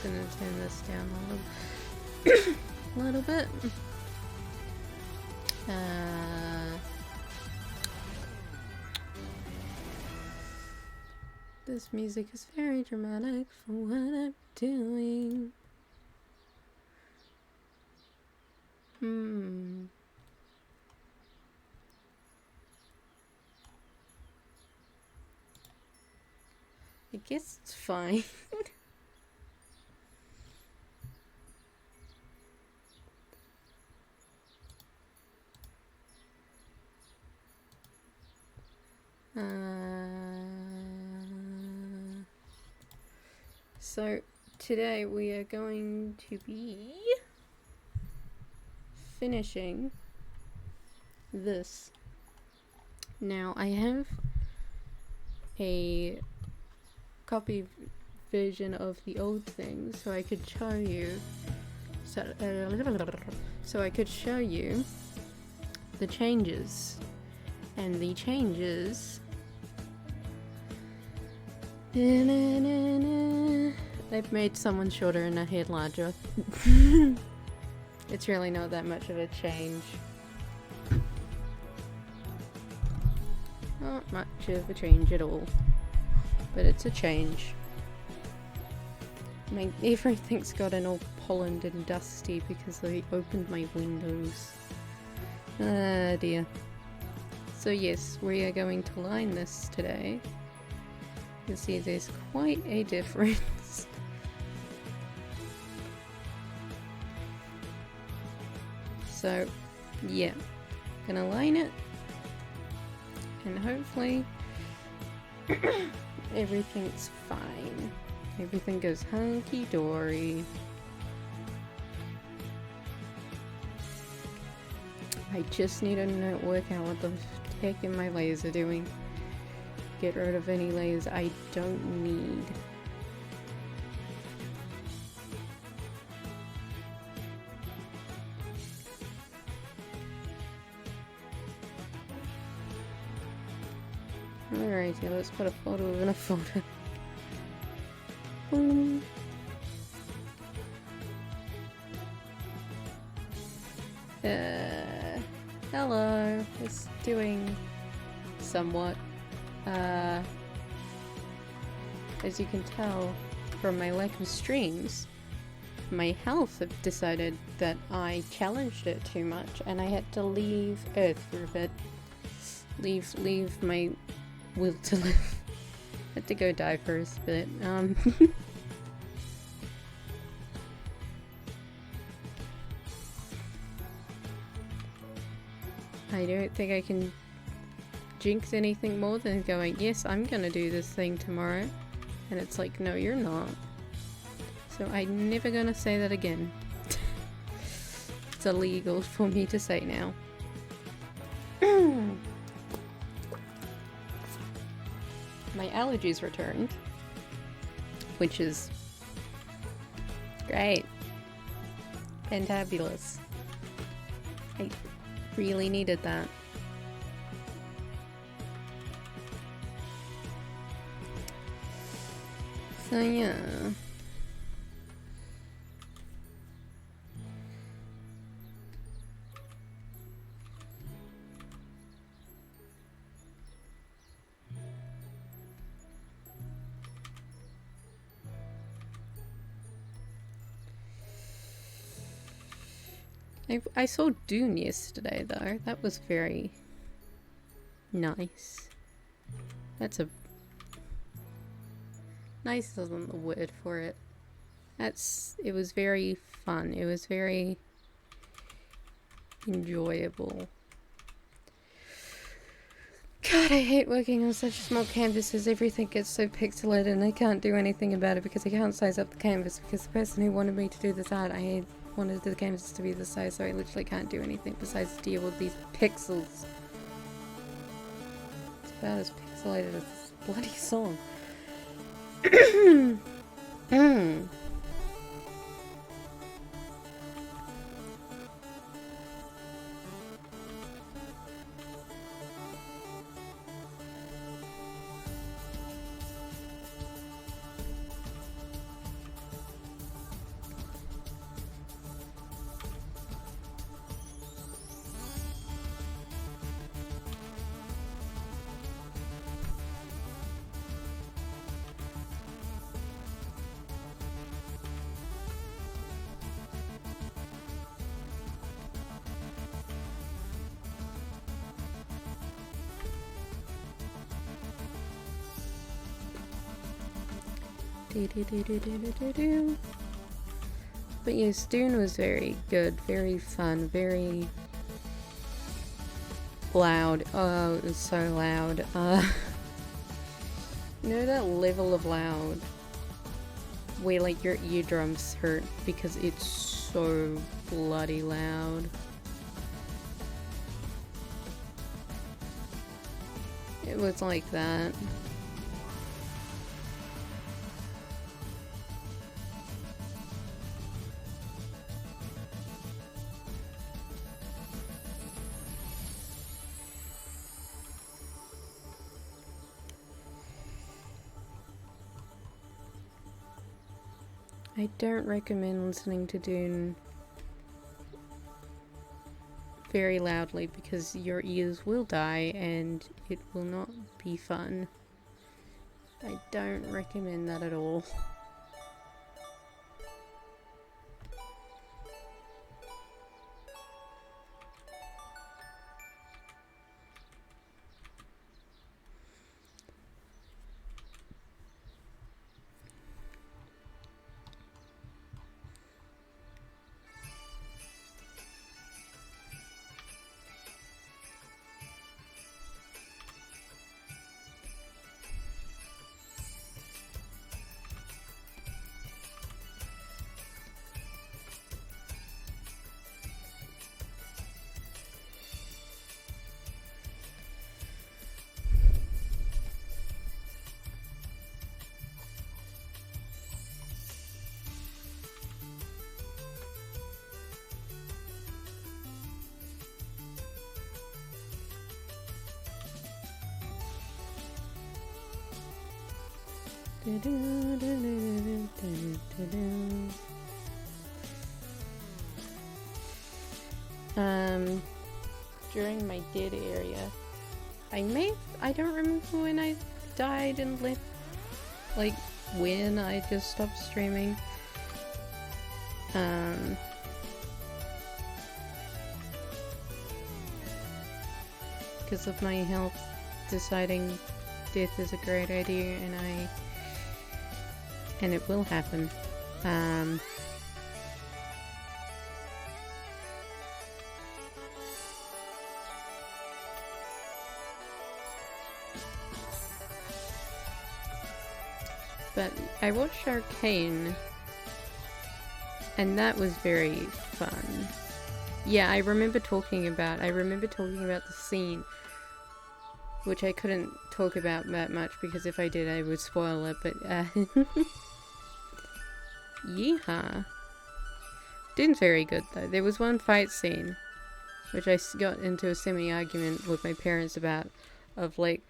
gonna turn this down a little bit. This music is very dramatic for what I'm doing. I guess it's fine. So today we are going to be finishing this. Now I have a copy version of the old thing, so I could show you. So I could show you the changes, and the changes. They've made someone shorter and a head larger. It's really not that much of a change. Not much of a change at all. But it's a change. Everything's gotten all pollened and dusty because I opened my windows. Ah dear. So yes, we are going to line this today. You'll see there's quite a difference. So yeah, gonna line it, and hopefully everything's fine. Everything goes hunky-dory. I just need to work out what the heck am my laser doing. Get rid of any layers I don't need. Alrighty, let's put a photo in a photo. Boom. Hello. It's doing somewhat. As you can tell from my lack of streams, my health have decided that I challenged it too much and I had to leave Earth for a bit. Leave my will to live. Had to go die first, but I don't think I can jinx anything more than going, yes, I'm gonna do this thing tomorrow. And it's like, no, you're not. So I'm never gonna say that again. It's illegal for me to say now. My allergies returned, which is great. Fantabulous. I really needed that. So yeah. I saw Dune yesterday though. That was very nice. That's a nice isn't the word for it. It was very fun. It was very enjoyable. God, I hate working on such small canvases. Everything gets so pixelated and I can't do anything about it because I can't size up the canvas because the person who wanted me to do this art, I wanted the canvas to be this size, so I literally can't do anything besides deal with these pixels. It's about as pixelated as this bloody song. But yes, Dune was very good, very fun, very loud. Oh, it was so loud. You know that level of loud where like your eardrums hurt because it's so bloody loud. It was like that. I don't recommend listening to Dune very loudly because your ears will die and it will not be fun. I don't recommend that at all. During my dead area, I don't remember when I died and left, like, when I just stopped streaming. Because of my health, deciding death is a great idea, and it will happen. But I watched Arcane, and that was very fun. Yeah, I remember talking about the scene, which I couldn't talk about that much because if I did I would spoil it, but yeehaw. Dune's very good though. There was one fight scene which I got into a semi-argument with my parents about, of like,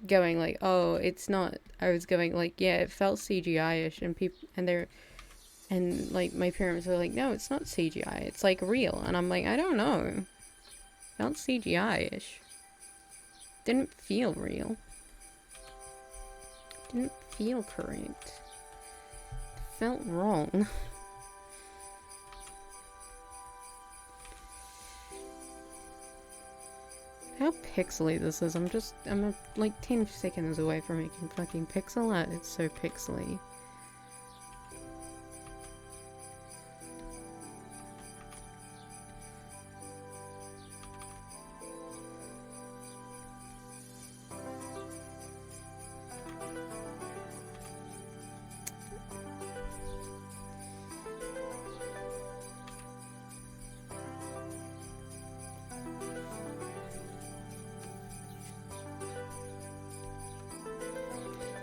going like, oh, it's not, I was going like, yeah, it felt CGI-ish, and like my parents were like, no, it's not CGI, it's like real, and I'm like, I don't know, it felt CGI-ish, didn't feel real, didn't feel correct, felt wrong. How pixely this is. I'm like 10 seconds away from making fucking pixel art. It's so pixely.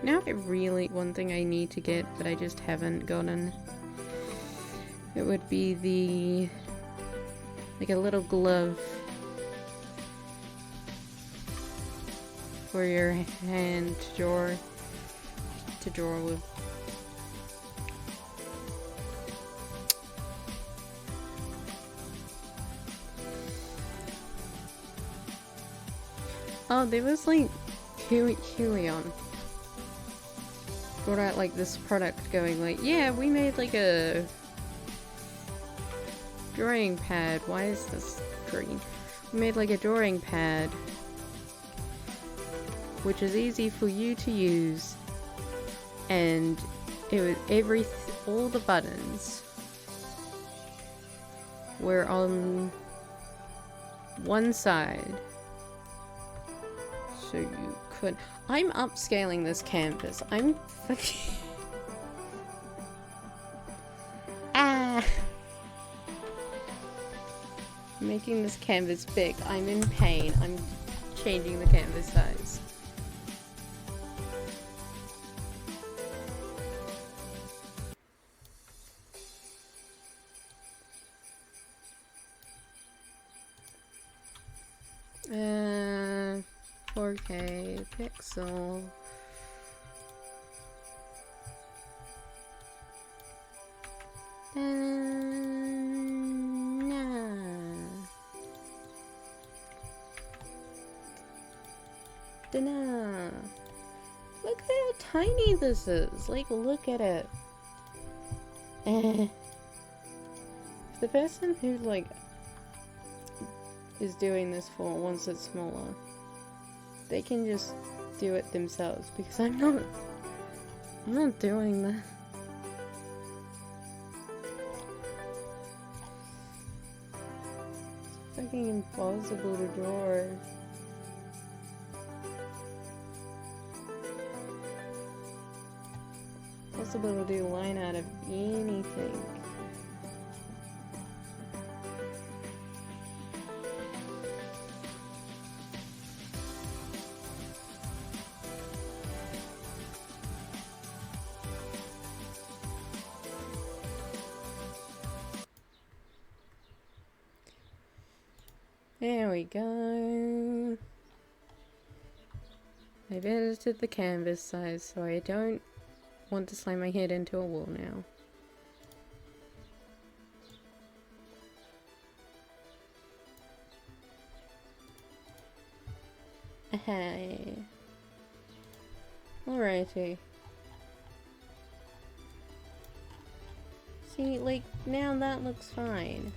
Now one thing I need to get, but I just haven't gotten, it would be like a little glove for your hand to draw with. Oh, there was like Helion brought out like this product going like, yeah, we made like a drawing pad. Why is this green? We made like a drawing pad which is easy for you to use and it was all the buttons were on one side, so you could. I'm upscaling this canvas. I'm fucking making this canvas big. I'm in pain. I'm changing the canvas size. Uh, 4K pixel. Look at how tiny this is. Like, look at it. The person who, like, is doing this for wants it smaller, they can just do it themselves, because I'm not doing that. It's fucking impossible to draw. Impossible to do line out of anything. There we go. I've edited the canvas size so I don't want to slam my head into a wall now. Hey. Alrighty. See, like, now that looks fine.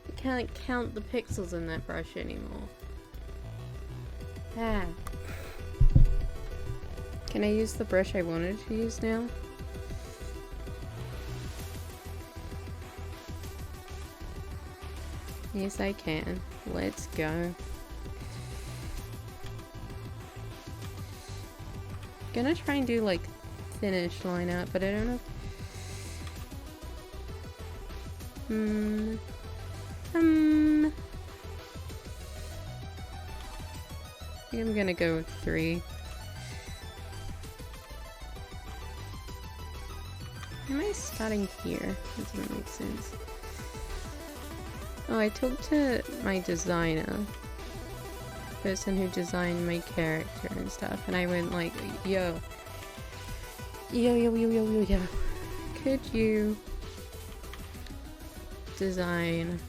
You can't count the pixels in that brush anymore. Ah. Can I use the brush I wanted to use now? Yes, I can. Let's go. Gonna try and do like thinnish line art, but I don't know. I think I'm gonna go with 3. Am I starting here? That doesn't make sense. Oh, I talked to my designer, person who designed my character and stuff, and I went like, yo, could you design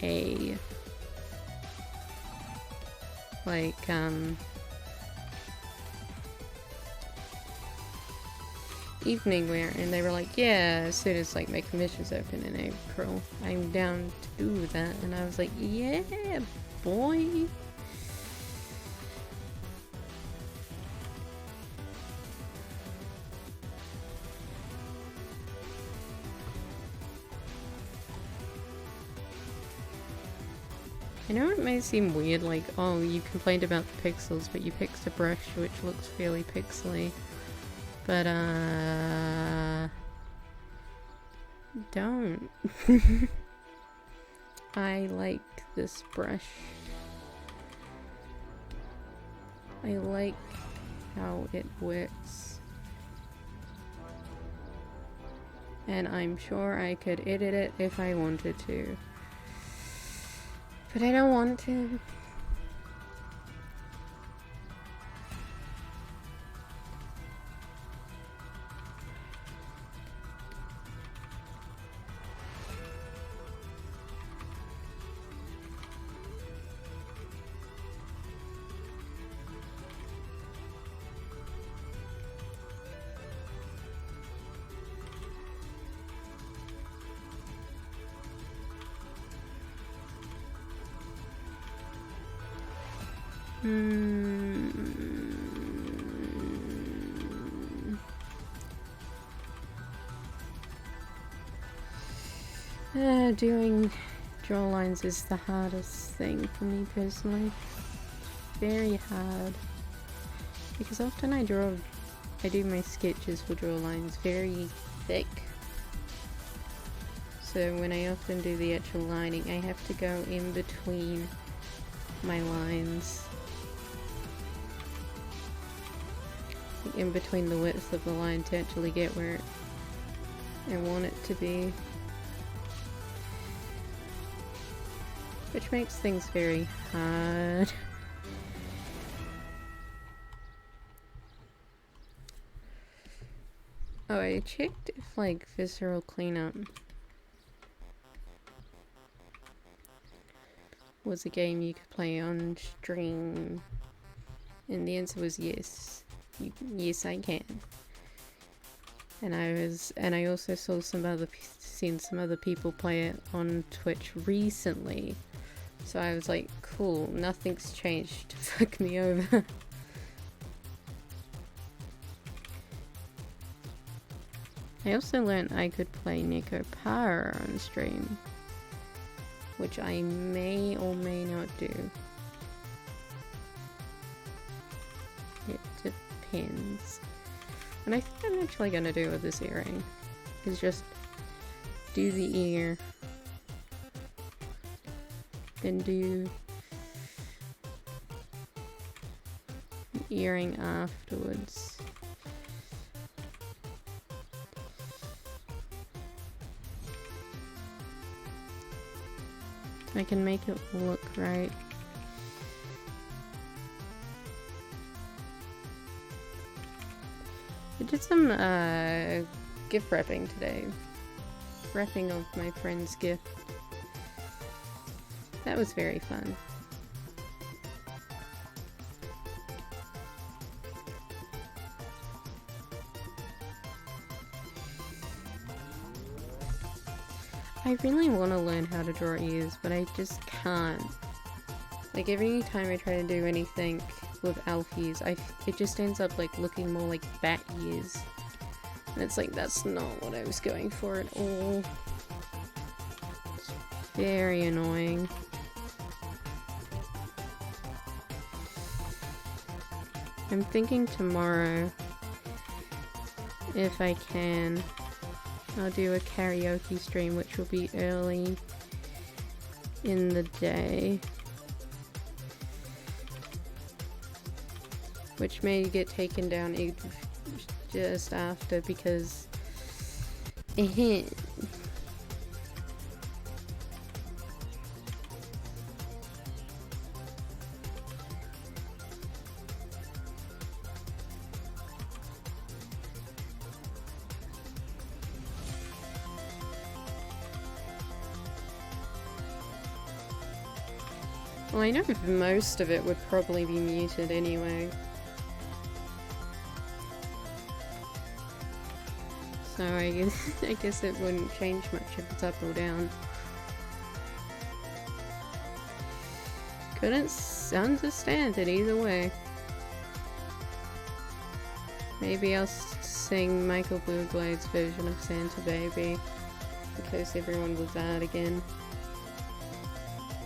a, like, evening wear? And they were like, yeah, as soon as like my commission's open in April, I'm down to do that. And I was like, yeah, boy. I know it may seem weird, like, oh, you complained about the pixels, but you picked a brush which looks fairly pixely. But, don't. I like this brush. I like how it works. And I'm sure I could edit it if I wanted to. But I don't want to. Doing draw lines is the hardest thing for me personally. Very hard. Because often I do my sketches for draw lines very thick. So when I often do the actual lining, I have to go in between my lines. In between the width of the line to actually get where I want it to be. Which makes things very hard. Oh, I checked if like Visceral Cleanup was a game you could play on stream, and the answer was yes. Yes, I can. And I also saw seen some other people play it on Twitch recently. So I was like, cool, nothing's changed to fuck me over. I also learned I could play Neko Para on stream, which I may or may not do. It depends. And I think I'm actually gonna do with this earring is just do the ear, then do the earring afterwards. I can make it look right. I did some gift wrapping today. Wrapping of my friend's gift. That was very fun. I really want to learn how to draw ears, but I just can't. Like every time I try to do anything with elf ears, it just ends up like looking more like bat ears. And it's like, that's not what I was going for at all. It's very annoying. I'm thinking tomorrow, if I can, I'll do a karaoke stream, which will be early in the day. Which may get taken down just after because well, I know most of it would probably be muted anyway. So I guess it wouldn't change much if it's up or down. Couldn't understand it either way. Maybe I'll sing Michael Buglade's version of Santa Baby because everyone was out again.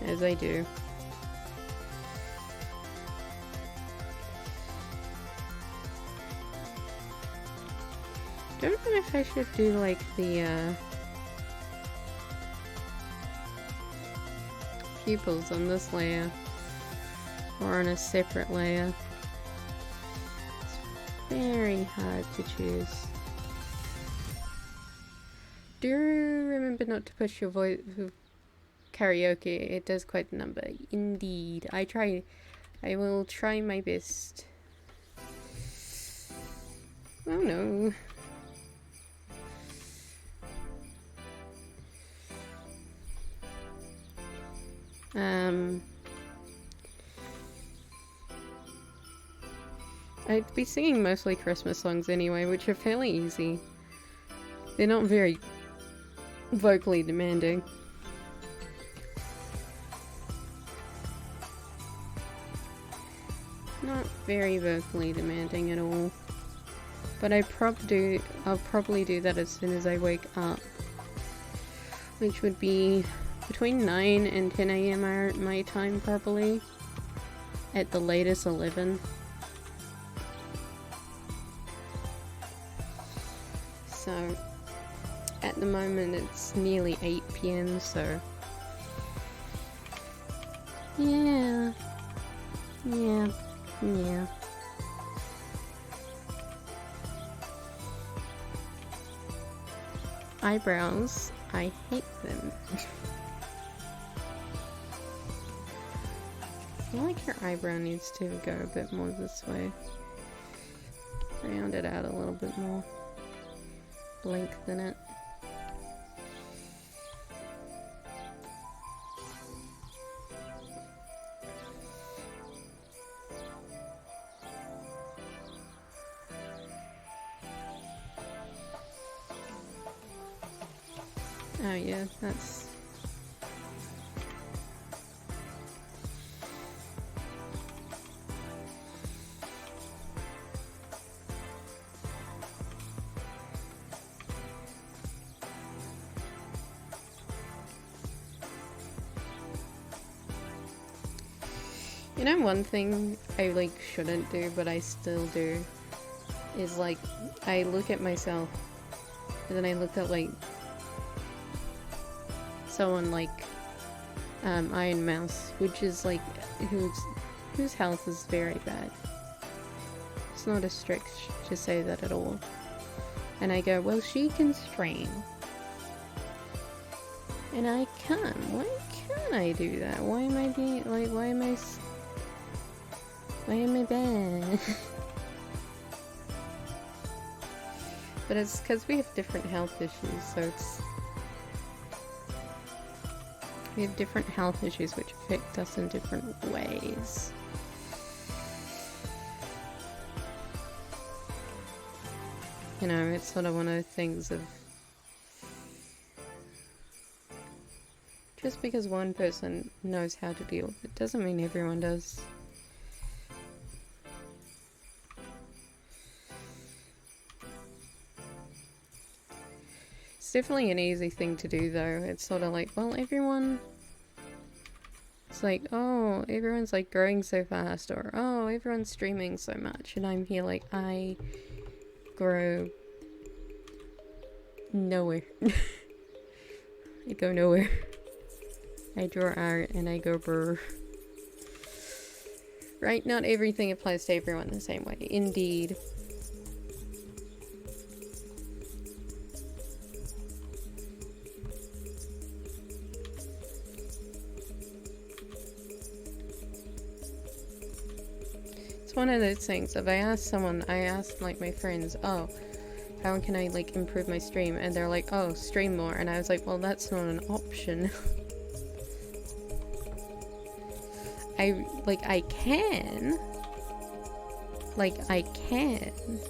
As I do. Don't know if I should do like the pupils on this layer or on a separate layer. It's very hard to choose. Do remember not to push your voice karaoke. It does quite a number. Indeed. I will try my best. Oh no. I'd be singing mostly Christmas songs anyway, which are fairly easy. They're not very vocally demanding. Not very vocally demanding at all. But I'll probably do that as soon as I wake up. which would be between 9 and 10 a.m. my time probably. At the latest 11. So at the moment it's nearly 8 p.m. so yeah. Eyebrows, I hate them. I feel like your eyebrow needs to go a bit more this way. Round it out a little bit more. Lengthen it. Oh yeah, that's... You know, one thing I like shouldn't do, but I still do, is like, I look at myself, and then I look at like someone like Iron Mouse, which is like whose health is very bad. It's not a stretch to say that at all. And I go, well, she can stream, and I can't. Why can't I do that? Why am I being like? Why am I bad? But it's because we have different health issues, so it's... We have different health issues which affect us in different ways. You know, it's sort of one of the things of... Just because one person knows how to deal with it doesn't mean everyone does. It's definitely an easy thing to do though. It's sort of like, well, everyone... It's like, oh, everyone's like growing so fast, or oh, everyone's streaming so much, and I'm here like, I grow nowhere. I go nowhere. I draw art and I go brr. Right? Not everything applies to everyone the same way. Indeed. One of those things. If I asked like my friends, oh, how can I like improve my stream? And they're like, oh, stream more. And I was like, well, that's not an option. I can.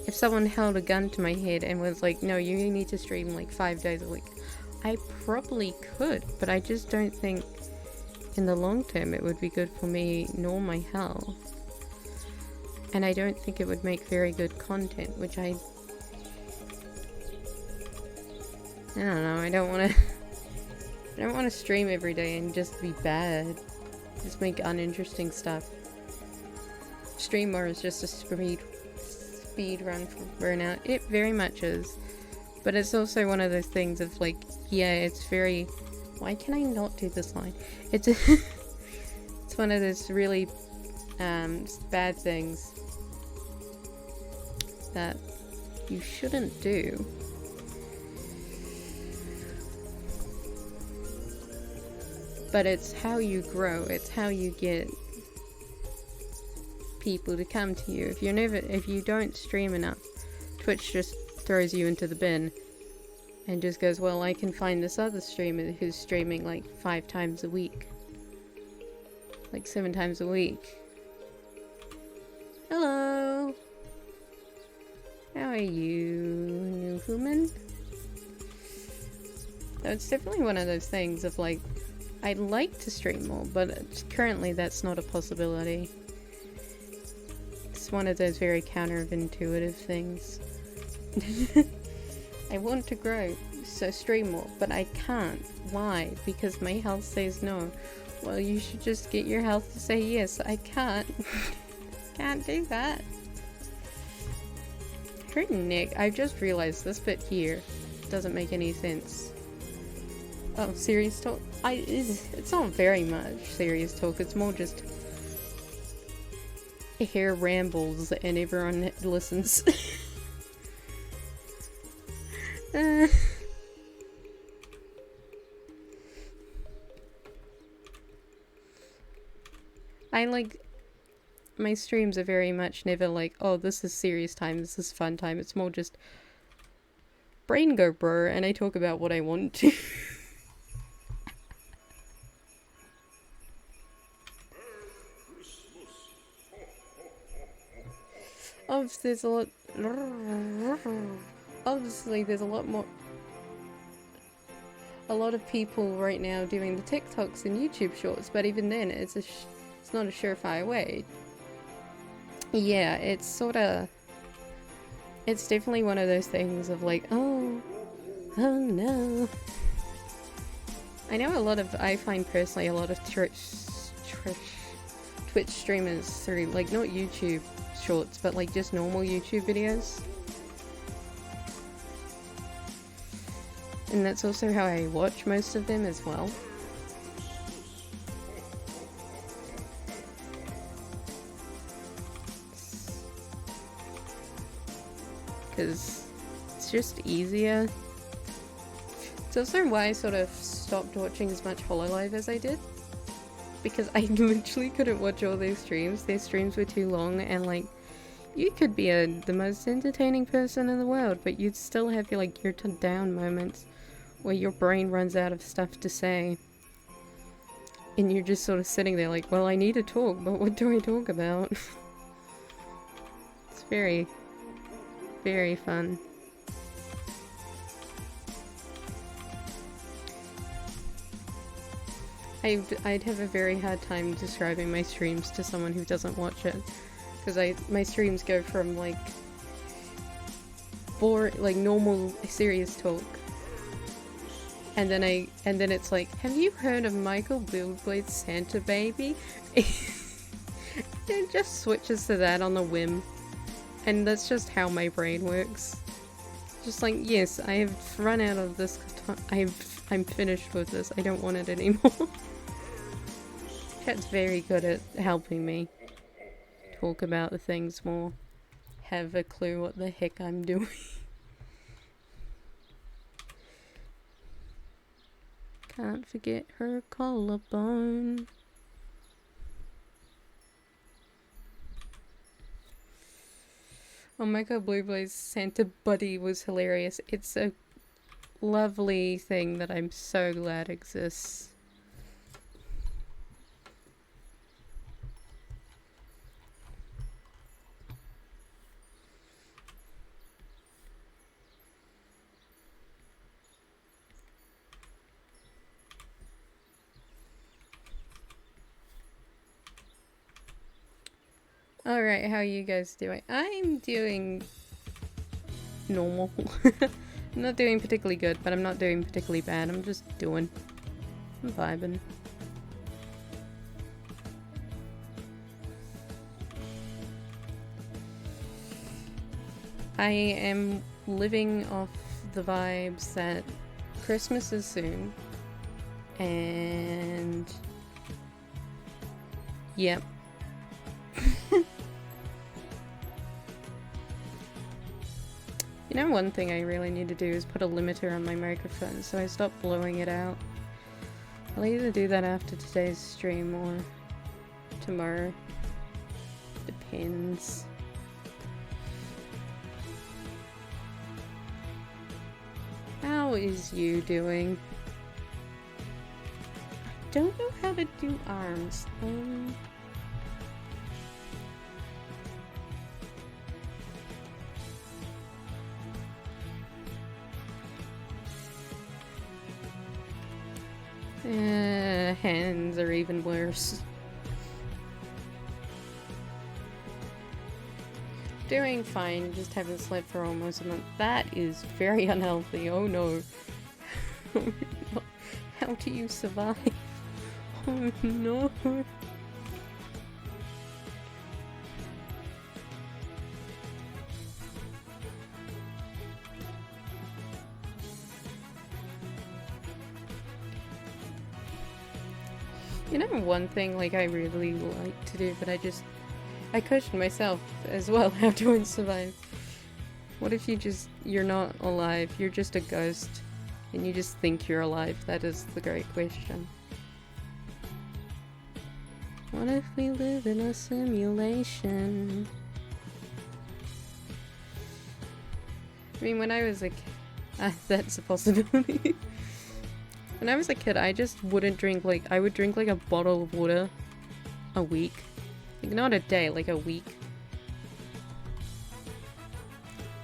If someone held a gun to my head and was like, no, you need to stream like 5 days a week, I probably could, but I just don't think in the long term it would be good for me nor my health. And I don't think it would make very good content, which I don't know, I don't want to stream every day and just be bad. Just make uninteresting stuff. Stream more is just a speed run for burnout. It very much is. But it's also one of those things of like, yeah, it's very... Why can I not do this line? It's it's one of those really bad things that you shouldn't do. But it's how you grow, it's how you get people to come to you. If you don't stream enough, Twitch just throws you into the bin and just goes, well, I can find this other streamer who's streaming like 5 times a week. Like 7 times a week. Hello! How are you, new human? So it's definitely one of those things of like, I'd like to stream more, but currently that's not a possibility. It's one of those very counterintuitive things. I want to grow so stream more, but I can't. Why? Because my health says no. Well, you should just get your health to say yes. I can't. Can't do that. Her neck. I just realized this bit here doesn't make any sense. Oh, serious talk? It's not very much serious talk. It's more just hair rambles and everyone listens. I like, my streams are very much never like, oh, this is serious time, this is fun time. It's more just brain go brr, and I talk about what I want to. Obviously, there's a lot. Obviously, there's a lot of people right now doing the TikToks and YouTube shorts, but even then, it's not a surefire way. Yeah, it's definitely one of those things of like, oh no. I find personally a lot of Twitch streamers through, like, not YouTube shorts, but like just normal YouTube videos. And that's also how I watch most of them as well. Because it's just easier. It's also why I sort of stopped watching as much Hololive as I did. Because I literally couldn't watch all their streams. Their streams were too long, and like, you could be the most entertaining person in the world, but you'd still have your down moments where your brain runs out of stuff to say. And you're just sort of sitting there like, well, I need to talk, but what do I talk about? It's very, very fun. I'd have a very hard time describing my streams to someone who doesn't watch it. Because my streams go from like normal serious talk, and then it's like, have you heard of Michael Buildblade's Santa Baby? It just switches to that on the whim, and that's just how my brain works. Just like, yes, I have run out of this. I'm finished with this. I don't want it anymore. Chat's very good at helping me talk about the things more. Have a clue what the heck I'm doing. Can't forget her collarbone. Oh my god, Blue Blaze Santa Buddy was hilarious. It's a lovely thing that I'm so glad exists. Alright, how are you guys doing? I'm doing normal. I'm not doing particularly good, but I'm not doing particularly bad. I'm just doing. I'm vibing. I am living off the vibes that Christmas is soon. And yep. You know, one thing I really need to do is put a limiter on my microphone so I stop blowing it out. I'll either do that after today's stream or tomorrow. Depends. How is you doing? I don't know how to do arms. Hands are even worse. Doing fine, just haven't slept for almost a month. That is very unhealthy, oh no. Oh no. How do you survive? Oh no. You know, one thing like I really like to do, but I question myself as well. How do I survive? What if you're not alive, you're just a ghost, and you just think you're alive? That is the great question. What if we live in a simulation? I mean, when I was a kid, that's a possibility. When I was a kid, I just wouldn't drink, like, I would drink like a bottle of water a week. Like, not a day, like a week.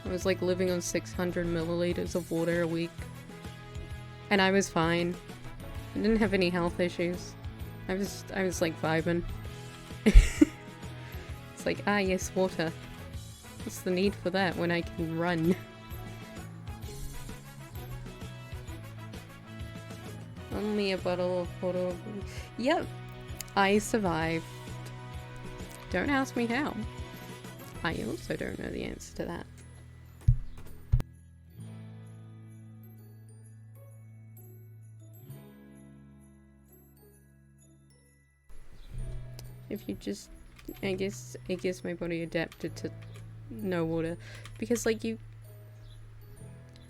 I was like living on 600 milliliters of water a week. And I was fine. I didn't have any health issues. I was like vibing. It's like, ah yes, water. What's the need for that when I can run? Only a bottle of water. Yep, I survived. Don't ask me how. I also don't know the answer to that. If you just, I guess my body adapted to no water, because like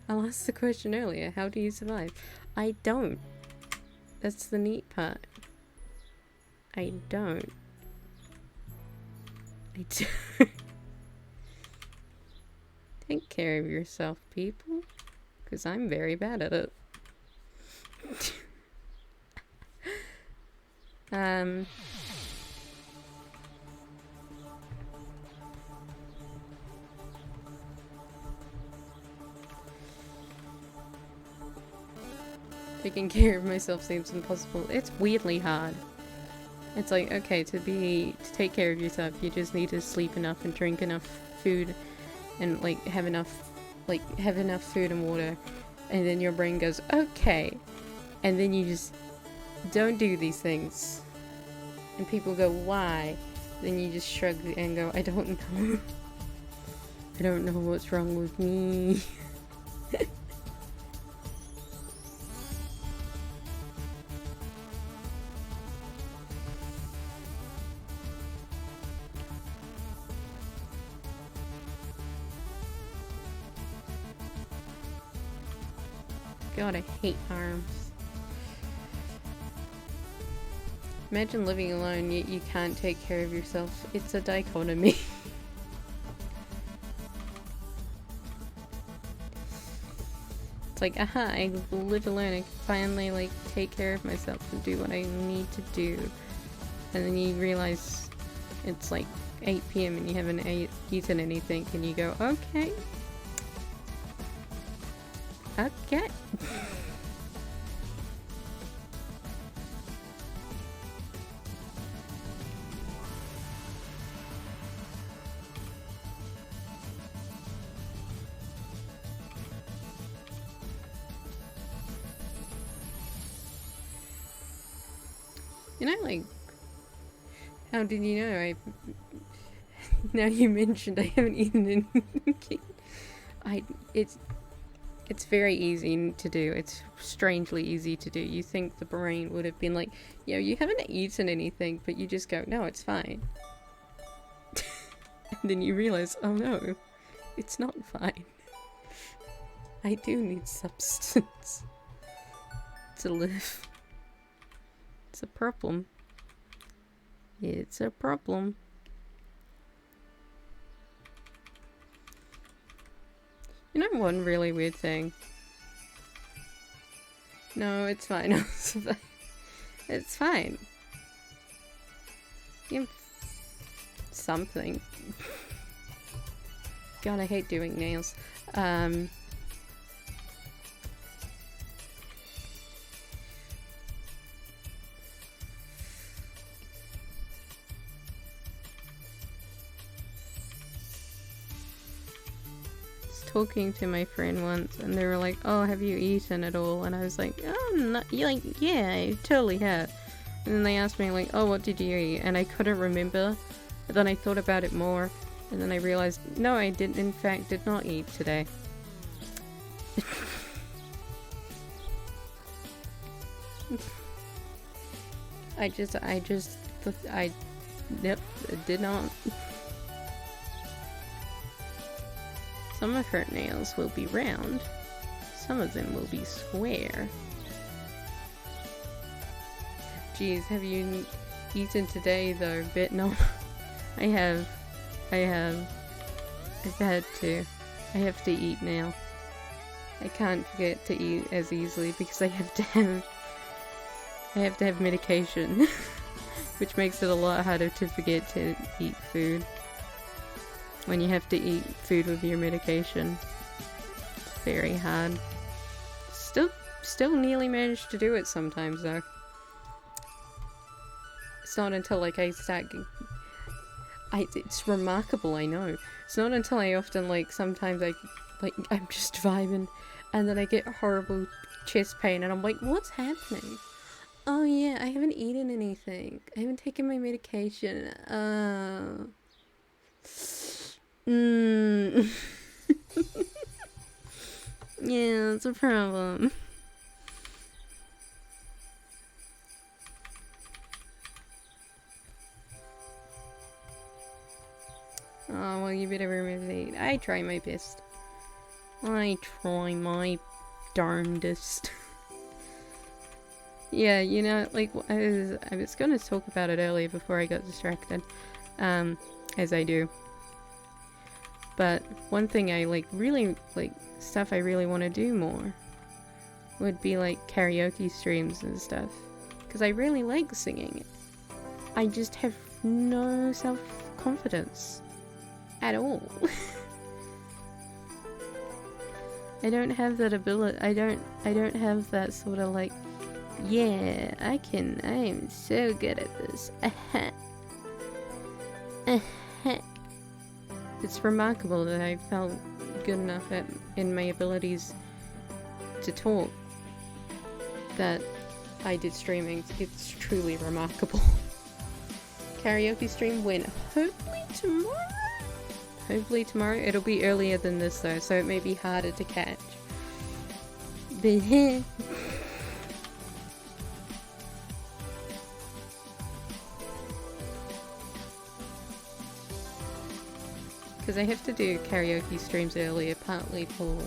I'll ask the question earlier, how do you survive? I don't. That's the neat part. I don't. Take care of yourself, people, because I'm very bad at it. Taking care of myself seems impossible. It's weirdly hard. It's like, okay, to take care of yourself, you just need to sleep enough and drink enough food and like have enough food and water, and then your brain goes, okay, and then you just don't do these things. And people go, why? Then you just shrug and go, I don't know. I don't know what's wrong with me. God, I hate arms. Imagine living alone, yet you can't take care of yourself. It's a dichotomy. It's like, aha, I live alone, I can finally like take care of myself and do what I need to do. And then you realize it's like 8 PM and you haven't eaten anything, and you go, okay. Okay. You know, like, how did you know? Now you mentioned I haven't eaten anything. It's very easy to do. It's strangely easy to do. You think the brain would have been like, yo, you haven't eaten anything, but you just go, no, it's fine. And then you realize, oh no, it's not fine. I do need substance to live. It's a problem. It's a problem. You know one really weird thing? No, it's fine. It's fine. You have something. God, I hate doing nails. talking to my friend once, and they were like, "Oh, have you eaten at all?" And I was like, "Oh, no, like, yeah, I totally have." And then they asked me like, "Oh, what did you eat?" And I couldn't remember. But then I thought about it more, and then I realized, no, I did not eat today. Yep, it did not. Some of her nails will be round. Some of them will be square. Jeez, have you eaten today though? But no. I have. I've had to. I have to eat now. I can't forget to eat as easily because I have to have medication. Which makes it a lot harder to forget to eat food. When you have to eat food with your medication. It's very hard. Still nearly manage to do it sometimes though. It's not until like I start... it's remarkable, I know. It's not until I often sometimes I'm just vibing and then I get horrible chest pain and I'm like, what's happening? Oh yeah, I haven't eaten anything. I haven't taken my medication. Yeah, it's a problem. Oh, well, you better remember that. I try my best. I try my darndest. Yeah, you know, like, I was gonna talk about it earlier before I got distracted. As I do. But one thing I, really, stuff I really want to do more would be, karaoke streams and stuff. Because I really like singing. I just have no self-confidence. At all. I don't have that ability. I don't have that sort of yeah, I am so good at this. It's remarkable that I felt good enough in my abilities to talk that I did streaming. It's truly remarkable. Karaoke stream when? Hopefully tomorrow? Hopefully tomorrow. It'll be earlier than this though, so it may be harder to catch. But because I have to do karaoke streams earlier, partly for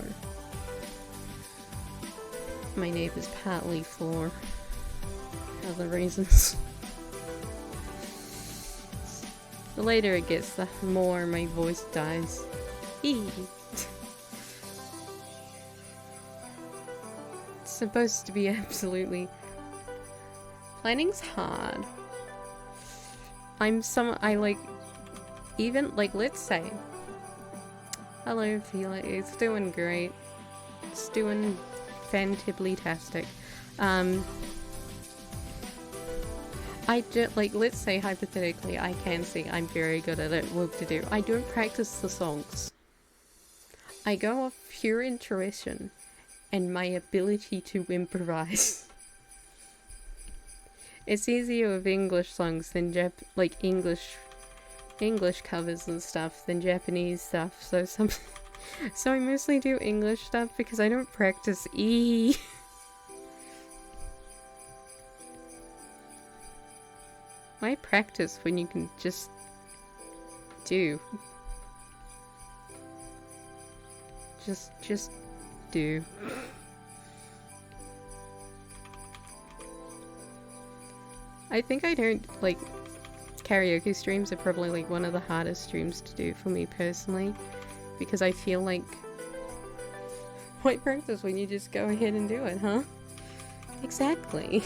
my neighbours, partly for other reasons. The later it gets, the more my voice dies. It's supposed to be absolutely... Planning's hard. Even, let's say... Hello, Fila. It's doing great. It's doing fantably-tastic. Let's say hypothetically I can sing, I'm very good at it, whoop-de-doo. I don't practice the songs. I go off pure intuition and my ability to improvise. It's easier with English songs than English covers and stuff than Japanese stuff, so I mostly do English stuff because I don't practice E. Why practice when you can just do? Just do. I think I don't, karaoke streams are probably, one of the hardest streams to do for me personally. Because I feel like... Why practice when you just go ahead and do it, huh? Exactly.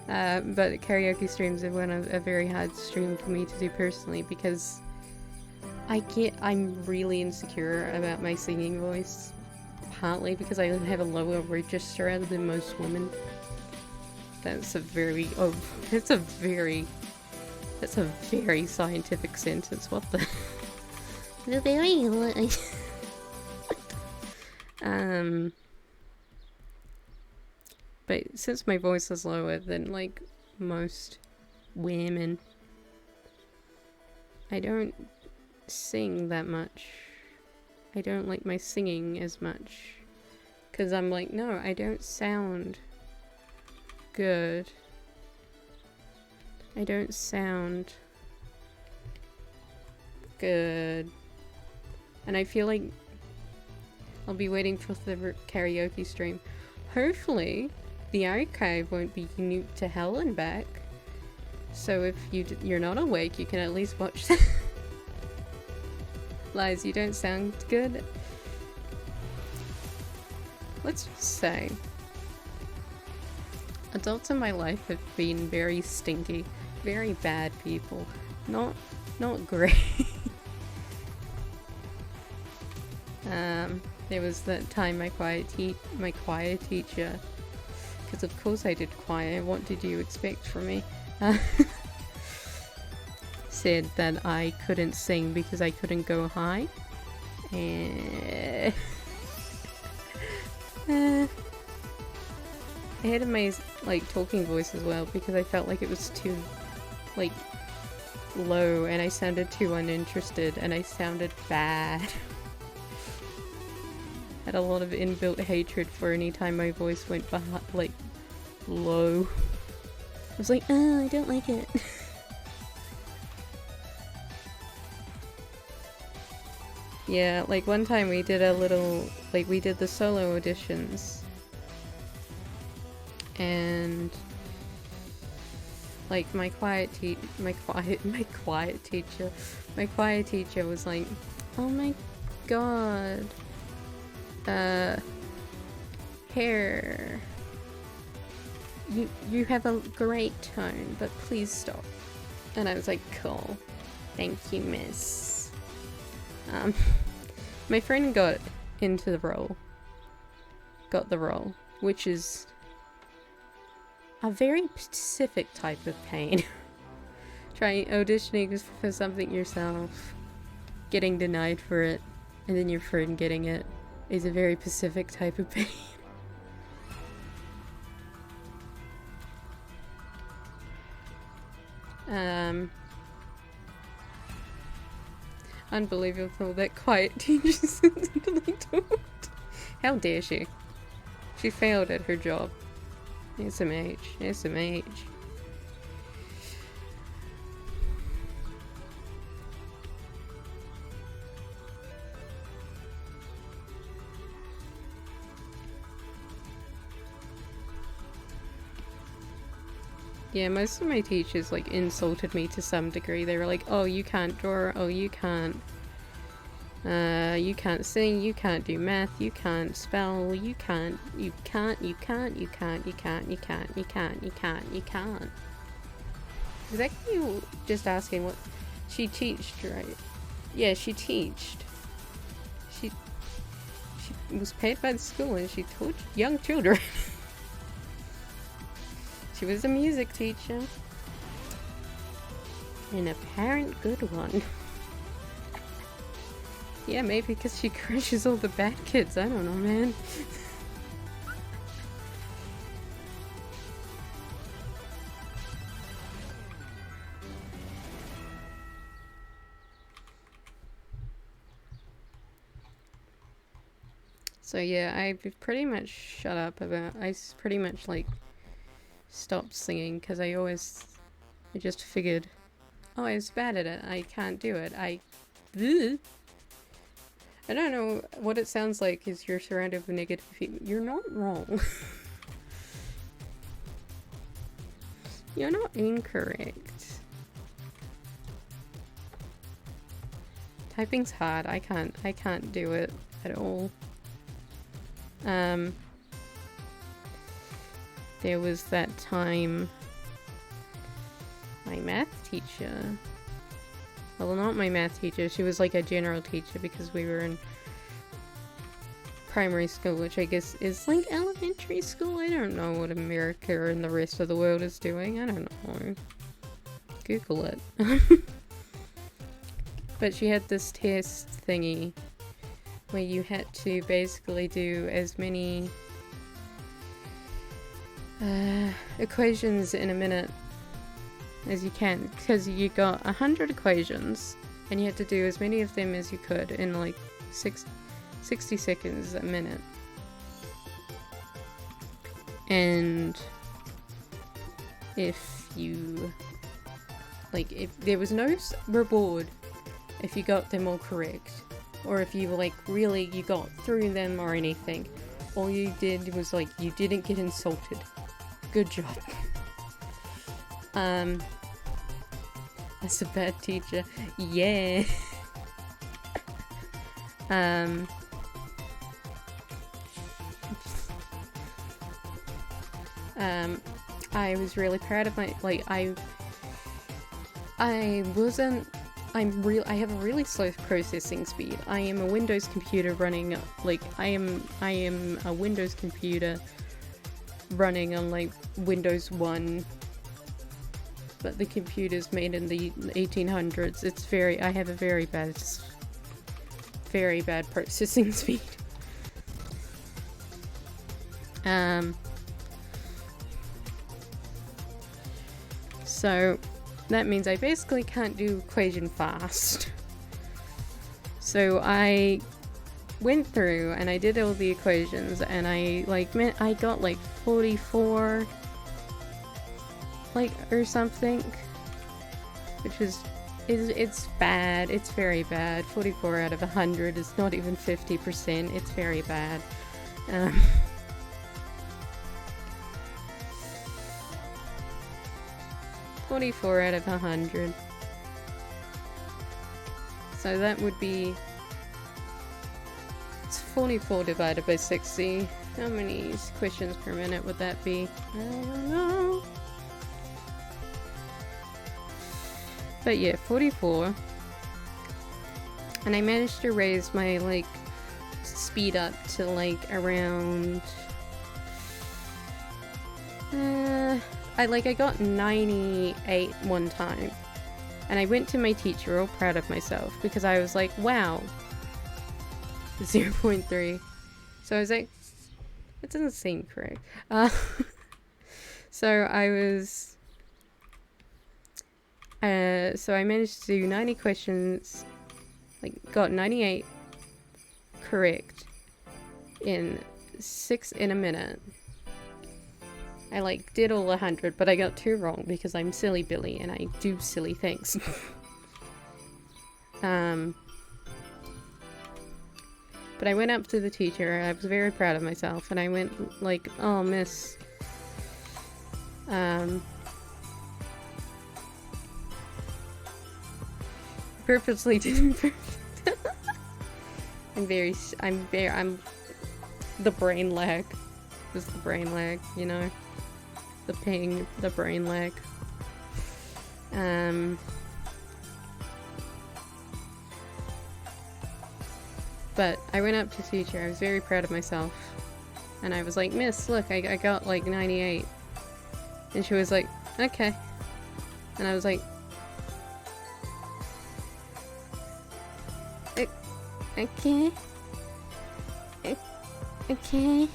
But karaoke streams are a very hard stream for me to do personally because I'm really insecure about my singing voice. Partly because I have a lower register than most women. That's a very scientific sentence. What the? Um, but since my voice is lower than like most women, I don't sing that much. I don't like my singing as much. Because I'm like, no, I don't sound good. I don't sound good. And I feel like I'll be waiting for the karaoke stream. Hopefully, the archive won't be unique to hell and back. So if you're not awake, you can at least watch that. Lies, you don't sound good. Let's just say, adults in my life have been very stinky, very bad people. Not great. There was that time my choir teacher, because of course I did choir, what did you expect from me? Said that I couldn't sing because I couldn't go high. I had my like talking voice as well because I felt like it was too like low and I sounded too uninterested and I sounded bad. Had a lot of inbuilt hatred for any time my voice went like low. I was like, oh, I don't like it. Yeah, like one time we did we did the solo auditions. And like my choir teacher was like, oh my god, hair, you have a great tone, but please stop. And I was like, cool, thank you, miss. My friend got the role, which is a very specific type of pain. Trying auditioning for something yourself, getting denied for it, and then your friend getting it is a very specific type of pain. Unbelievable that quiet teacher sounds like how dare she? She failed at her job. SMH, SMH. Yeah, most of my teachers like insulted me to some degree. They were like, oh, you can't draw, oh, you can't sing, you can't do math, you can't spell, you can't. Exactly, you just asking what she teached, right? Yeah, she teached. She was paid by the school and she taught young children. She was a music teacher. An apparent good one. Yeah, maybe because she crushes all the bad kids. I don't know, man. So yeah, I've pretty much shut up about... I pretty much like stopped singing because I just figured, oh, I was bad at it. I can't do it. I don't know what it sounds like is you're surrounded with negative people. You're not wrong. You're not incorrect. Typing's hard. I can't do it at all. There was that time my math teacher, well, not my math teacher, she was like a general teacher because we were in primary school, which I guess is like elementary school. I don't know what America and the rest of the world is doing. I don't know. Google it. But she had this test thingy where you had to basically do as many equations in a minute as you can, because you got 100 equations and you had to do as many of them as you could in like 60 seconds a minute. And if you, like, if there was no reward if you got them all correct, or if you like really you got through them or anything, all you did was like you didn't get insulted. Good job. That's a bad teacher. Yeah. I was really proud of my, like, I wasn't, I have a really slow processing speed. I am a Windows computer running, like, I am a Windows computer running on, like, Windows 1, but the computer's made in the 1800s. It's I have a very bad processing speed. So that means I basically can't do equation fast. So I went through and I did all the equations, and I got like 44, like, or something, which is it's bad. It's very bad. 44 out of 100 is not even 50%. It's very bad. 44 out of 100. So that would be, it's 44 divided by 60. How many questions per minute would that be? I don't know. But yeah, 44. And I managed to raise my, like, speed up to, like, around... I got 98 one time. And I went to my teacher all proud of myself, because I was like, wow. 0.3. So I was like, it doesn't seem correct. So I was... so I managed to do 90 questions, like, got 98 correct in a minute. I, like, did all 100, but I got 2 wrong because I'm silly Billy and I do silly things. But I went up to the teacher, I was very proud of myself, and I went like, oh, miss, purposely didn't I'm the brain lag. Just the brain lag, you know? The ping, the brain lag. But I went up to the teacher, I was very proud of myself. And I was like, miss, look, I got like 98. And she was like, okay. And I was like, okay. Okay.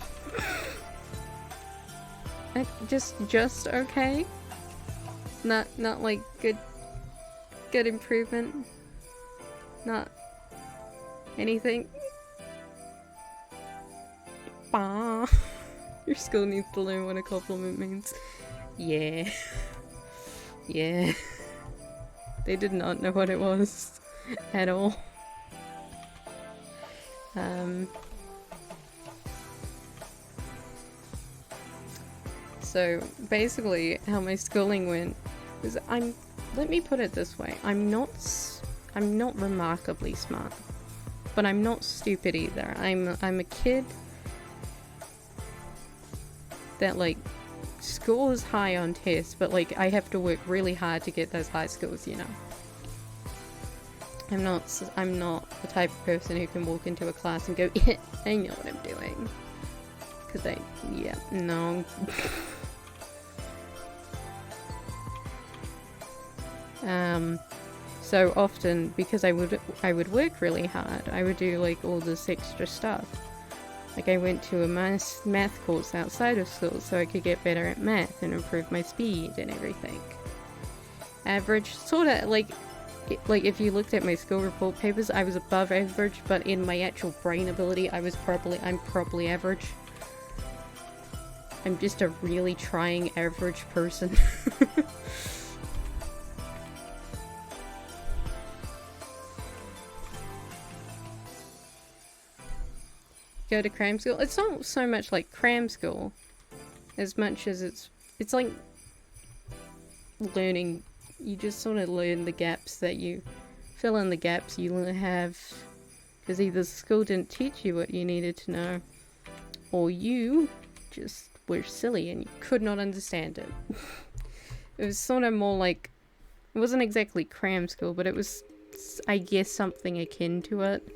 Just okay? Not like good improvement? Not anything? Bah. Your school needs to learn what a compliment means. Yeah. Yeah. They did not know what it was at all. So basically how my schooling went was, let me put it this way, I'm not remarkably smart, but I'm not stupid either. I'm a kid that, like, scores high on tests, but, like, I have to work really hard to get those high scores, you know. I'm not the type of person who can walk into a class and go, yeah, I know what I'm doing. Because no. So often, because I would work really hard, I would do like all this extra stuff. Like I went to a math course outside of school so I could get better at math and improve my speed and everything. Average, sorta like if you looked at my school report papers, I was above average, but in my actual brain ability, I'm probably average. I'm just a really trying average person. Go to cram school. It's not so much like cram school as much as it's like learning. You just sort of learn the gaps that you fill in the gaps you have, because either school didn't teach you what you needed to know, or you just were silly and you could not understand it. It was sort of more like, it wasn't exactly cram school, but it was, I guess, something akin to it.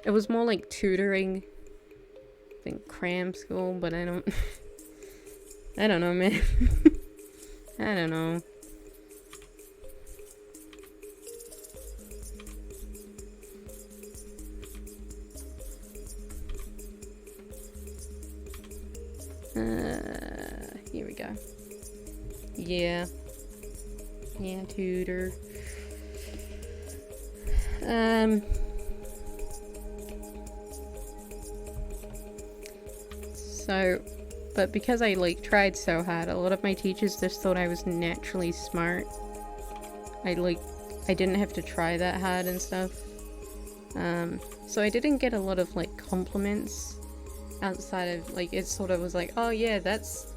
It was more like tutoring than cram school, but I don't know, man. I don't know. Here we go. Yeah, tutor. So, but because I like tried so hard, a lot of my teachers just thought I was naturally smart. I didn't have to try that hard and stuff. So I didn't get a lot of like compliments outside of like, it sort of was like, oh yeah, that's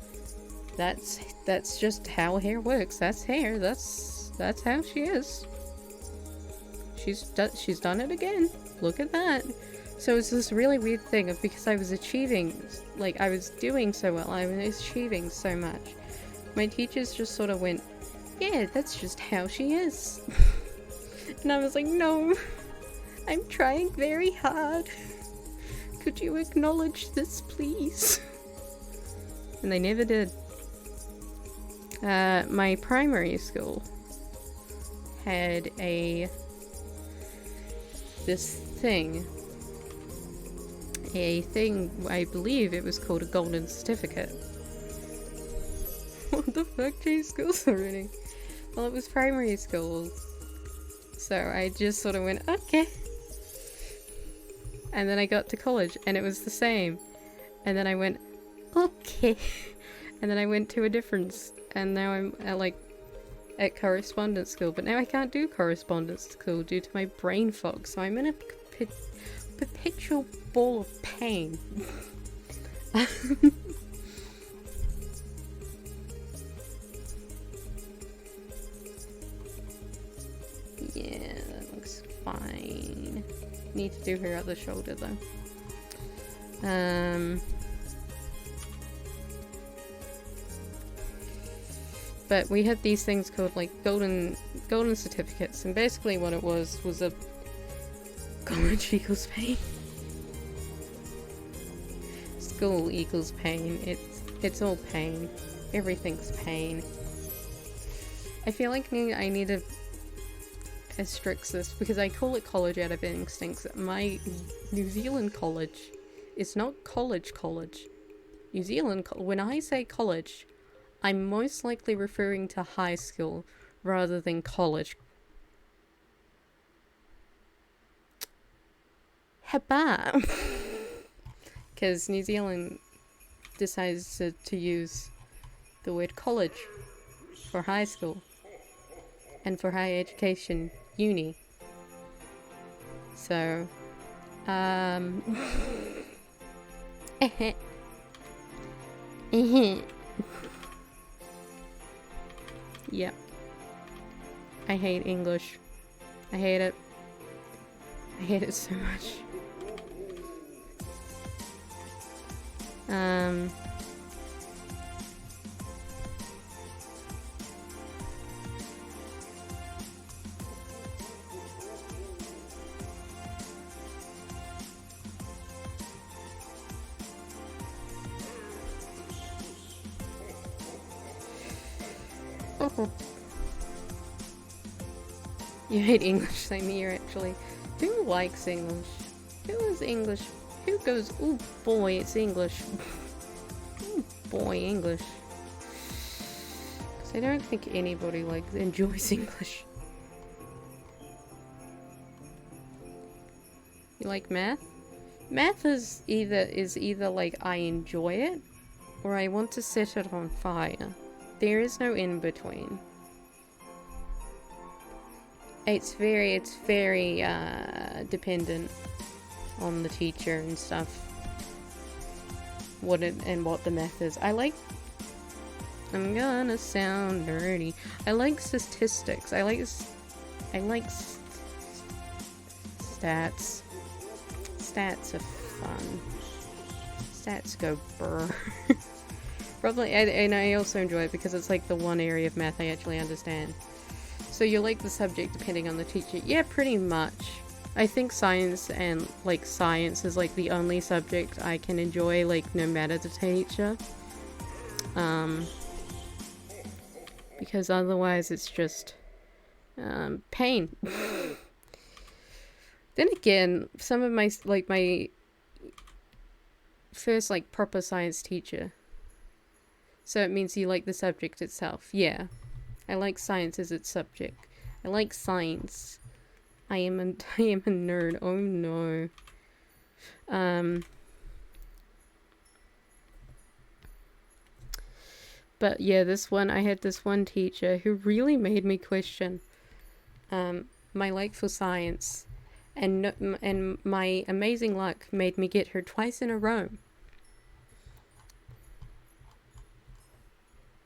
just how hair works. That's hair. That's how she is. She's done it again. Look at that. So it's this really weird thing of, because I was achieving, like I was doing so well, I was achieving so much. My teachers just sort of went, yeah, that's just how she is. And I was like, no, I'm trying very hard. Could you acknowledge this, please? And they never did. My primary school had this thing, I believe it was called a golden certificate. What the fuck, J schools already? Well, it was primary school, so I just sort of went, okay. And then I got to college, and it was the same. And then I went, okay. And then I went to a different, and now I'm at correspondence school. But now I can't do correspondence school due to my brain fog, so I'm in a perpetual ball of pain. Yeah, that looks fine. Need to do her other shoulder though. But we had these things called like golden certificates, and basically what it was a college equals pain. School equals pain. It's all pain. Everything's pain. I feel like I need to asterisk this because I call it college out of instincts. My New Zealand college is not college. New Zealand, when I say college, I'm most likely referring to high school rather than college. Haba! Because New Zealand decides to use the word college for high school and for higher education, uni. So, Yep. I hate English. I hate it. I hate it so much. You hate English, same here actually. Who likes English? Who is English? Who goes, oh boy, it's English. Oh boy, English. Because I don't think anybody enjoys English. You like math? Math is either like I enjoy it or I want to set it on fire. There is no in between. It's very dependent on the teacher and stuff. What the math is. I'm gonna sound nerdy. I like statistics. I like stats. Stats are fun. Stats go brr. Probably, and I also enjoy it because it's like the one area of math I actually understand. So you like the subject depending on the teacher? Yeah, pretty much. I think science is like the only subject I can enjoy, like, no matter the teacher. Because otherwise it's just pain. Then again, some of my first proper science teacher. So it means you like the subject itself. Yeah. I like science as its subject. I like science. I am a nerd. Oh no. But yeah, I had this one teacher who really made me question my like for science. And my amazing luck made me get her twice in a row.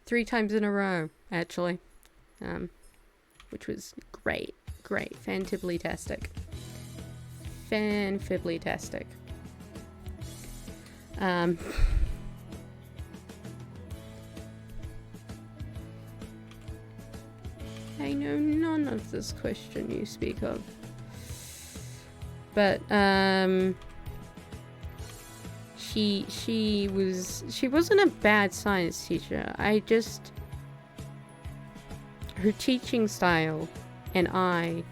3 times in a row, actually. Which was great. Fantably-tastic. Fan-fibly-tastic. I know none of this question you speak of. But, she wasn't a bad science teacher. Her teaching style and I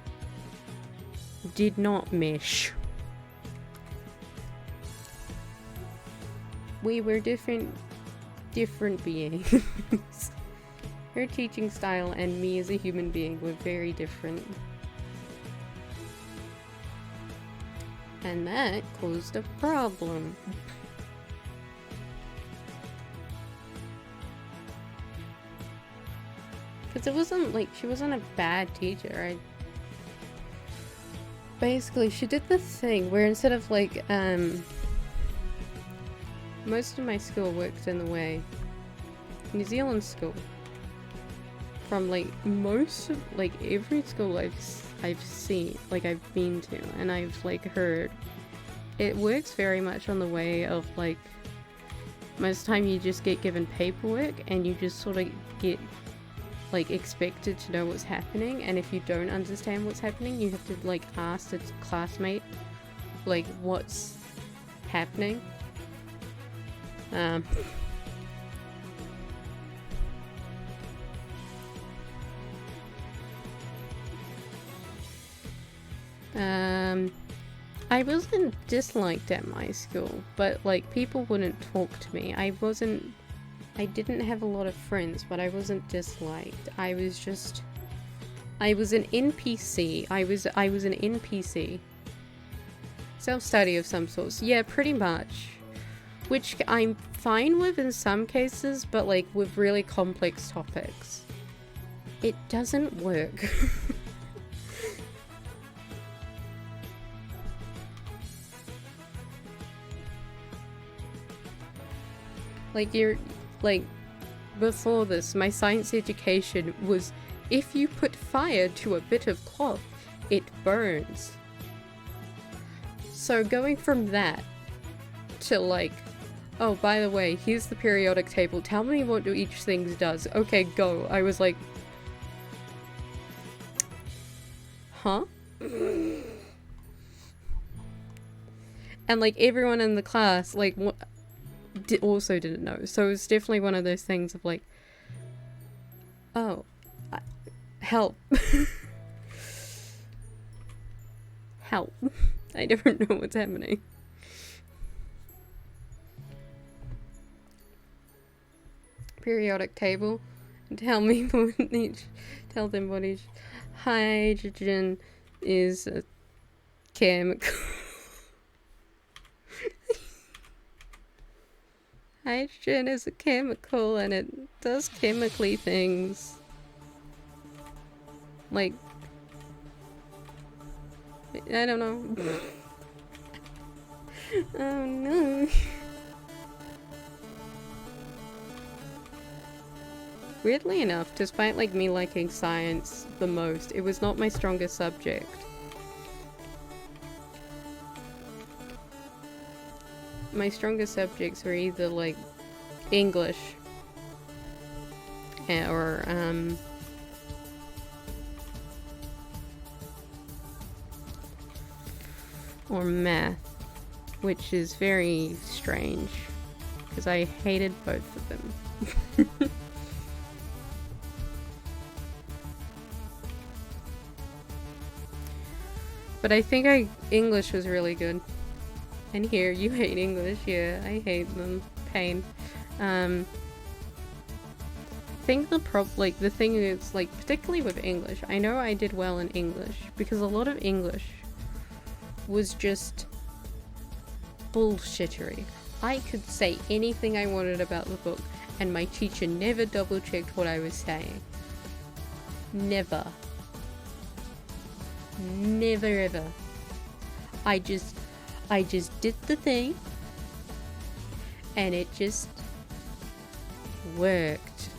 did not mesh. We were different beings. Her teaching style and me as a human being were very different. And that caused a problem. Because it wasn't she wasn't a bad teacher. Basically, she did the thing where instead of most of my school worked in the way New Zealand school. From most of every school I've seen, I've been to, and I've heard, it works very much on the way of most of the time you just get given paperwork and you just sort of get expected to know what's happening, and if you don't understand what's happening you have to ask the classmate what's happening. I wasn't disliked at my school, but people wouldn't talk to me. I didn't have a lot of friends, but I wasn't disliked. I was an NPC. I was an NPC. Self-study of some sorts. Yeah, pretty much. Which I'm fine with in some cases, but with really complex topics, it doesn't work. Before this, my science education was, if you put fire to a bit of cloth, it burns. So going from that to oh, by the way, here's the periodic table, tell me what each thing does. Okay, go. I was like, huh? And everyone in the class also didn't know, so it was definitely one of those things of oh, help. Help. I don't know what's happening. Periodic table. Tell them what each hydrogen is a chemical. Hydrogen is a chemical and it does chemically things. Like, I don't know. Oh no. Weirdly enough, despite like me liking science the most, it was not my strongest subject. My strongest subjects were either like English or math, which is very strange because I hated both of them. But I think English was really good. And here, you hate English, yeah, I hate them. Pain. I think the thing is, like, particularly with English, I know I did well in English, because a lot of English was just bullshittery. I could say anything I wanted about the book, and my teacher never double-checked what I was saying. Never. Never ever. I just did the thing, and it just worked.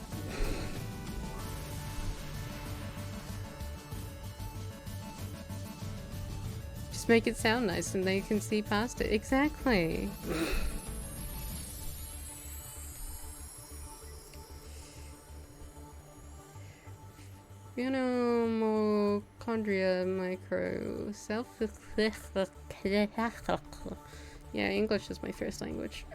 Just make it sound nice and they can see past it. Exactly. Mitochondria, micro, self. Yeah, English is my first language.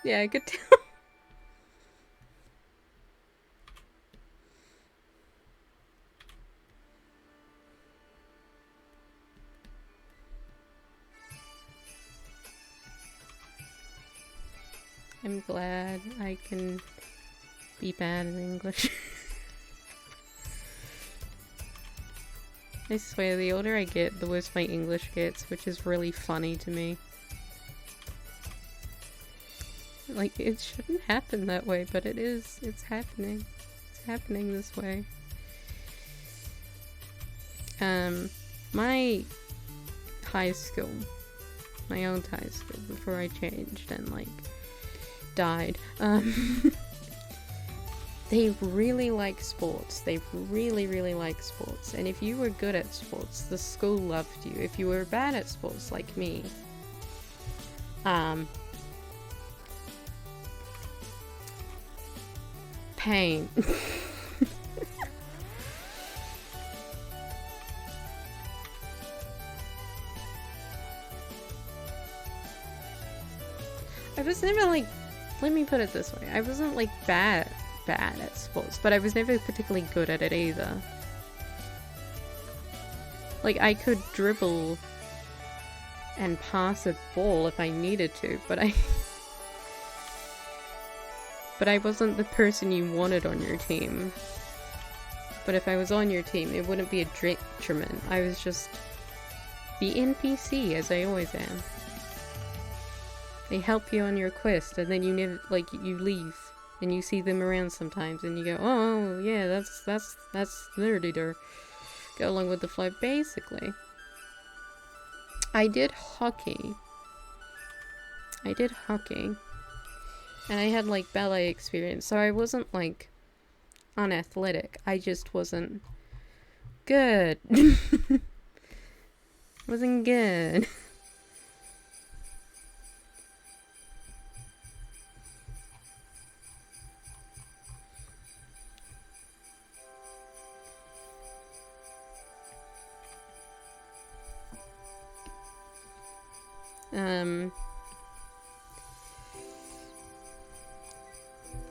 Yeah, I could tell. I'm glad I can be bad in English. I swear, the older I get, the worse my English gets, which is really funny to me. Like, it shouldn't happen that way, but it is. It's happening. It's happening this way. My high school, my old high school, before I changed and, like, died, they really like sports. They really, really like sports. And if you were good at sports, the school loved you. If you were bad at sports, like me, pain. I was never like, let me put it this way, I wasn't like bad at sports, but I was never particularly good at it either. Like, I could dribble and pass a ball if I needed to, but I wasn't the person you wanted on your team. But if I was on your team, it wouldn't be a detriment. I was just the NPC, as I always am. They help you on your quest, and then you never, like, you leave, and you see them around sometimes, and you go, oh, yeah, that's nerdy, go along with the flow, basically. I did hockey, and I had, like, ballet experience, so I wasn't, like, unathletic, I just wasn't good. Wasn't good.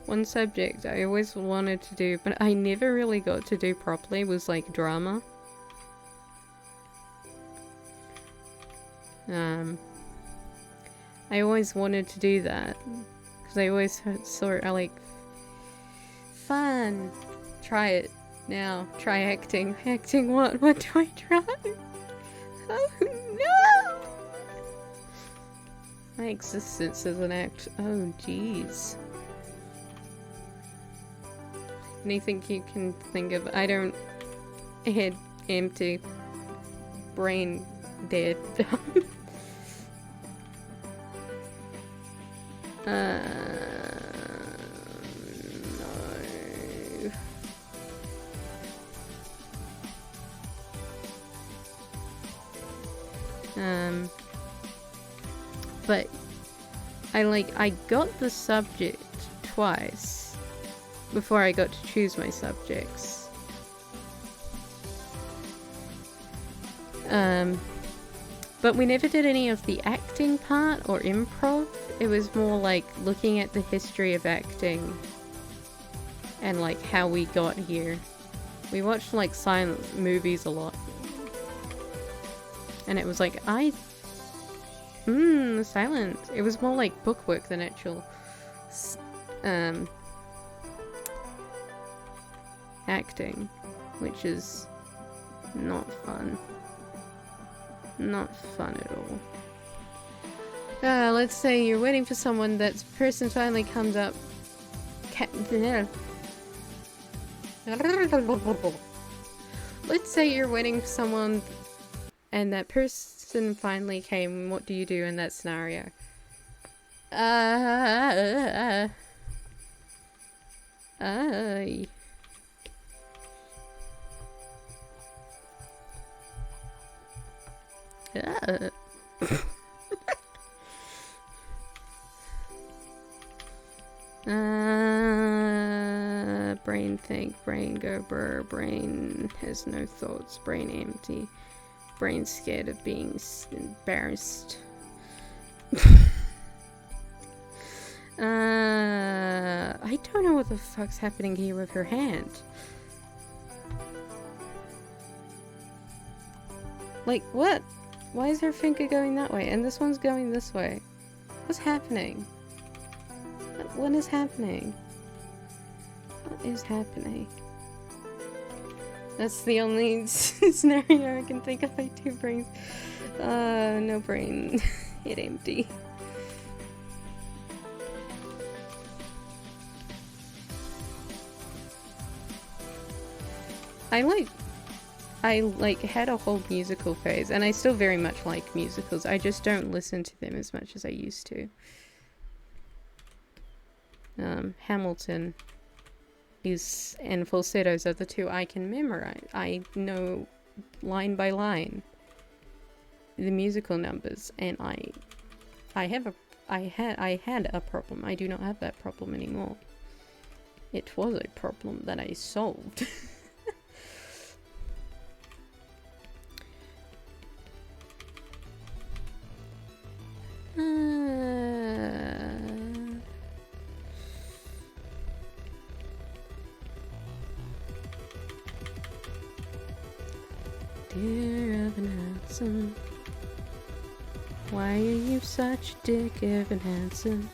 One subject I always wanted to do, but I never really got to do properly, was like drama. I always wanted to do that because I always saw it like fun. Try it now. Try acting. Acting what? What do I try? Oh no! My existence as an act. Oh jeez. Anything you can think of? I don't. Head empty. Brain dead. No. But I got the subject twice before I got to choose my subjects. But we never did any of the acting part or improv. It was more like looking at the history of acting and like how we got here. We watched like silent movies a lot. And it was like, silent. It was more like bookwork than actual acting, which is not fun. Not fun at all. Let's say you're waiting for someone, that person finally comes up. Let's say you're waiting for someone and that person finally came. What do you do in that scenario? Brain think, brain go brr, brain has no thoughts, brain empty, brain scared of being embarrassed. I don't know what the fuck's happening here with her hand. Like, what? Why is her finger going that way and this one's going this way? What's happening? What is happening? What is happening? That's the only scenario I can think of. I do brains. No brain. It empty. I had a whole musical phase, and I still very much like musicals. I just don't listen to them as much as I used to. Hamilton and falsettos are the two I can memorize. I know line by line the musical numbers, and I had a problem. I do not have that problem anymore. It was a problem that I solved. Dear Evan Hansen, why are you such a dick, Evan Hansen?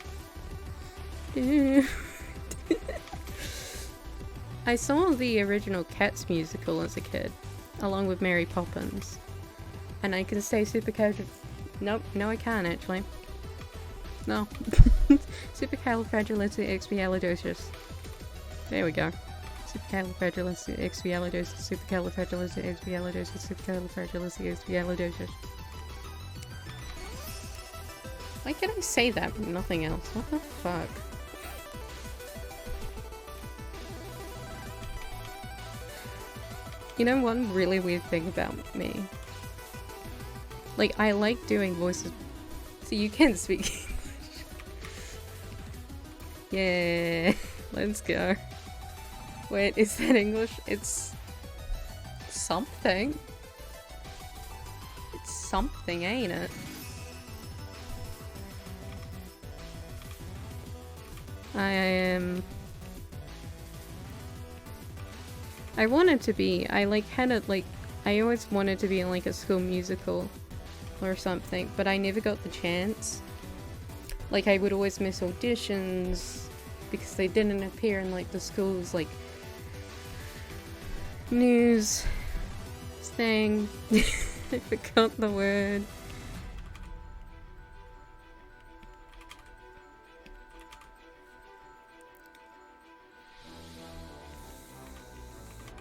I saw the original Cats musical as a kid, along with Mary Poppins, and I can say supercalifragilistic. Nope, no I can't actually. No. Supercalifragilisticexpialidocious. There we go. Supercalifragilisticexpialidocious, supercalifragilisticexpialidocious, supercalifragilisticexpialidocious. Why can I say that but nothing else? What the fuck? You know one really weird thing about me? Like, I like doing voices. So you can speak English. Yeah, let's go. Wait, is that English? It's something. It's something, ain't it? I wanted to be. I like had it like I always wanted to be in like a school musical or something, but I never got the chance. Like I would always miss auditions because they didn't appear in like the school's like news thing. I forgot the word.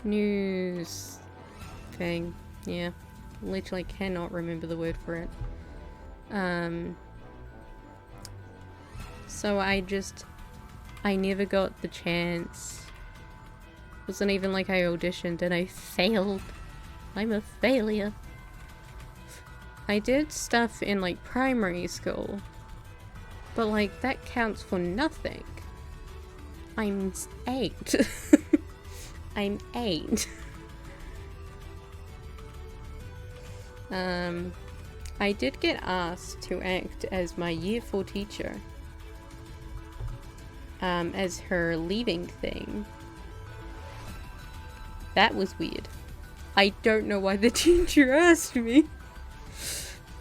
News thing. Yeah. Literally cannot remember the word for it. So I never got the chance. Wasn't even like I auditioned and I failed. I'm a failure. I did stuff in like primary school, but like that counts for nothing. I'm 8. I'm 8. I did get asked to act as my year 4 teacher. As her leaving thing. That was weird. I don't know why the teacher asked me.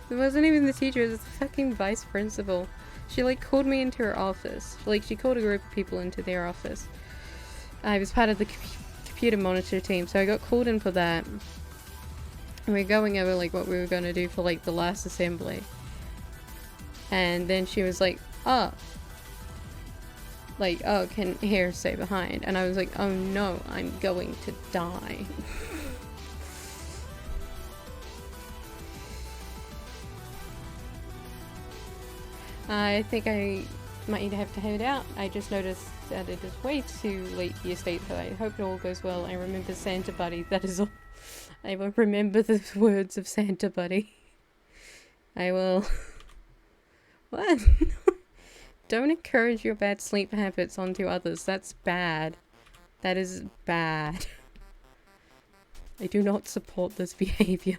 It wasn't even the teacher, it was the fucking vice principal. She like called me into her office. Like she called a group of people into their office. I was part of the computer monitor team, so I got called in for that. And we were going over like what we were gonna do for like the last assembly. And then she was like, oh, can Hair stay behind? And I was like, oh no, I'm going to die. I think I might have to head out. I just noticed that it is way too late for your state, so I hope it all goes well. I remember Santa Buddy, that is all. I will remember the words of Santa Buddy. I will... What? Don't encourage your bad sleep habits onto others. That's bad. That is bad. I do not support this behavior.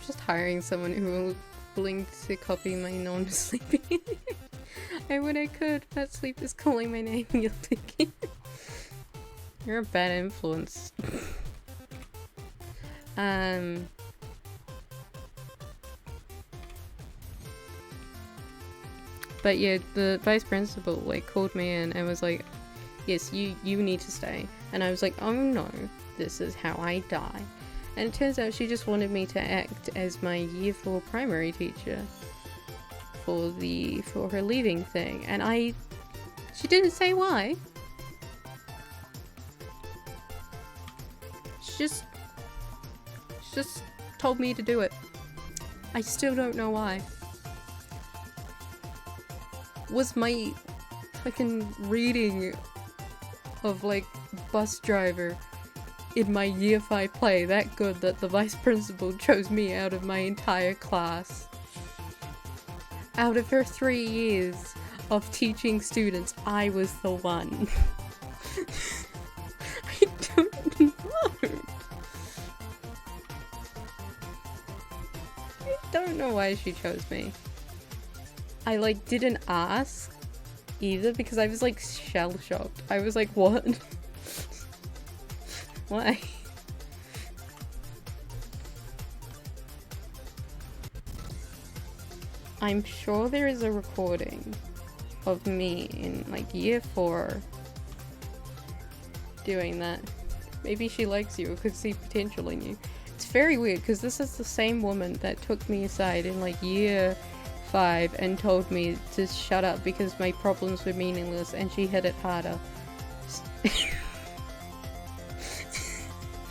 Just hiring someone who will willing to copy my non-sleeping. I would I could, but sleep is calling my name, you'll think. You're a bad influence. But yeah, the vice principal like called me in and was like, yes, you need to stay. And I was like, oh no, this is how I die. And it turns out she just wanted me to act as my year 4 primary teacher for her leaving thing. And she didn't say why. She just told me to do it. I still don't know why. Was my fucking reading of like Bus Driver in my year 5 play that good that the vice principal chose me out of my entire class? Out of her 3 years of teaching students, I was the one. I don't know. I don't know why she chose me. I like didn't ask either because I was like shell shocked. I was like, what? Why? I'm sure there is a recording of me in like year 4 doing that. Maybe she likes you or could see potential in you. It's very weird because this is the same woman that took me aside in like year 5 and told me to shut up because my problems were meaningless and she hit it harder.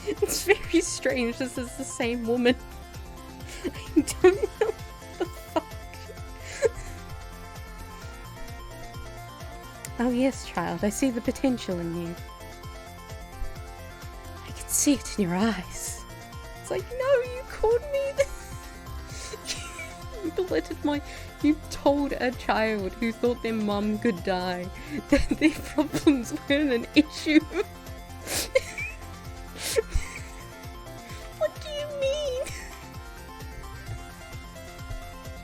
It's very strange, this is the same woman. I don't know what the fuck. Oh yes, child, I see the potential in you. I can see it in your eyes. It's like, no, you called me You belittled you told a child who thought their mum could die that their problems weren't an issue. What do you mean?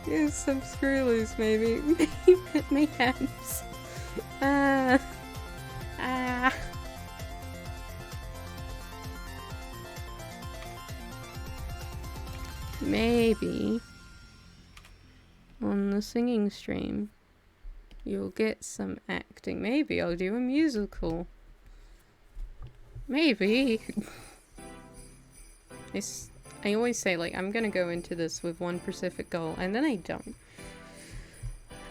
Yes, some screw loose, maybe. Mayhaps. Maybe on the singing stream you'll get some acting. Maybe I'll do a musical. Maybe. I always say, like, I'm gonna go into this with one specific goal, and then I don't.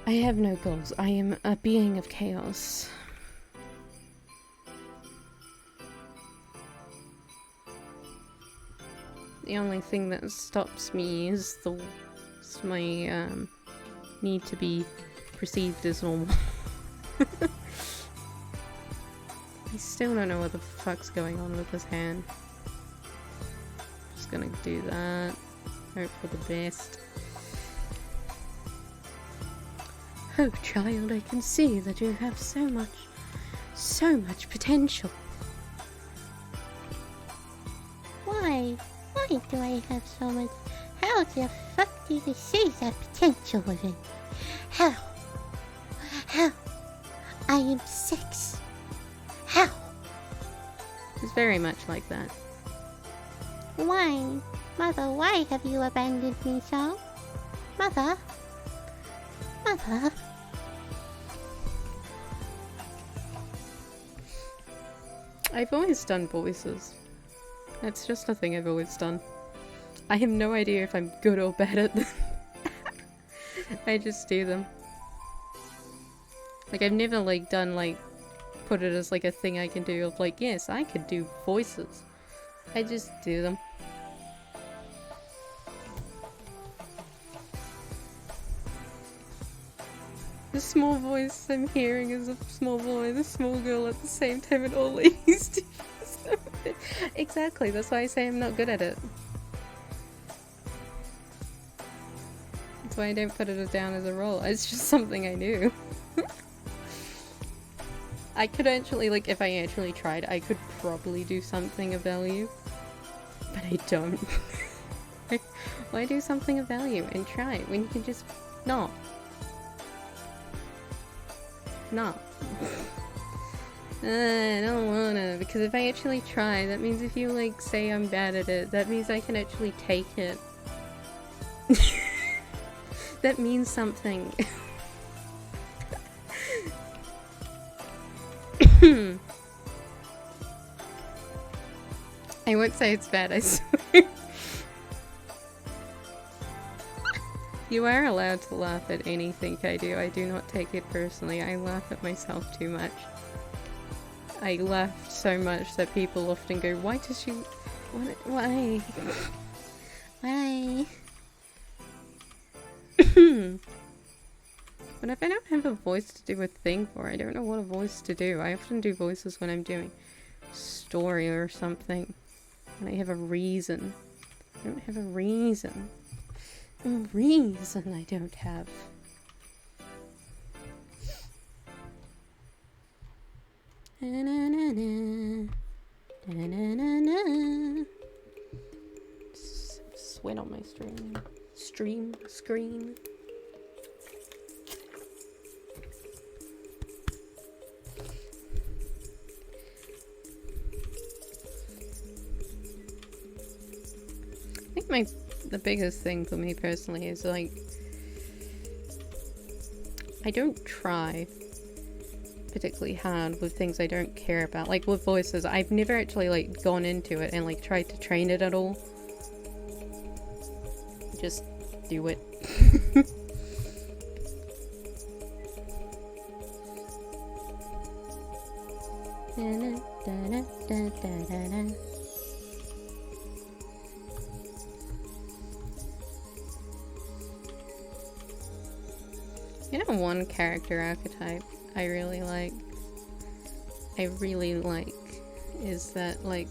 I have no goals. I am a being of chaos. The only thing that stops me is my need to be perceived as normal. I still don't know what the fuck's going on with this hand. Just gonna do that. Hope for the best. Oh, child, I can see that you have so much potential. Why? Why do I have so much? How the fuck do you see that potential within? How? How? I am 6. How? It's very much like that. Why? Mother, why have you abandoned me so? Mother? Mother? I've always done voices. That's just a thing I've always done. I have no idea if I'm good or bad at them. I just do them. Like, I've never, like, done, like, put it as, like, a thing I can do of, like, yes, I could do voices. I just do them. The small voice I'm hearing is a small boy, the small girl at the same time, it always do. Exactly, that's why I say I'm not good at it. That's why I don't put it down as a role. It's just something I do. I could actually, like, if I actually tried, I could probably do something of value. But I don't. Why do something of value and try when you can just not? Not. I don't wanna, because if I actually try, that means if you, like, say I'm bad at it, that means I can actually take it. That means something. I won't say it's bad, I swear. You are allowed to laugh at anything I do. I do not take it personally. I laugh at myself too much. I laugh so much that people often go, why does she... Why? Why? But if I don't have a voice to do a thing for, I don't know what a voice to do. I often do voices when I'm doing story or something. And I have a reason. I don't have a reason. A reason I don't have. Sweat on my screen. I think the biggest thing for me personally is, like, I don't try particularly hard with things I don't care about. Like with voices, I've never actually, like, gone into it and, like, tried to train it at all. Just do it. You know, one character archetype I really like is that, like,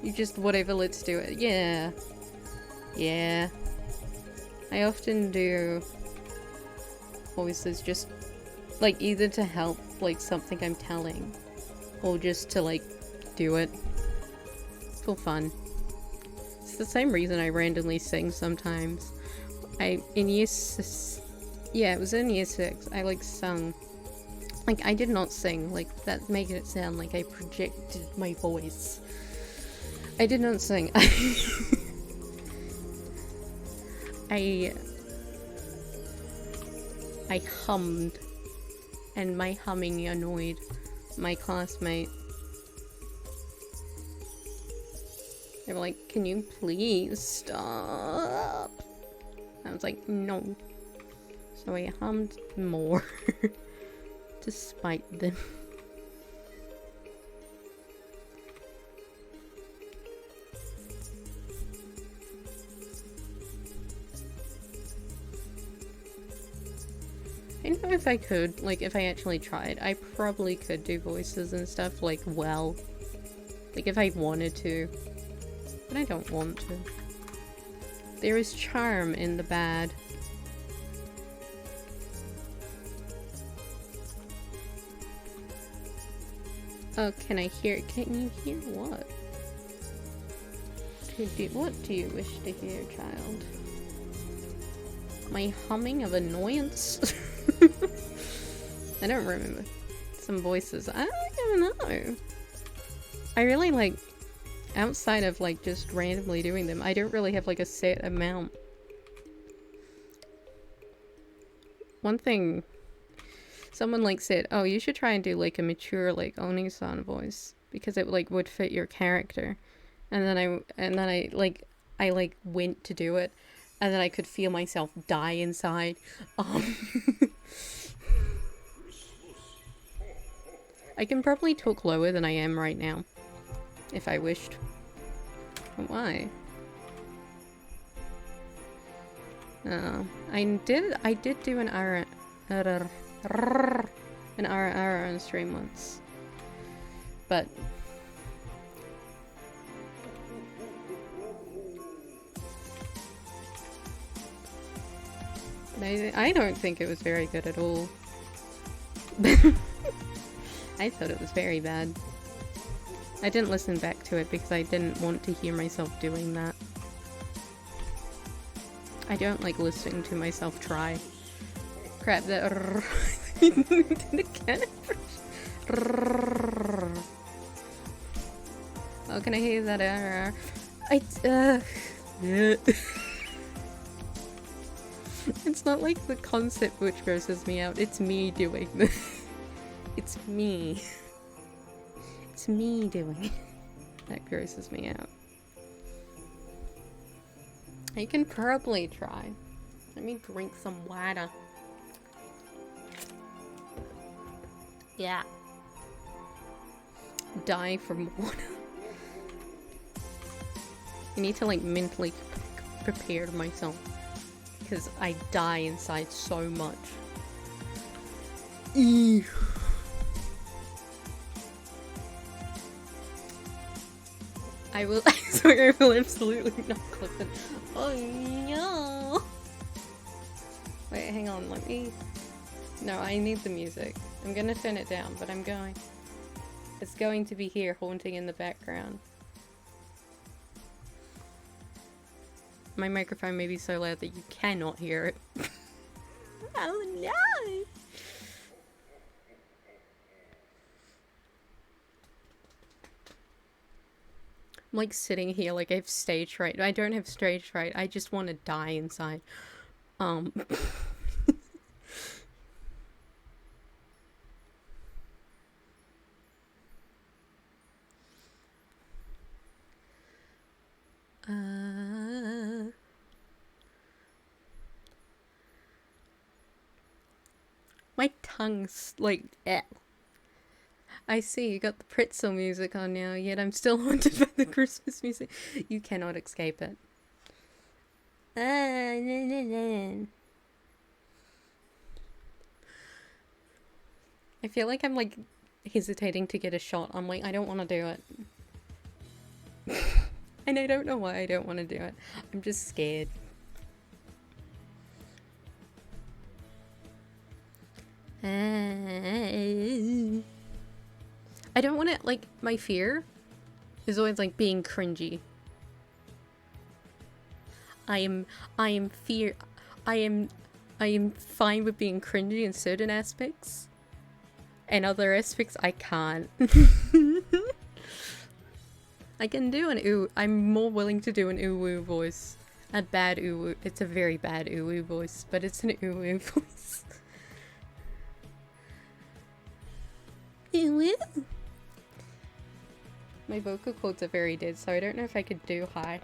you just whatever, let's do it. Yeah. Yeah. I often do voices just, like, either to help, like, something I'm telling, or just to, like, do it for fun. It's the same reason I randomly sing sometimes. In year 6, yeah, it was in year 6, I, like, sung. Like, I did not sing, like, that making it sound like I projected my voice. I did not sing. I hummed, and my humming annoyed my classmate. They were like, "Can you please stop?" I was like, "No." So I hummed more to spite them. I don't know if I could, like, if I actually tried, I probably could do voices and stuff, like, well. Like, if I wanted to. But I don't want to. There is charm in the bad. Oh, can you hear what? What do you wish to hear, child? My humming of annoyance? I don't remember. Some voices. I don't know. I really, like, outside of, like, just randomly doing them, I don't really have, like, a set amount. One thing, someone, like, said, "Oh, you should try and do, like, a mature, like, Oni-san voice, because it, like, would fit your character." And then I went to do it, and then I could feel myself die inside. I can probably talk lower than I am right now, if I wished. But why? I did do an RR on stream once, but I don't think it was very good at all. I thought it was very bad. I didn't listen back to it because I didn't want to hear myself doing that. I don't like listening to myself try. Crap, that again. Oh, can I hear that? It's not like the concept which grosses me out, it's me doing this. It's me. It's me doing it. That grosses me out. You can probably try. Let me drink some water. Yeah. Die from water. I need to, like, mentally prepare myself, because I die inside so much. Ew. I will absolutely not clip it. Oh no! Wait, hang on, let me... No, I need the music. I'm gonna turn it down, but I'm going... It's going to be here, haunting in the background. My microphone may be so loud that you cannot hear it. Oh no! I'm like sitting here like I have stage fright. I don't have stage fright. I just want to die inside. My tongue's like, eh. I see, you got the pretzel music on now, yet I'm still haunted by the Christmas music. You cannot escape it. I feel like I'm like hesitating to get a shot. I'm like, I don't want to do it. And I don't know why I don't want to do it. I'm just scared. I don't want to, like, my fear is always like being cringy. I am fine with being cringy in certain aspects, and other aspects I can't. I can do an ooh. I'm more willing to do an ooh voice. A bad ooh. It's a very bad ooh voice, but it's an ooh voice. Ooh. My vocal cords are very dead, so I don't know if I could do high.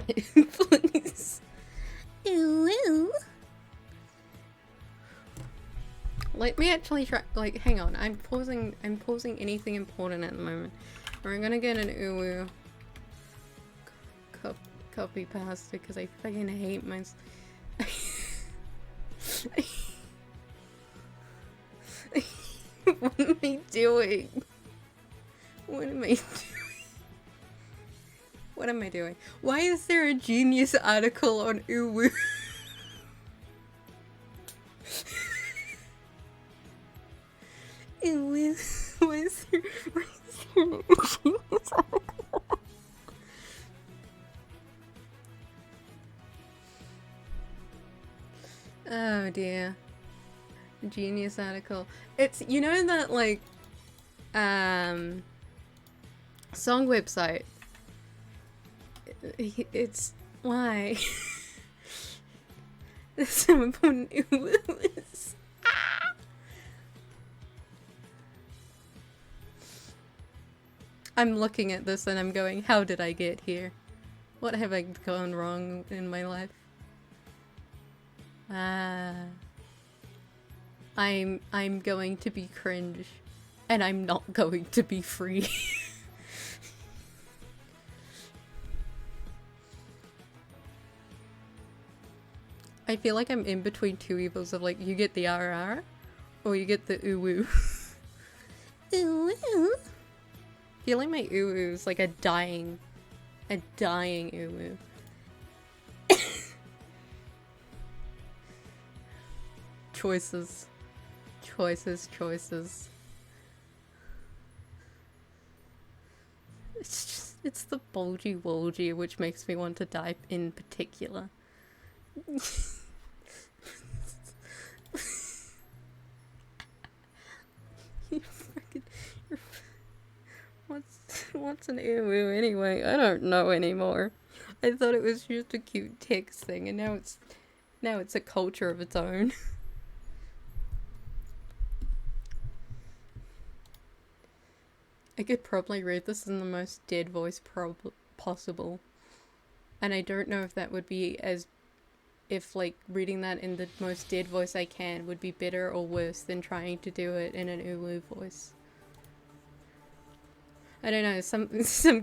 Please. Ooh. Let me actually try. Like, hang on. I'm pausing anything important at the moment. We're gonna get an ooh. Copy pasta because I fucking hate my. What am I doing? What am I doing? What am I doing? Why is there a Genius article on Uwu? Uwu. Why is there a Genius article? Oh dear. Genius article. It's, you know that, like, song website. It's, why? There's so important. I'm looking at this and I'm going, how did I get here? What have I gone wrong in my life? I'm going to be cringe, and I'm not going to be free. I feel like I'm in between two evils of, like, you get the RR, or you get the uwu. Uwu. I feel like my uwu is like a dying uwu. Choices. It's the bulgy wolgy which makes me want to die in particular. What's an earwoo anyway? I don't know anymore. I thought it was just a cute text thing, and now it's a culture of its own. I could probably read this in the most dead voice possible. And I don't know if that would be if, like, reading that in the most dead voice I can would be better or worse than trying to do it in an Ulu voice. I don't know, some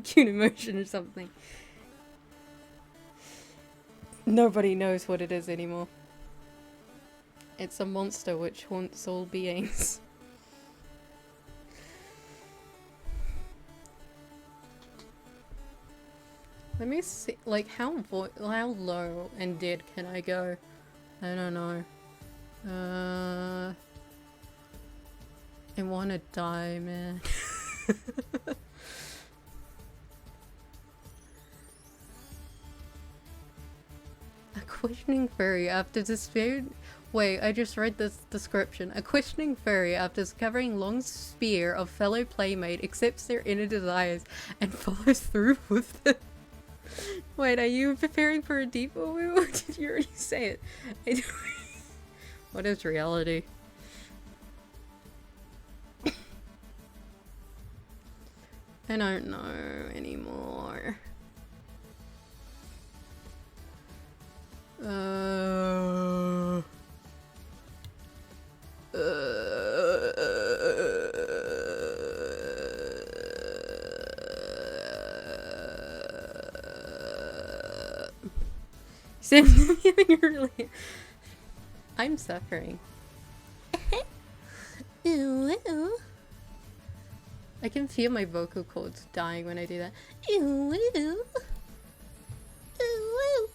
cute emotion or something. Nobody knows what it is anymore. It's a monster which haunts all beings. Let me see, like, how low and dead can I go? I don't know. I wanna die, man. A questioning furry after disappeared. Wait, I just read this description. A questioning furry, after discovering Long's spear of fellow playmate, accepts their inner desires and follows through with it. Wait, are you preparing for a deep woo? Or did you already say it? What is reality? I don't know anymore. I'm suffering. I can feel my vocal cords dying when I do that. Ew, ew. Ew.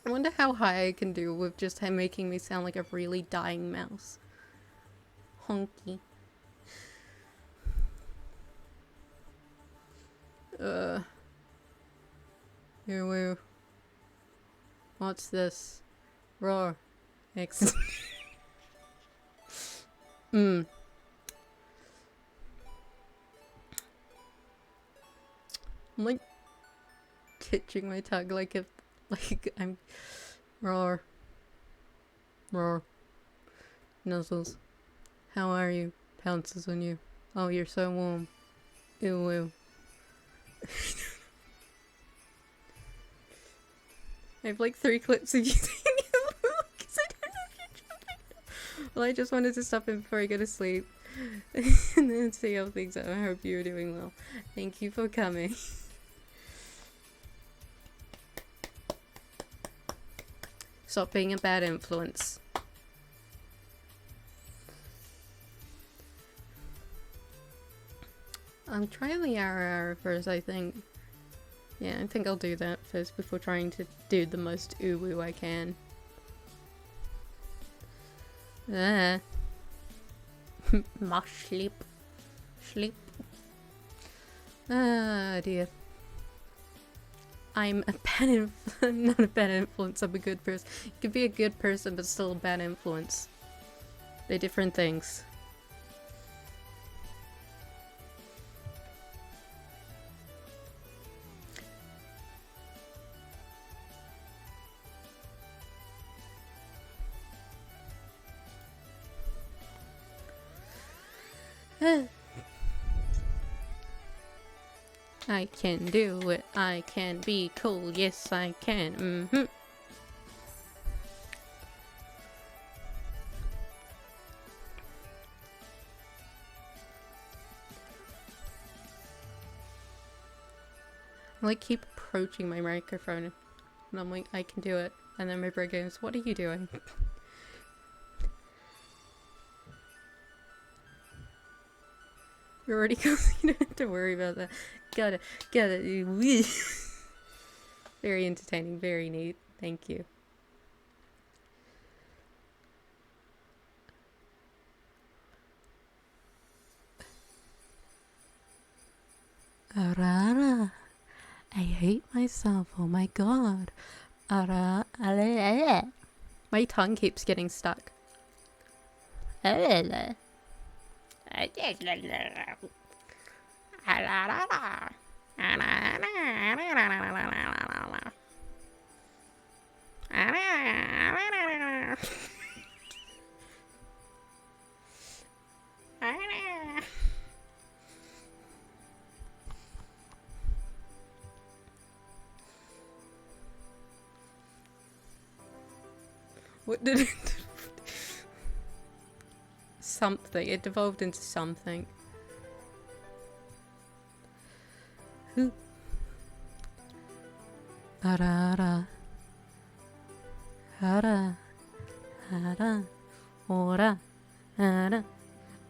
I wonder how high I can do with just him making me sound like a really dying mouse. Honky. Ew. What's this? Roar. X. I'm like kitching my tongue like if I'm roar. Nuzzles. How are you? Pounces on you. Oh, you're so warm. Ew. I have like 3 clips of you saying ew because I don't know if you're jumping. Well, I just wanted to stop him before I go to sleep and then see how things are. I hope you're doing well. Thank you for coming. Stop being a bad influence. I'm trying the arrow first, I think. Yeah, I think I'll do that first before trying to do the most uwu I can. My sleep. Ah, dear. I'm a bad not a bad influence, I'm a good person. You could be a good person but still a bad influence. They're different things. I can do it. I can be cool. Yes, I can. I like keep approaching my microphone and I'm like, I can do it. And then my brain goes, what are you doing? You're already going, you don't have to worry about that. Got it. Very entertaining, very neat. Thank you. Arara. I hate myself, oh my god. My tongue keeps getting stuck. What did it do? Something. It devolved into something. Arara. Hara. Hara. Ora. Hara.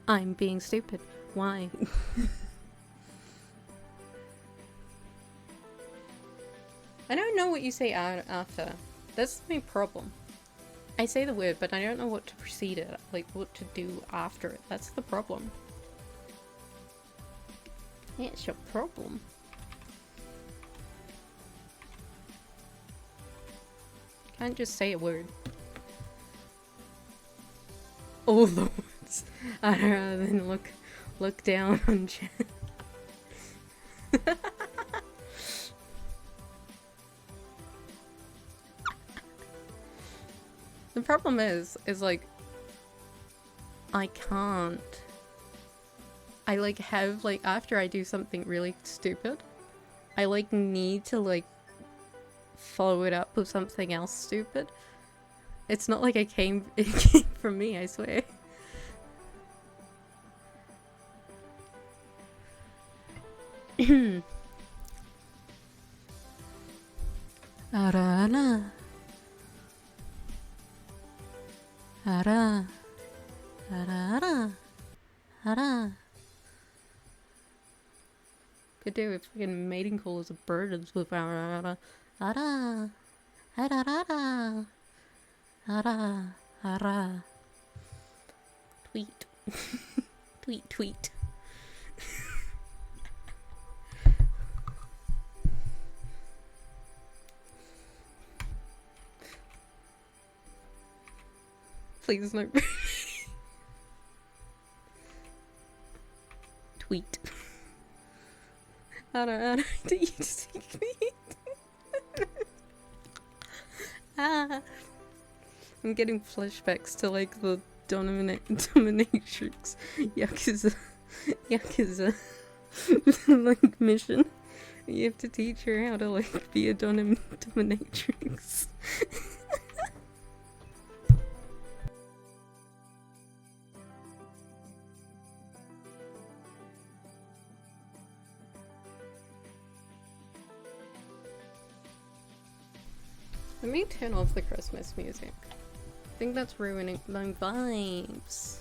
I'm being stupid. Why? I don't know what you say after. That's my problem. I say the word, but I don't know what to precede it, like what to do after it. That's the problem. Yeah, it's your problem. Can't just say a word. All the words. I'd rather than look down on chat. The problem is like, I can't. I like have like, after I do something really stupid, I like need to like follow it up with something else stupid. It's not like it came from me, I swear. Arana. Ara. Ara. Ara. Could do a fucking mating call as a bird and with ara. Ara. Ara. Ara. Ara. Ara. Tweet. Tweet. Please no. Tweet. Ara, do you seek me? I'm getting flashbacks to like the dominatrix Yakuza like mission. You have to teach her how to like be a dominatrix. Let me turn off the Christmas music. I think that's ruining my vibes.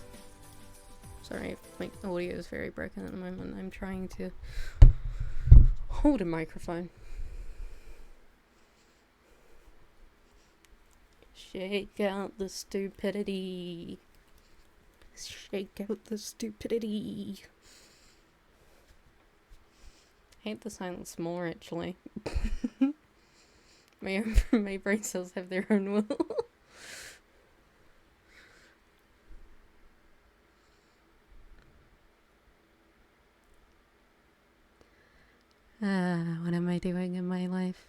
Sorry if my audio is very broken at the moment. I'm trying to hold a microphone. Shake out the stupidity. Shake out the stupidity. I hate the silence more, actually. My brain cells have their own will. What am I doing in my life?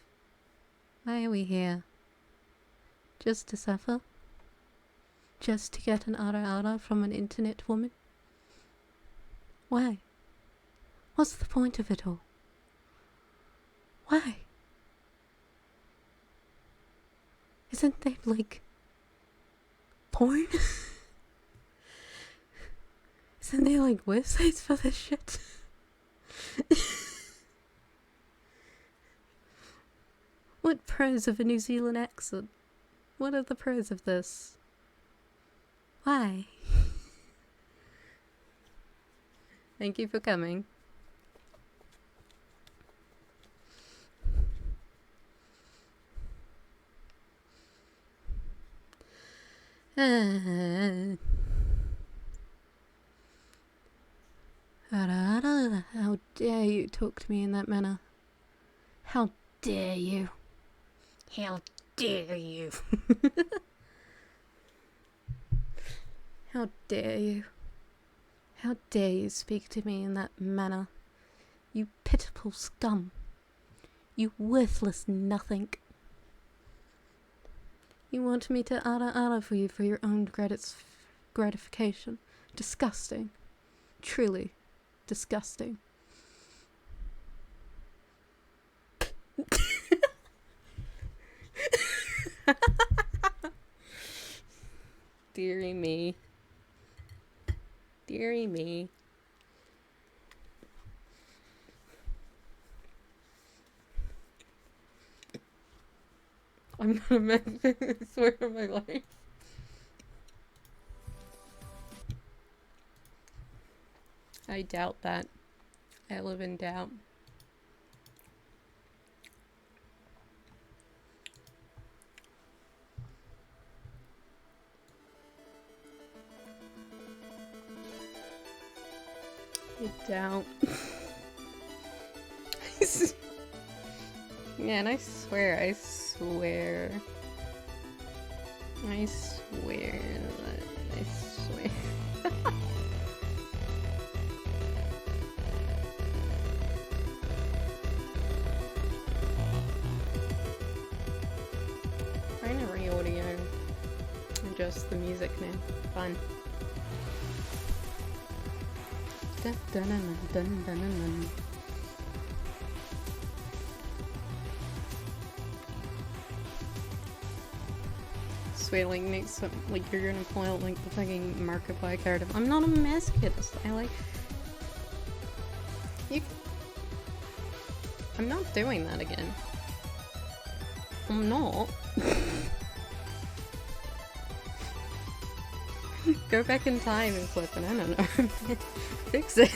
Why are we here? Just to suffer? Just to get an ara from an internet woman? Why? What's the point of it all? Why? Isn't there, like, porn? Isn't there, like, websites for this shit? What pros of a New Zealand accent? What are the pros of this? Why? Thank you for coming. How dare you talk to me in that manner? How dare you? How dare you? How dare you? How dare you speak to me in that manner? You pitiful scum. You worthless nothing. You want me to ara for you for your own gratification. Disgusting. Truly disgusting. Dearie me. Dearie me. I'm not a man, I swear on my life. I doubt that. I live in doubt. I doubt. Man, I swear. I swear that I swear. Trying to re-audio adjust the music now. Fun. Dun dun dun dun dun dun. Swailing makes some, like, you're gonna pull out like the fucking Markiplier card. I'm not a masochist. I like you. I'm not doing that again. I'm not. Go back in time and flip it. I don't know. Fix it.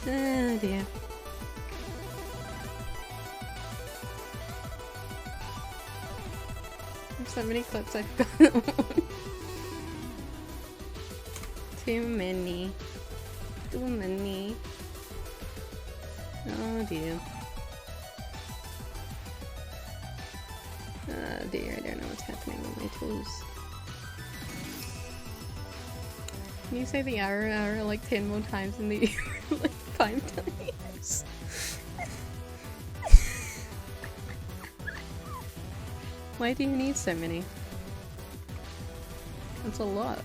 Oh dear. There's so many clips I've got. Too many. Too many. Oh dear. Oh dear, I don't know what's happening with my tools. Can you say the arrow like 10 more times in the like 5 times? Why do you need so many? That's a lot.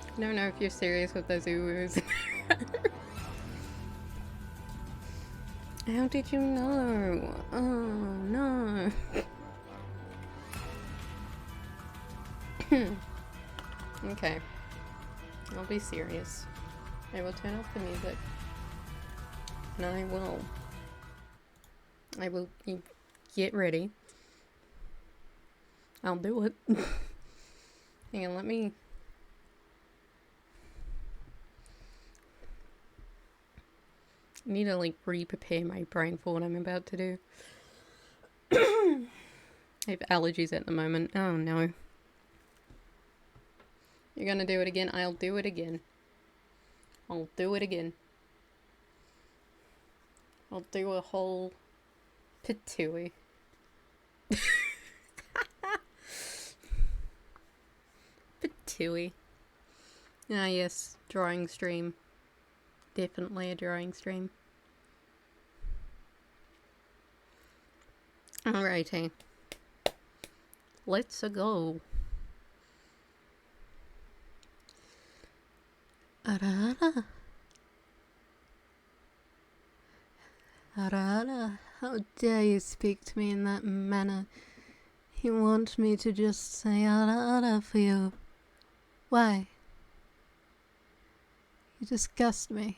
I don't know if you're serious with those oohs. How did you know? Oh no. Okay. I'll be serious. I will turn off the music. And I will get ready. I'll do it. Hang on, let me... I need to like re-prepare my brain for what I'm about to do. I have allergies at the moment. Oh no. You're gonna do it again? I'll do it again. I'll do it again. I'll do a whole patooey. Patooey. Ah yes, drawing stream. Definitely a drawing stream. Alrighty. Let's go. Arara. Arara. How dare you speak to me in that manner? You want me to just say arara for you. Why? You disgust me.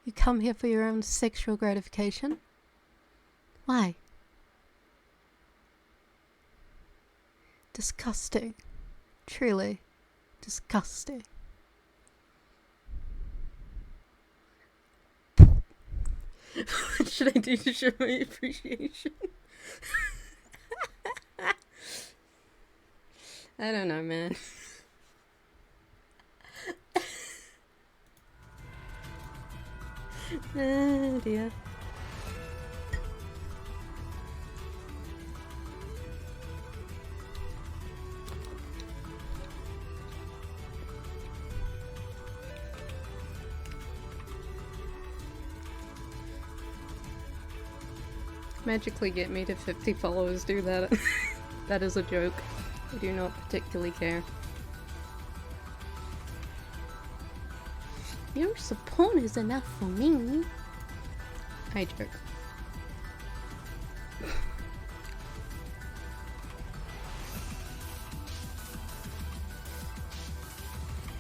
You come here for your own sexual gratification? Why? Disgusting. Truly disgusting. What should I do to show my appreciation? I don't know, man. Oh dear. Magically get me to 50 followers, do that. That is a joke. I do not particularly care. Your support is enough for me. I joke.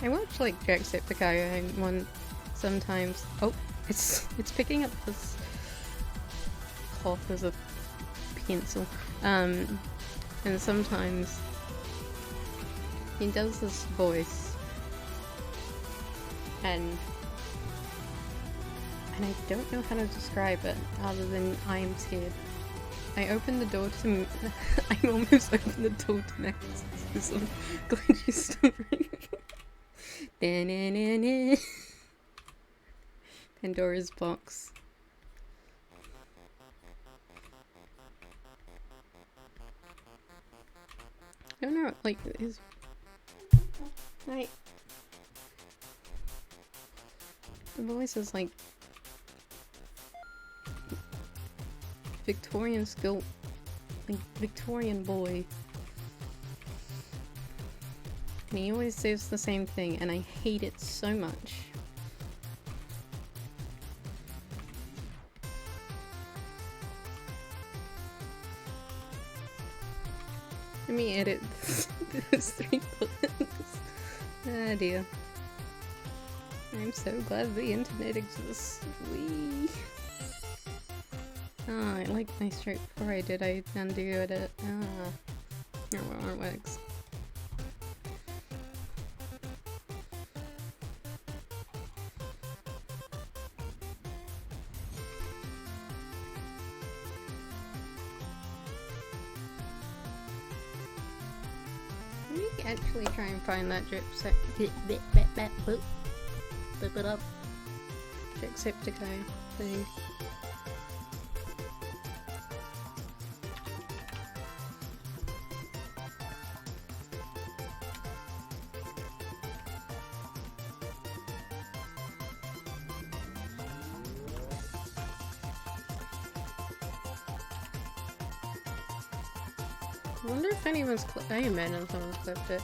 I watch like Jacksepticeye one sometimes. Oh, it's picking up this cloth as a pencil. And sometimes he does this voice. And I don't know how to describe it other than I am scared. I opened the door to I almost opened the door to Max. I'm glad you still ring. Pandora's box. I don't know, like is right. The voice is like Victorian skill, like Victorian boy. And he always says the same thing and I hate it so much. Let me edit those 3 bullets. Ah dear. I'm so glad the internet exists. Whee! Oh, I like my straight before I did. I undo it. Ah. Oh well, it works. Let me actually try and find that Jacksepticeye thing. I wonder if anyone's I imagine someone's clipped it.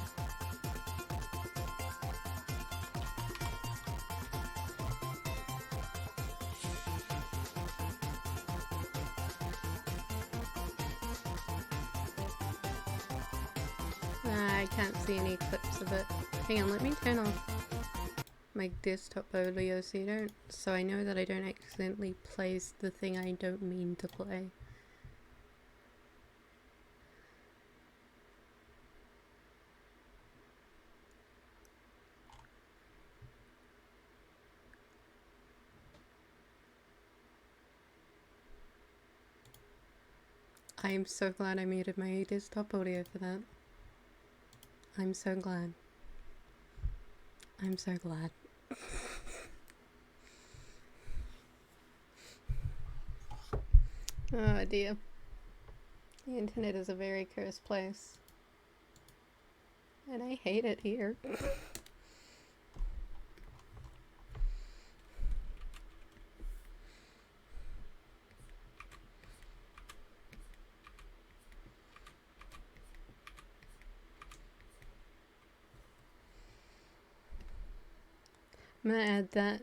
I can't see any clips of it. Hang on, let me turn off my desktop audio so I know that I don't accidentally play the thing I don't mean to play. I am so glad I muted my desktop audio for that. I'm so glad. I'm so glad. Oh dear. The internet is a very cursed place. And I hate it here. I'm gonna add that.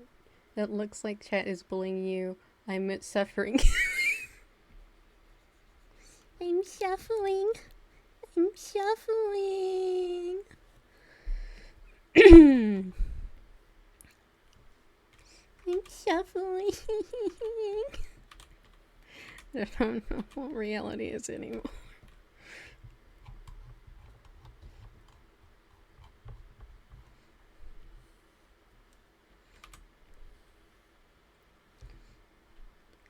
It looks like chat is bullying you. I'm suffering. I'm shuffling. I'm shuffling. I'm shuffling. I don't know what reality is anymore.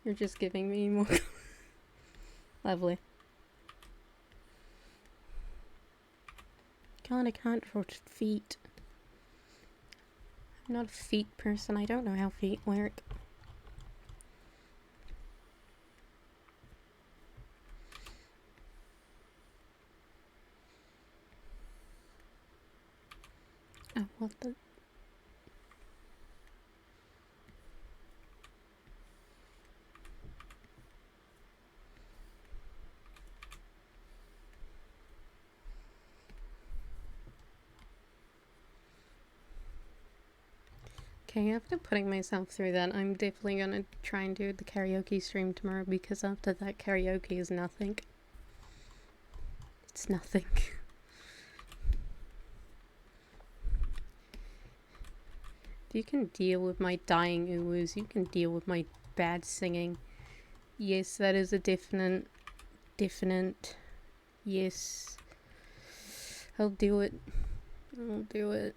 You're just giving me more. Lovely. God, I can't draw feet. I'm not a feet person. I don't know how feet work. Oh, what the? Okay, after putting myself through that, I'm definitely gonna try and do the karaoke stream tomorrow, because after that, karaoke is nothing. It's nothing. If you can deal with my dying oohs, you can deal with my bad singing. Yes, that is a definite yes. I'll do it. I'll do it.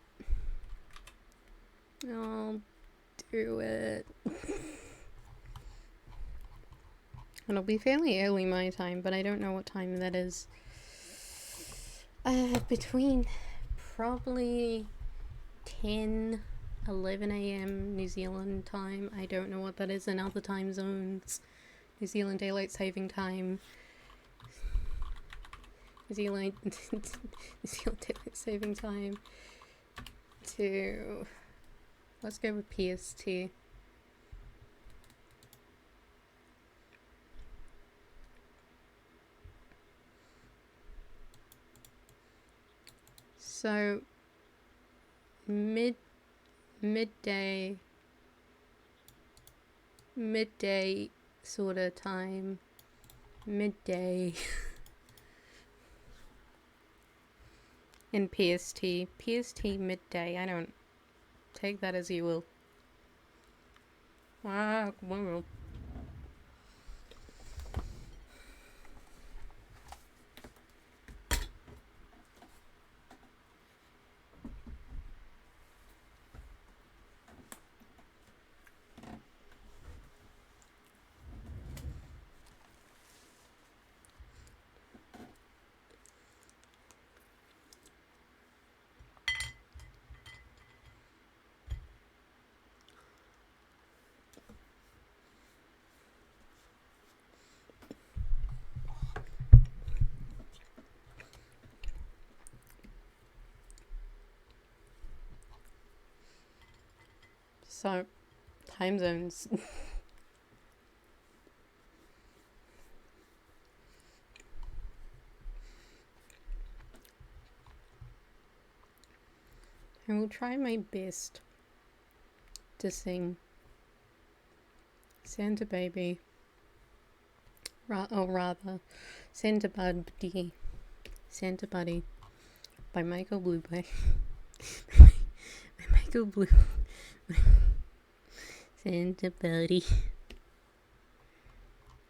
I'll do it. It'll be fairly early my time, but I don't know what time that is. Between probably 10, 11 a.m. New Zealand time. I don't know what that is in other time zones. New Zealand Daylight Saving Time. New Zealand Daylight Saving Time to... Let's go with PST. So midday sort of time. Midday. in PST. PST midday. I don't take that as you will. Ah, well. So, time zones. I will try my best to sing Santa Baby, or rather, Santa Buddy, Santa Buddy by Michael Bublé. Michael Bublé. Santa Buddy.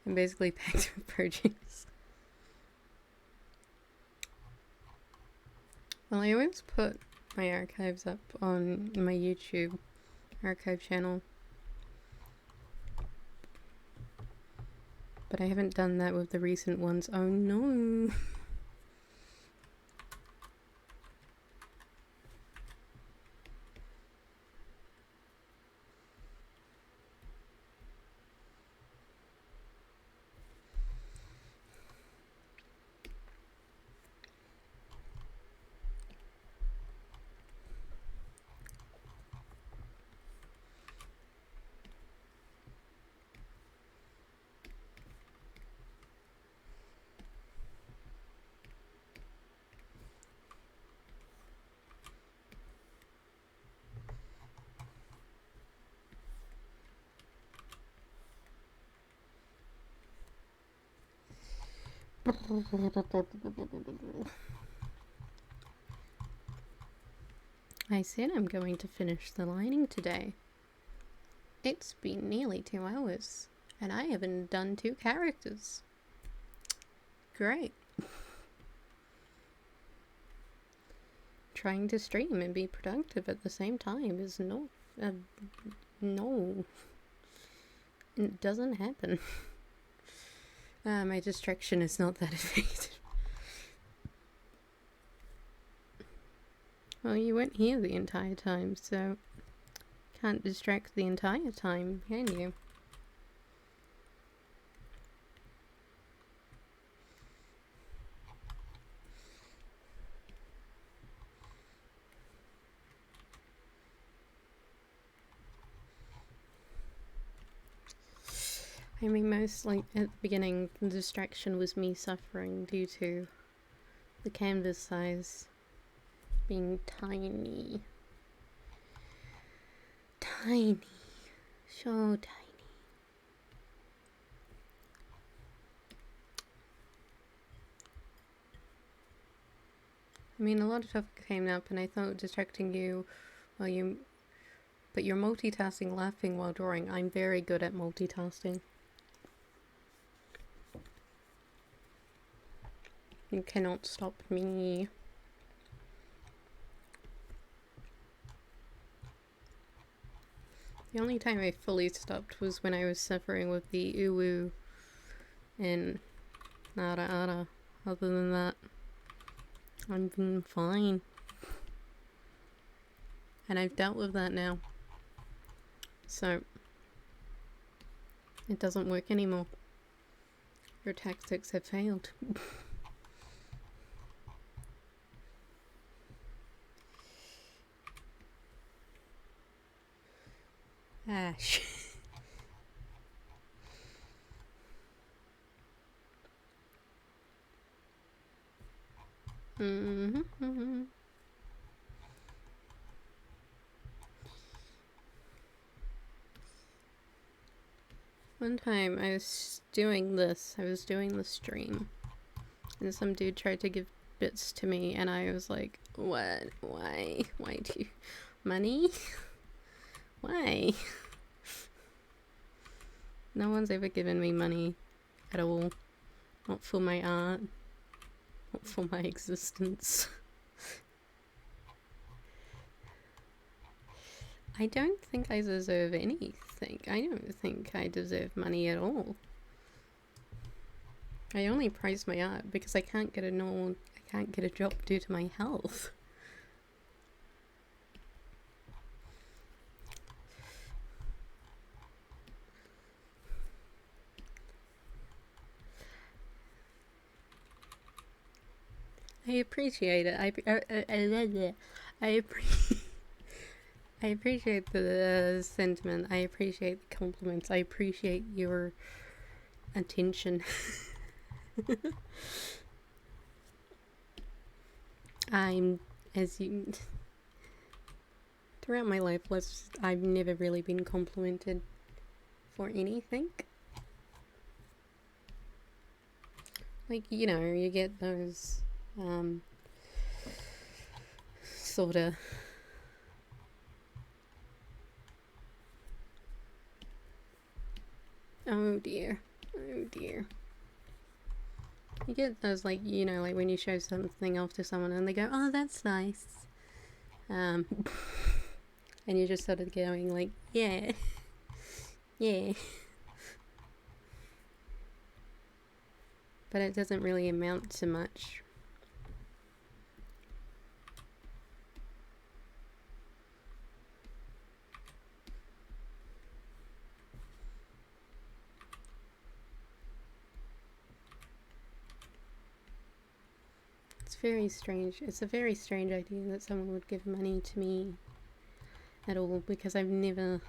I'm basically packed with purchase. Well, I always put my archives up on my YouTube archive channel, but I haven't done that with the recent ones. Oh no! I said I'm going to finish the lining today. It's been nearly 2 hours, and I haven't done 2 characters. Great. Trying to stream and be productive at the same time is not... no. It doesn't happen. My distraction is not that effective. Well, you weren't here the entire time, so can't distract the entire time, can you? I mean, mostly at the beginning, the distraction was me suffering due to the canvas size being tiny. Tiny. So tiny. I mean, a lot of stuff came up and I thought distracting you while you... But you're multitasking, laughing while drawing. I'm very good at multitasking. You cannot stop me. The only time I fully stopped was when I was suffering with the uwu and ara ara. Other than that, I'm been fine. And I've dealt with that now. So, it doesn't work anymore. Your tactics have failed. Ash. One time I was doing the stream, and some dude tried to give bits to me, and I was like, what? Why do you... Money? Why? No one's ever given me money at all. Not for my art. Not for my existence. I don't think I deserve anything. I don't think I deserve money at all. I only price my art because I can't get a job due to my health. I appreciate it. I appreciate the sentiment. I appreciate the compliments. I appreciate your attention. Throughout my life, I've never really been complimented for anything. Like, you know, you get those, sorta... Oh dear. You get those, like, you know, like when you show something off to someone and they go, oh, that's nice. And you're just sort of going like, yeah. But it doesn't really amount to much. It's very strange. It's a very strange idea that someone would give money to me at all, because I've never,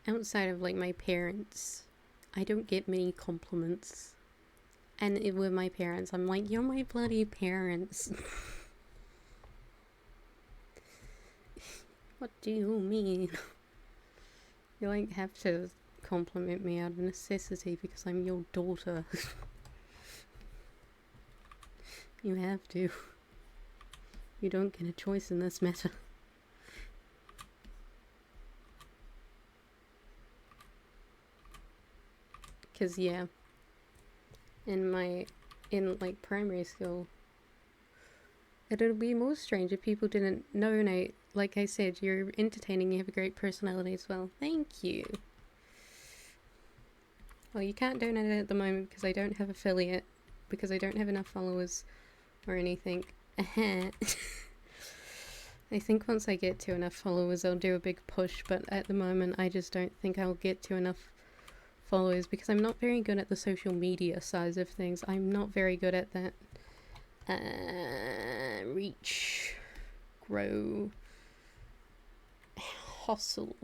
outside of like my parents, I don't get many compliments. And with my parents, I'm like, you're my bloody parents. What do you mean? You like have to compliment me out of necessity because I'm your daughter. You have to. You don't get a choice in this matter. Cause yeah, in like primary school, it'll be more strange if people didn't know. Nate, like I said, you're entertaining, you have a great personality as well. Thank you. Well, you can't donate it at the moment because I don't have affiliate, because I don't have enough followers or anything. I think once I get to enough followers I'll do a big push, but at the moment I just don't think I'll get to enough followers because I'm not very good at the social media side of things. I'm not very good at that. Reach, grow, hassle.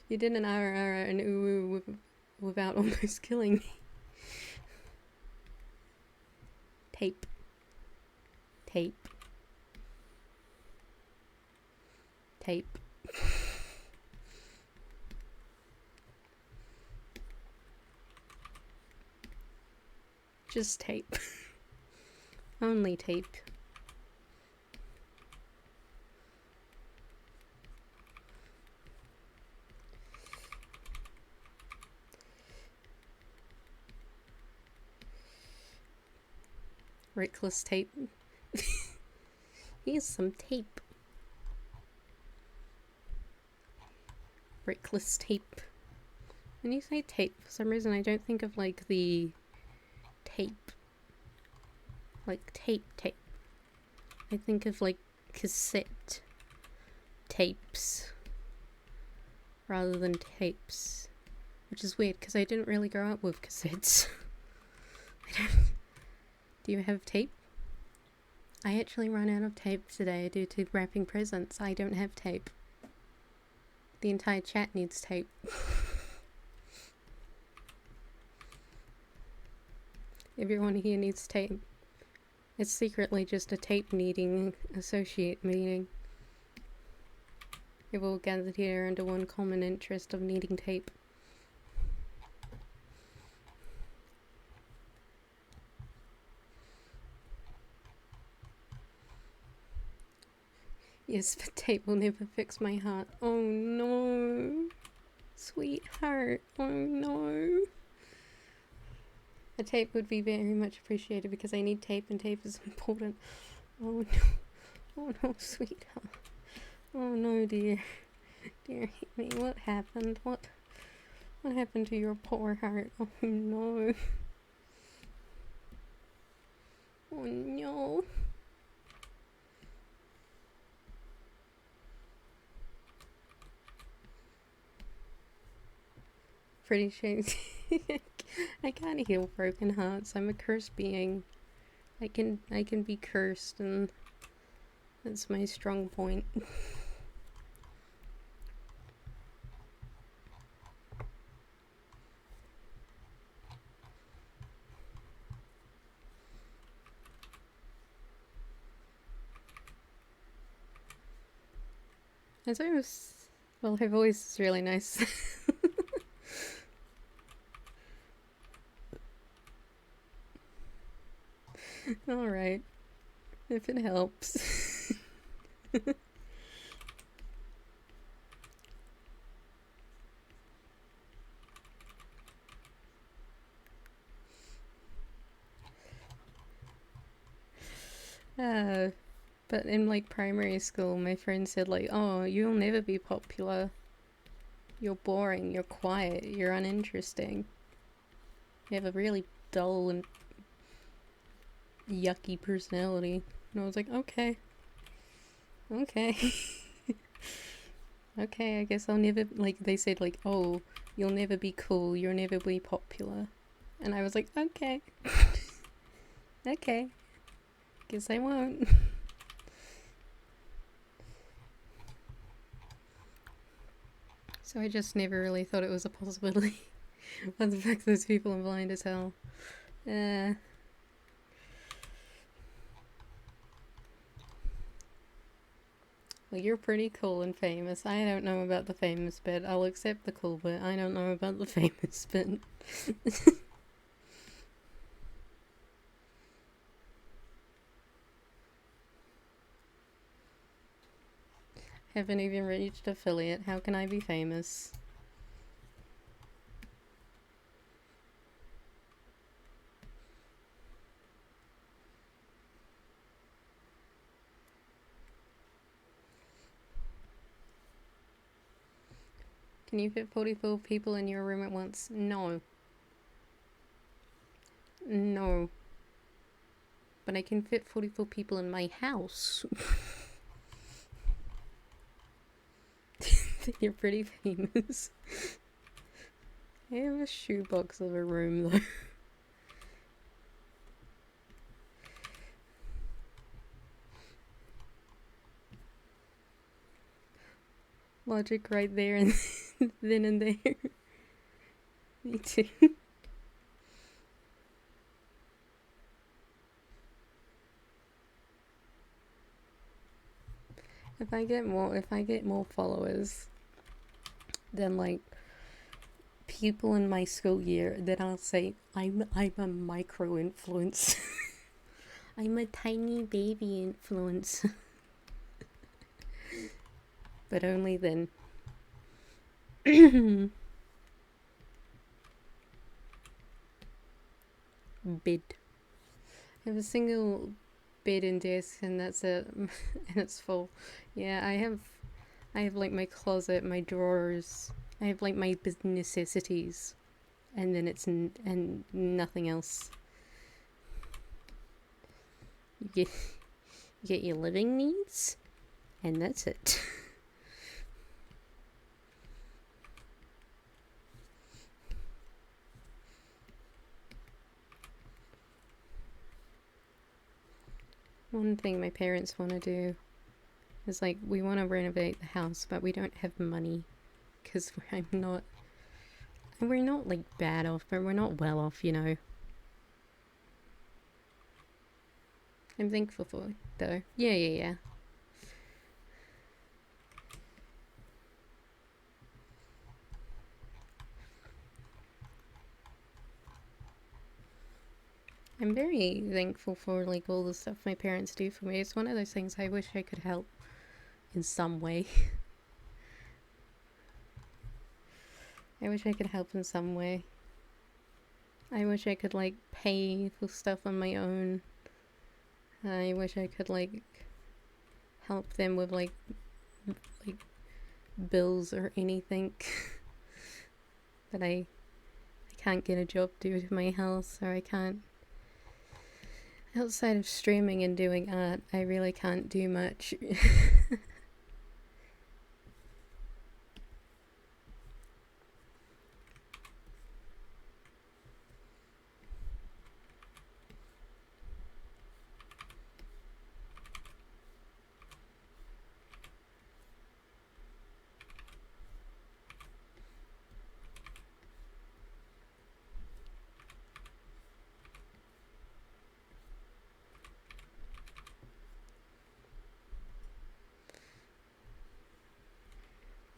You did an RR and ooh without almost killing me. Tape. Just tape. Only tape. Reckless tape. Here's some tape. Reckless tape. When you say tape, for some reason I don't think of like the tape. Like tape. I think of like cassette tapes rather than tapes. Which is weird because I didn't really grow up with cassettes. Do you have tape? I actually ran out of tape today due to wrapping presents. I don't have tape. The entire chat needs tape. Everyone here needs tape. It's secretly just a tape needing associate meeting. We've all gathered here under one common interest of needing tape. Yes, but tape will never fix my heart. Oh no. Sweetheart. Oh no. A tape would be very much appreciated because I need tape and tape is important. Oh no. Oh no, sweetheart. Oh no, dear. Dear me, what happened? What happened to your poor heart? Oh no. Oh no. Pretty sure I can't heal broken hearts. I'm a cursed being. I can be cursed, and that's my strong point. As I was, well, her voice is really nice. Alright. If it helps. But in like primary school, my friend said like, oh, you'll never be popular. You're boring, you're quiet, you're uninteresting. You have a really dull and yucky personality. And I was like, okay. Okay. Okay, I guess I'll never, like, they said like, oh, you'll never be cool, you'll never be popular. And I was like, okay. Okay. Guess I won't. So I just never really thought it was a possibility. What the fuck, those people are blind as hell. Well, you're pretty cool and famous. I don't know about the famous bit. I'll accept the cool bit. I don't know about the famous bit. Haven't even reached affiliate. How can I be famous? Can you fit 44 people in your room at once? No. No. But I can fit 44 people in my house. You're pretty famous. I have a shoebox of a room though. Logic right there and then and there. Me too. If I get more followers than like people in my school year, then I'll say I'm a micro influence. I'm a tiny baby influence. But only then. Bed. I have a single bed and desk, and that's it. And it's full. Yeah, I have like my closet, my drawers. I have like my necessities, and then and nothing else. You get your living needs, and that's it. One thing my parents want to do is like, we want to renovate the house, but we don't have money because we're not like bad off, but we're not well off, you know. I'm thankful for it, though. Yeah. I'm very thankful for like all the stuff my parents do for me. It's one of those things I wish I could help in some way. I wish I could help in some way. I wish I could, like, pay for stuff on my own. I wish I could, like, help them with, like bills or anything. But I can't get a job due to my health, or I can't. Outside of streaming and doing art, I really can't do much.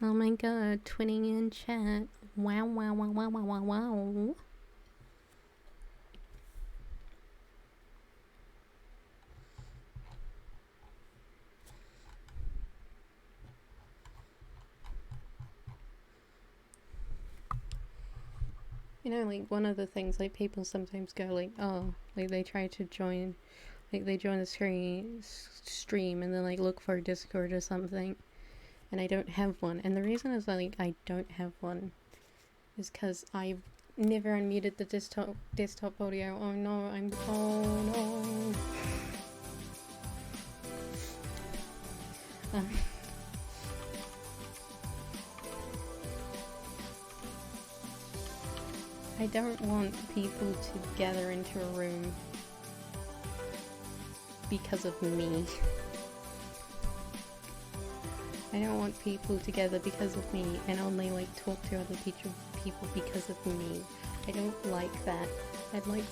Oh my god, twinning in chat. Wow, wow, wow, wow, wow, wow, wow. You know, like, one of the things, like, people sometimes go, like, oh, like, they try to join, like, they join the stream and then, like, look for a Discord or something. And I don't have one. And the reason is, like, I don't have one is because I've never unmuted the desktop audio. Oh no, oh no. I don't want people to gather into a room because of me. I don't want people together because of me and only, like, talk to other people because of me. I don't like that. I'd like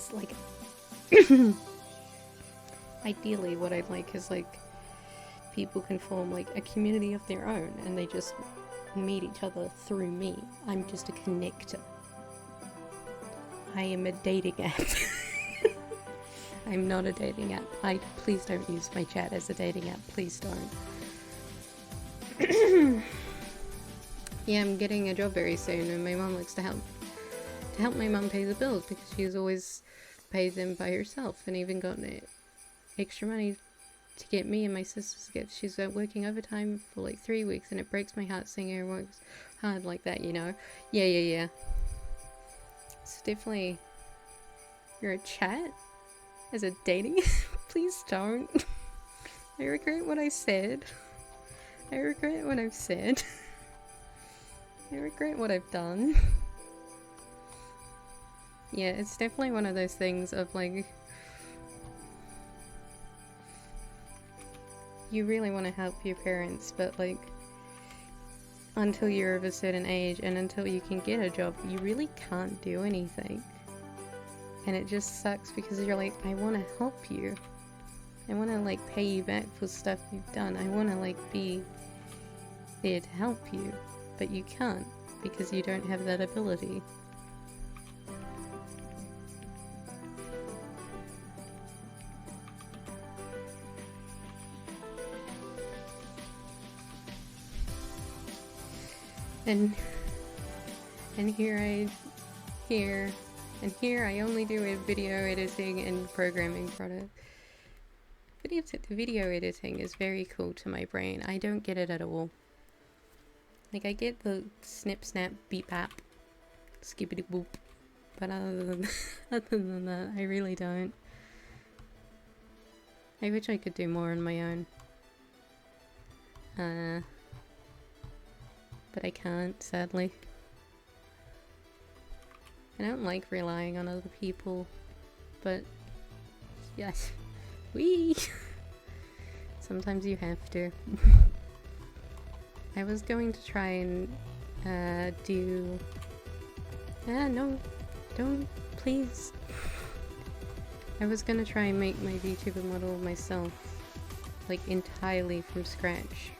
ideally what I'd like is, like, people can form, like, a community of their own and they just meet each other through me. I'm just a connector. I am a dating app. I'm not a dating app. Please don't use my chat as a dating app. Please don't. Yeah, I'm getting a job very soon, and my mom likes to help my mom pay the bills because she's always paid them by herself, and even gotten extra money to get me and my sisters to get. She's working overtime for like 3 weeks, and it breaks my heart seeing her work hard like that. You know? Yeah. It's definitely. You're a chat as a dating. Please don't. I regret what I said. I regret what I've said. I regret what I've done. Yeah, it's definitely one of those things of, like, you really want to help your parents, but, like, until you're of a certain age and until you can get a job, you really can't do anything. And it just sucks because you're like, I want to help you. I want to, like, pay you back for stuff you've done. I want to, like, be there to help you, but you can't because you don't have that ability. And here I only do a video editing and programming product. Video editing is very cool to my brain. I don't get it at all. Like, I get the snip, snap, beep, bap, skippity boop, but other than that, I really don't. I wish I could do more on my own. But I can't, sadly. I don't like relying on other people, but yes, sometimes you have to. I was going to try and do... no, don't, please. I was gonna try and make my VTuber model myself, like, entirely from scratch.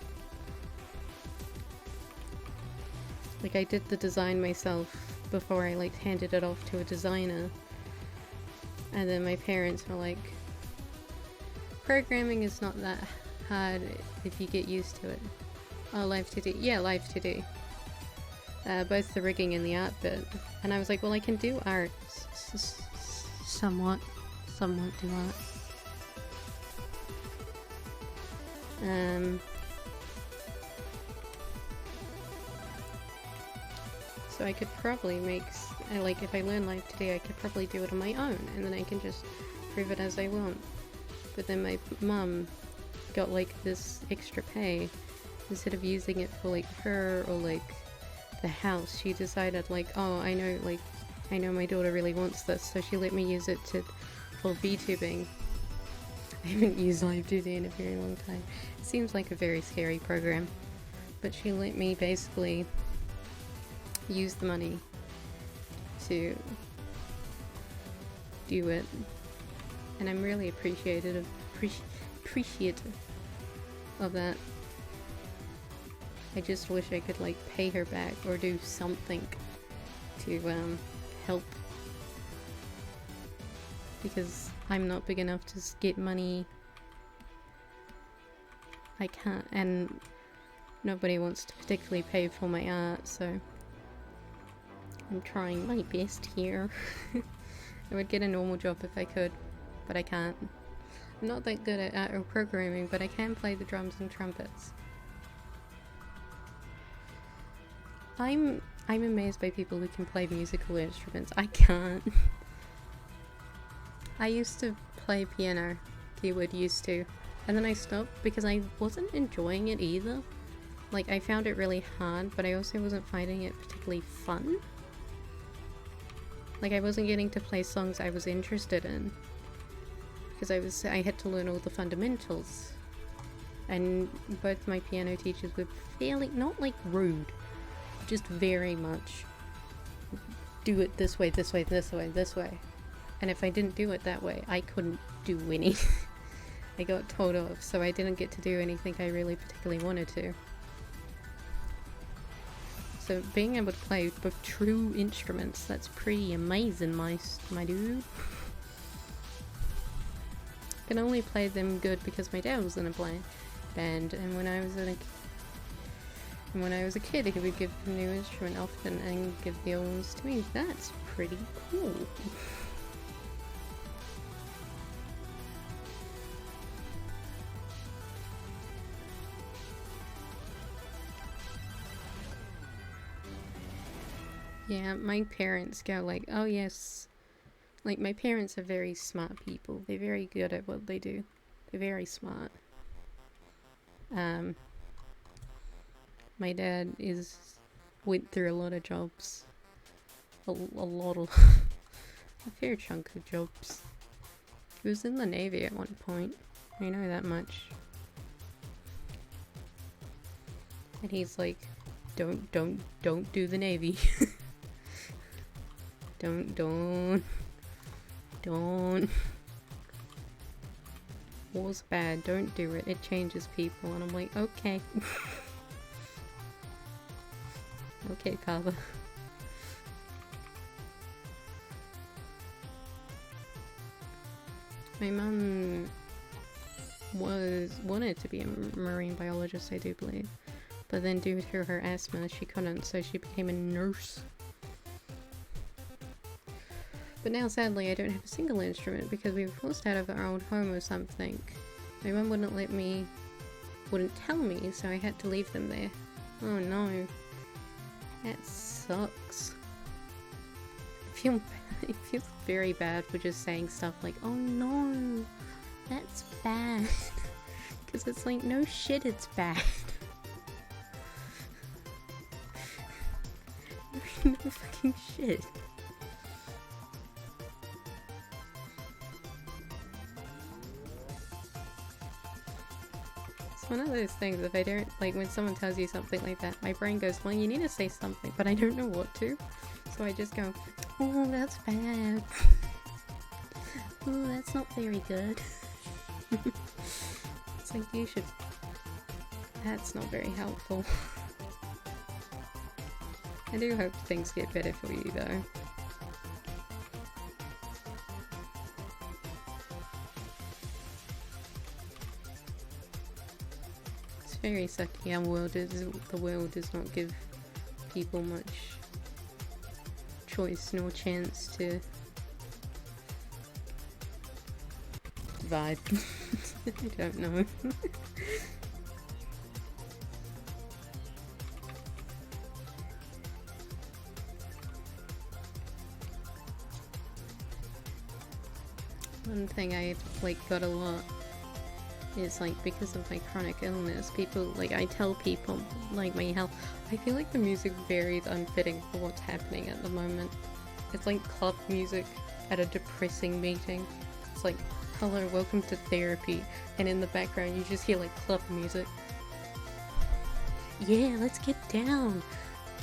Like, I did the design myself before I, like, handed it off to a designer. And then my parents were like, programming is not that hard if you get used to it. Oh, live to do. Yeah, live to do. Both the rigging and the art bit. And I was like, well, I can do art. Somewhat do art. So I could probably make, like, if I learn live today, I could probably do it on my own, and then I can just prove it as I want. But then my mum got, like, this extra pay. Instead of using it for, like, her or, like, the house, she decided, like, oh, I know my daughter really wants this, so she let me use it for VTubing. I haven't used LiveTuber in a very long time. It seems like a very scary program, but she let me basically use the money to do it, and I'm really appreciative of that. I just wish I could, like, pay her back or do something to help, because I'm not big enough to get money. I can't, and nobody wants to particularly pay for my art, so I'm trying my best here. I would get a normal job if I could, but I can't. I'm not that good at art or programming, but I can play the drums and trumpets. I'm amazed by people who can play musical instruments. I can't. I used to play piano, keyword used to, and then I stopped because I wasn't enjoying it either. Like, I found it really hard, but I also wasn't finding it particularly fun. Like, I wasn't getting to play songs I was interested in, because I had to learn all the fundamentals. And both my piano teachers were fairly, not like rude, just very much do it this way, this way, this way, this way. And if I didn't do it that way, I couldn't do any. I got told off, so I didn't get to do anything I really particularly wanted to. So being able to play both true instruments, that's pretty amazing, my dude. I can only play them good because my dad was in a band, and when I was a kid, he would give a new instrument often and give the old ones to me. That's pretty cool. Yeah, my parents go like, oh yes. Like, my parents are very smart people. They're very good at what they do. They're very smart. My dad went through a lot of jobs. A fair chunk of jobs. He was in the Navy at one point. I know that much. And he's like, don't do the Navy. Don't. War's bad, don't do it. It changes people. And I'm like, okay. Okay, Father. My mum wanted to be a marine biologist, I do believe. But then due to her asthma, she couldn't, so she became a nurse. But now, sadly, I don't have a single instrument because we were forced out of our old home or something. My mum wouldn't tell me, so I had to leave them there. Oh no. That sucks. It feels very bad for just saying stuff like, oh no, that's bad. Because it's like, no shit, it's bad. No fucking shit. It's one of those things, if I don't, like, when someone tells you something like that, my brain goes, well, you need to say something, but I don't know what to. So I just go, oh, that's bad. Oh, that's not very good. It's like, you should... That's not very helpful. I do hope things get better for you, though. very sucky. The world does not give people much choice nor chance to vibe. I don't know. One thing I got a lot is because of my chronic illness, people I tell people my health. I feel like the music very unfitting for what's happening at the moment. It's like club music at a depressing meeting. It's like, hello, welcome to therapy, and in the background you just hear club music. Yeah, let's get down.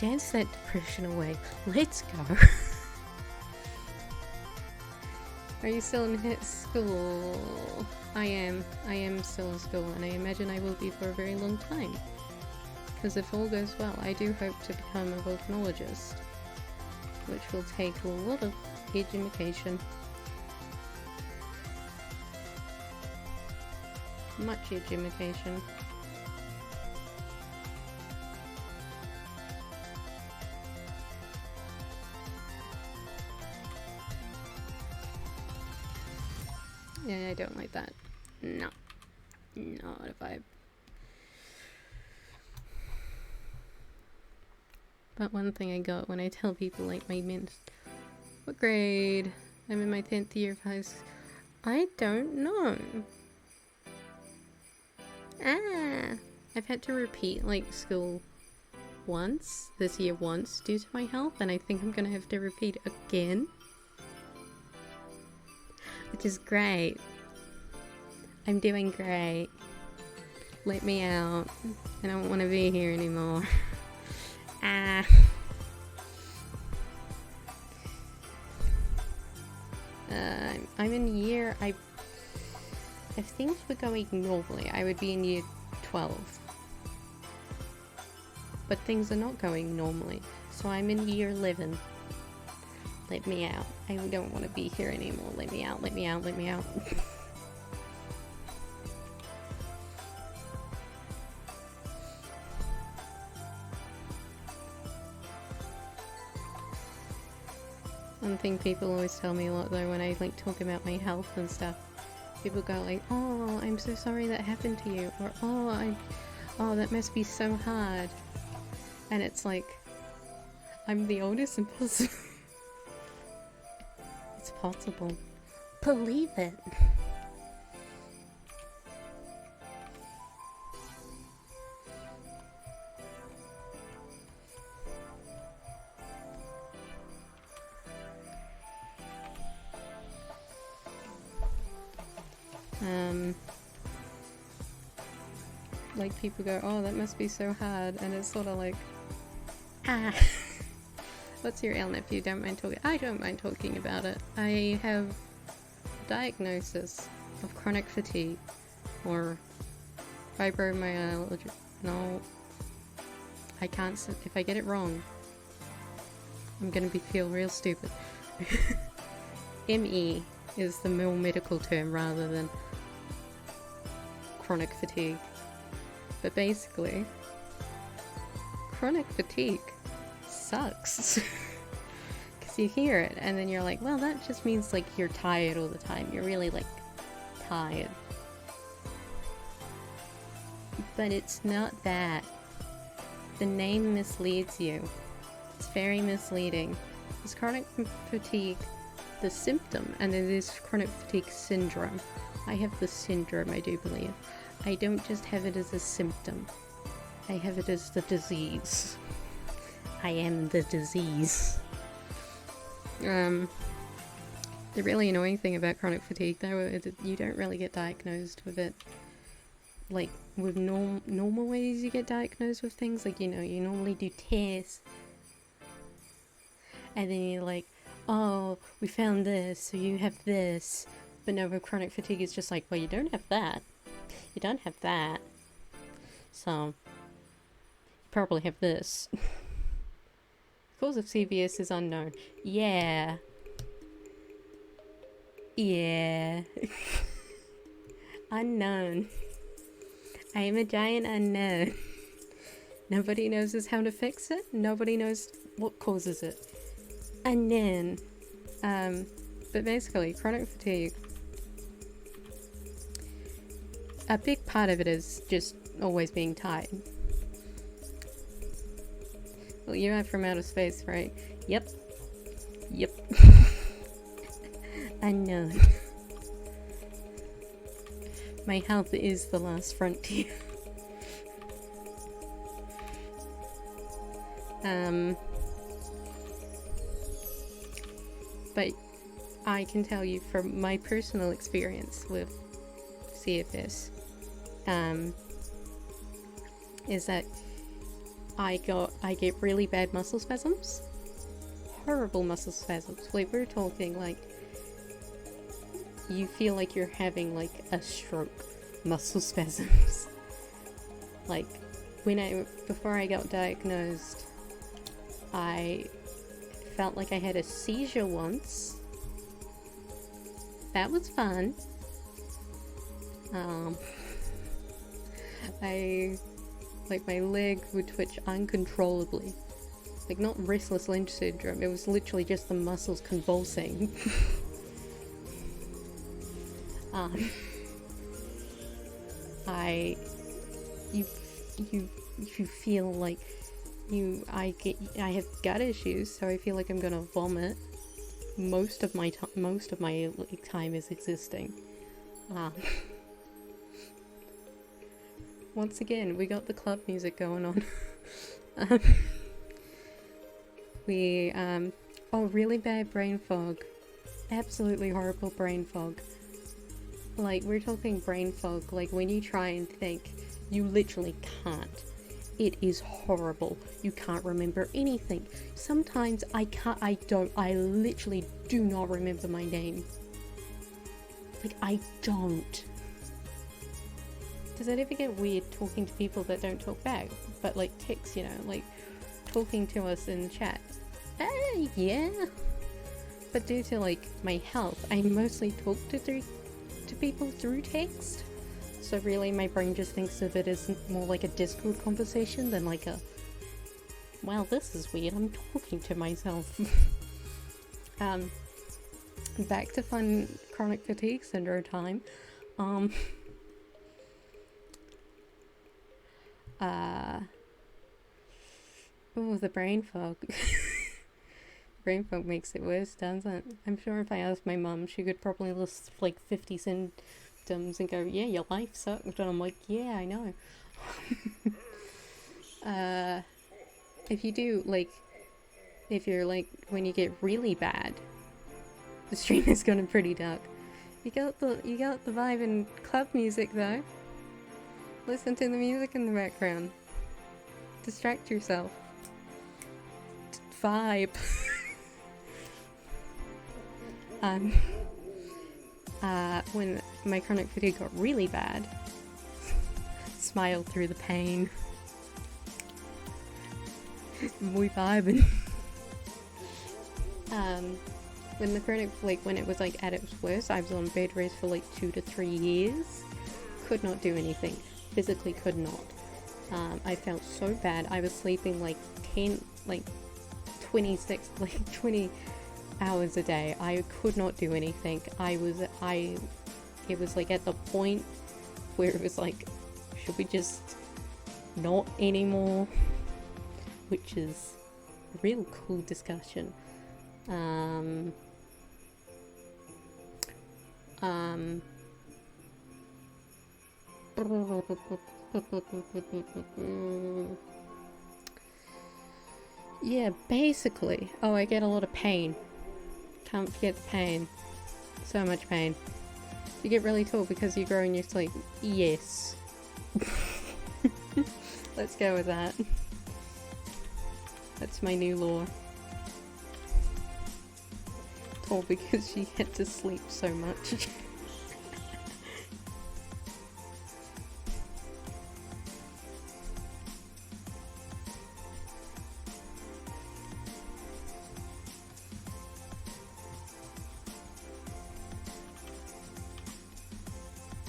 Dance that depression away. Let's go. Are you still in school? I am still in school, and I imagine I will be for a very long time. Because if all goes well, I do hope to become a volcanologist, which will take a lot of education. Much education. Yeah, I don't like that. No. Not a vibe. But one thing I got when I tell people my what grade? I'm in my 10th year of high school. I don't know. I've had to repeat school this year once due to my health, and I think I'm gonna have to repeat again. Which is great. I'm doing great. Let me out. I don't want to be here anymore. I'm in year... If things were going normally, I would be in year 12. But things are not going normally, so I'm in year 11. Let me out. I don't want to be here anymore. Let me out, let me out, let me out. One thing people always tell me a lot though when I talk about my health and stuff, people go oh, I'm so sorry that happened to you, or oh, that must be so hard. And it's I'm the oldest impossible. It's possible. Believe it. People go, oh, that must be so hard, and it's sort of what's your ailment if you don't mind talking? I don't mind talking about it. I have diagnosis of chronic fatigue, or fibromyalgia. No, I can't. If I get it wrong, I'm gonna feel real stupid. ME is the more medical term rather than chronic fatigue. But basically, chronic fatigue sucks. Because you hear it and then you're like, well, that just means you're tired all the time. You're really tired. But it's not that. The name misleads you. It's very misleading. It's chronic fatigue, the symptom, and then there's chronic fatigue syndrome. I have the syndrome, I do believe. I don't just have it as a symptom. I have it as the disease. I am the disease. The really annoying thing about chronic fatigue, though, is that you don't really get diagnosed with it. With normal ways you get diagnosed with things, you normally do tests. And then you're oh, we found this, so you have this. But no, with chronic fatigue, it's just well, you don't have that. You don't have that. So, you probably have this. Cause of CVS is unknown. Yeah. Yeah. Unknown. I am a giant unknown. Nobody knows how to fix it. Nobody knows what causes it. Unknown. But basically, chronic fatigue. A big part of it is just always being tired. Well, you are from outer space, right? Yep. Yep. Unknown. My health is the last frontier. But I can tell you from my personal experience with CFS, is that I get really bad muscle spasms. Horrible muscle spasms. Like, we're talking like you feel like you're having like a stroke muscle spasms. Like, before I got diagnosed, I felt like I had a seizure once. That was fun. My leg would twitch uncontrollably. Like, not restless leg syndrome, it was literally just the muscles convulsing. You feel like I have gut issues, so I feel like I'm gonna vomit most of my time is existing. Once again, we got the club music going on. Really bad brain fog. Absolutely horrible brain fog. Like, we're talking brain fog, like when you try and think, you literally can't. It is horrible. You can't remember anything. Sometimes I literally do not remember my name. Like, I don't. Does it ever get weird talking to people that don't talk back, but like text, like talking to us in chat? Yeah. But due to like my health, I mostly talk to people through text. So really, my brain just thinks of it as more like a Discord conversation than like a, wow, this is weird, I'm talking to myself. Back to fun chronic fatigue syndrome time. The brain fog. Brain fog makes it worse, doesn't it? I'm sure if I asked my mum, she could probably list like 50 symptoms and go, yeah, your life sucked. And I'm like, yeah, I know. If you're like, when you get really bad, the stream is going pretty dark. You got the vibe in club music though. Listen to the music in the background. Distract yourself. Vibe. When my chronic fatigue got really bad, smile through the pain. We vibing. When the chronic, when it was like at its worst, I was on bed rest for like 2 to 3 years. Could not do anything. Physically could not. I felt so bad. I was sleeping like 20 hours a day. I could not do anything. It was like at the point where it was like, should we just not anymore? Which is a real cool discussion. Yeah, basically. Oh, I get a lot of pain. Can't forget the pain. So much pain. You get really tall because you grow in your sleep. Yes. Let's go with that. That's my new law. Tall because she had to sleep so much.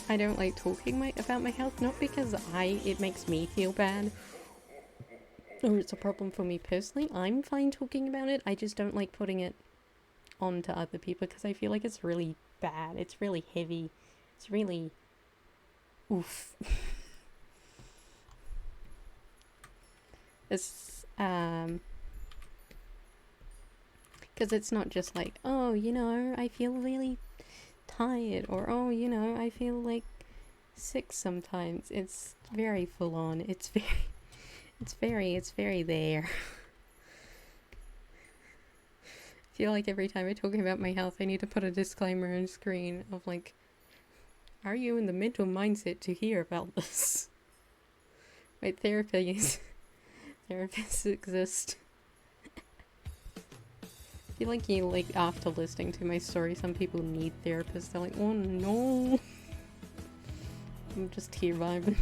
I don't like talking about my health, not because it makes me feel bad, or it's a problem for me personally. I'm fine talking about it, I just don't like putting it onto other people because I feel like it's really bad, it's really heavy, it's really... oof. It's, because it's not just like, oh, you know, I feel really tired, or oh, you know, I feel like sick sometimes. It's very full on. It's very there. I feel like every time I'm talking about my health, I need to put a disclaimer on screen of like, are you in the mental mindset to hear about this? Wait, therapists exist. I feel like after listening to my story, some people need therapists. They're like, oh no. I'm just here vibing.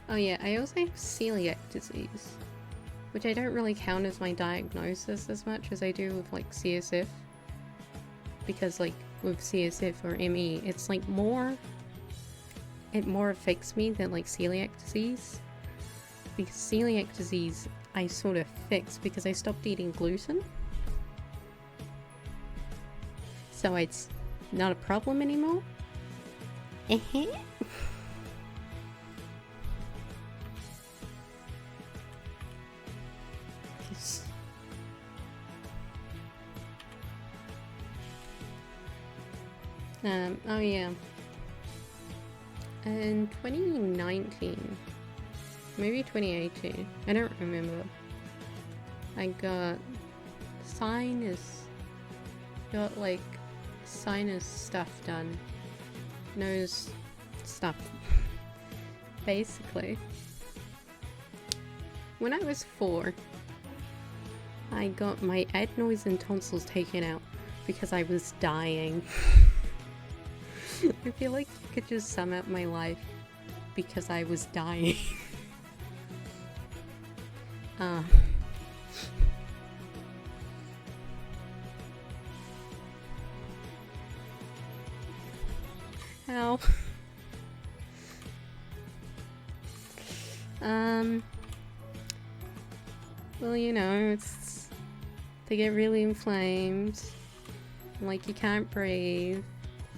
Oh yeah, I also have celiac disease, which I don't really count as my diagnosis as much as I do with like CSF, because like with CSF or ME, it's like it more affects me than like celiac disease, because celiac disease I sort of fixed because I stopped eating gluten, so it's not a problem anymore. Oh yeah. In 2019, maybe 2018, I don't remember, I got like sinus stuff done. Nose stuff. Basically, when I was 4, I got my adenoids and tonsils taken out because I was dying. I feel like you could just sum up my life because I was dying. How? Well, you know, they get really inflamed, like you can't breathe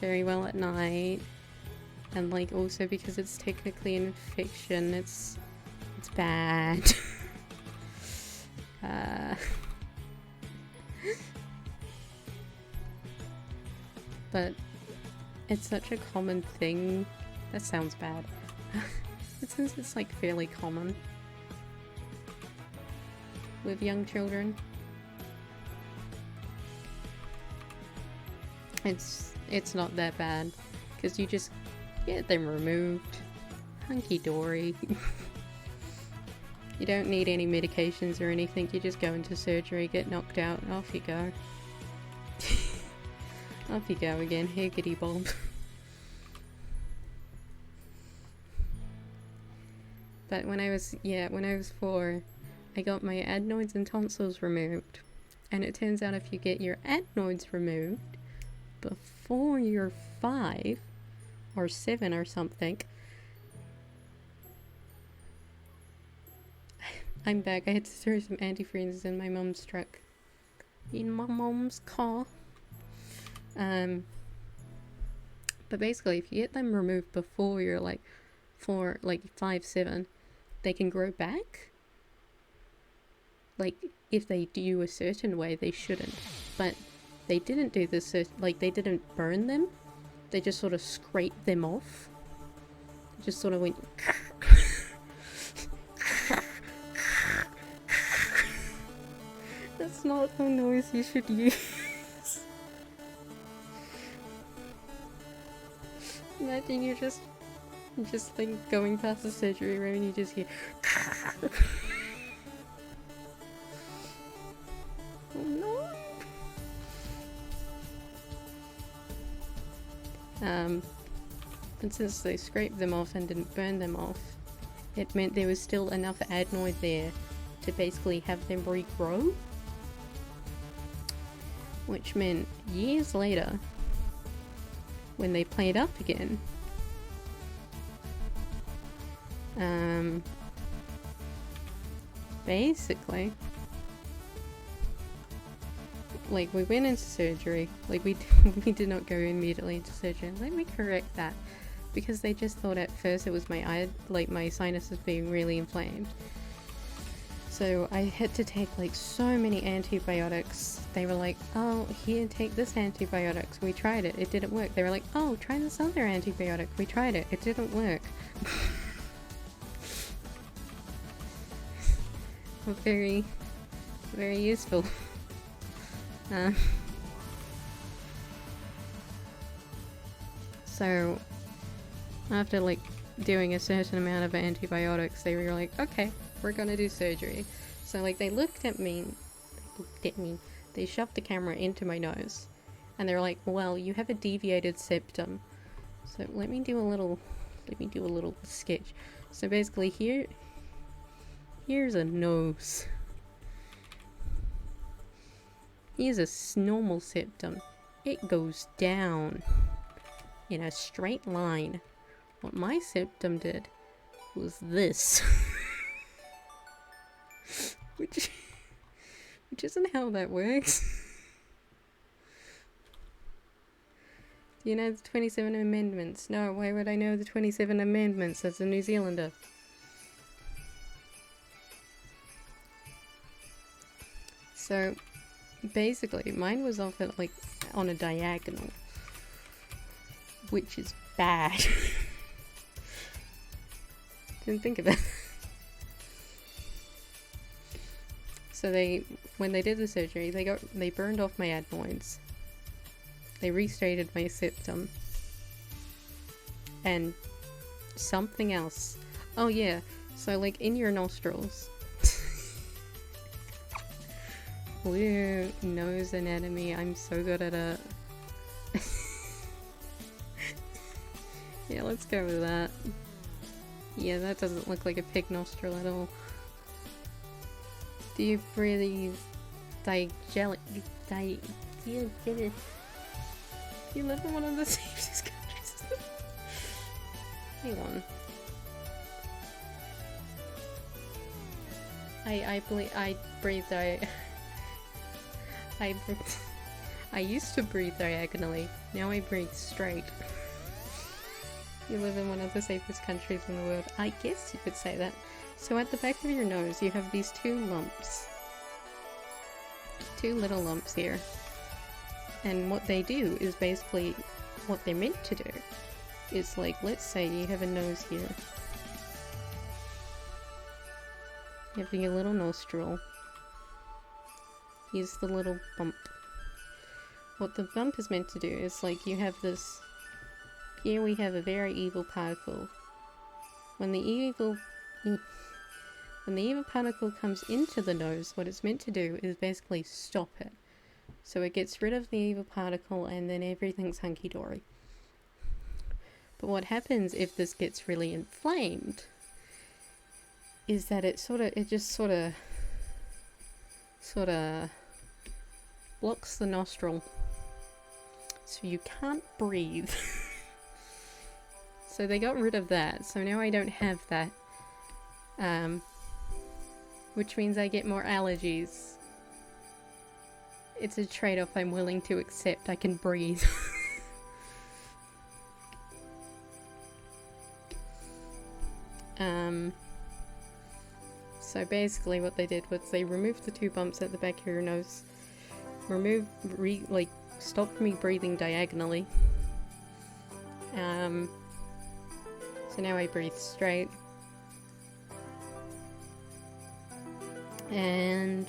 very well at night, and like also because it's technically an infection, it's bad. But it's such a common thing. That sounds bad. But since it's like fairly common with young children, it's not that bad because you just get them removed. Hunky dory. You don't need any medications or anything, you just go into surgery, get knocked out, and off you go. Off you go again, higgity bob. But when I was 4, I got my adenoids and tonsils removed. And it turns out if you get your adenoids removed before you're 5 or 7 or something... I'm back. I had to throw some antifreeze in my mum's truck. In my mum's car. But basically, if you get them removed before you're like 4, like 5, 7, they can grow back. Like, if they do a certain way, they shouldn't. But they didn't do this, like, they didn't burn them. They just sort of scraped them off. Just sort of went... That's not the noise you should use. Imagine you're just like going past the surgery room and you just hear... Oh no! And since they scraped them off and didn't burn them off, it meant there was still enough adenoid there to basically have them regrow. Which meant years later, when they played up again, basically, like, we went into surgery. Like, we did not go immediately into surgery. Let me correct that, because they just thought at first it was my eye, like my sinuses being really inflamed. So I had to take like so many antibiotics. They were like, oh, here, take this antibiotics. We tried it. It didn't work. They were like, oh, try this other antibiotic. We tried it. It didn't work. Very, very useful. So after like doing a certain amount of antibiotics, they were like, okay, we're gonna do surgery. So like they looked at me, they shoved the camera into my nose, and they're like, well, you have a deviated septum. So let me do a little sketch. So basically here's a nose. Here's a normal septum. It goes down in a straight line. What my septum did was this. which isn't how that works. Do you know the 27 amendments? No, why would I know the 27 amendments as a New Zealander? So basically mine was off at like on a diagonal, which is bad. Didn't think about it. So when they did the surgery, they burned off my adenoids. They restated my septum. And something else. Oh yeah, so like in your nostrils. We're nose anatomy, I'm so good at it. Yeah, let's go with that. Yeah, that doesn't look like a pig nostril at all. Do you breathe you live in one of the safest countries? Hang on. I used to breathe diagonally. Now I breathe straight. You live in one of the safest countries in the world. I guess you could say that. So at the back of your nose, you have these two lumps. Two little lumps here. And what they do is basically what they're meant to do. Is like, let's say you have a nose here. You have your little nostril. Here's the little bump. What the bump is meant to do is like you have this. Here we have a very evil particle. When the evil particle comes into the nose, what it's meant to do is basically stop it. So it gets rid of the evil particle and then everything's hunky-dory. But what happens if this gets really inflamed is that it just sort of blocks the nostril. So you can't breathe. So they got rid of that. So now I don't have that. Which means I get more allergies. It's a trade-off I'm willing to accept. I can breathe. So basically what they did was they removed the two bumps at the back of your nose. Stopped me breathing diagonally. So now I breathe straight. And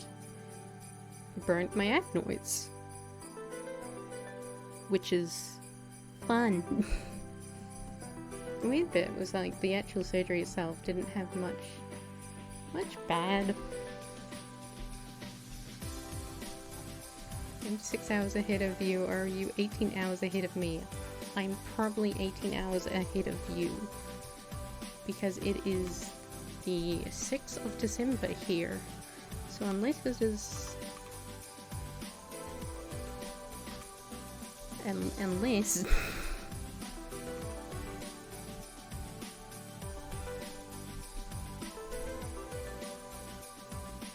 burnt my adenoids. Which is fun. The weird bit was like the actual surgery itself didn't have much bad. I'm 6 hours ahead of you, or are you 18 hours ahead of me? I'm probably 18 hours ahead of you. Because it is the 6th of December here. So unless this is... unless...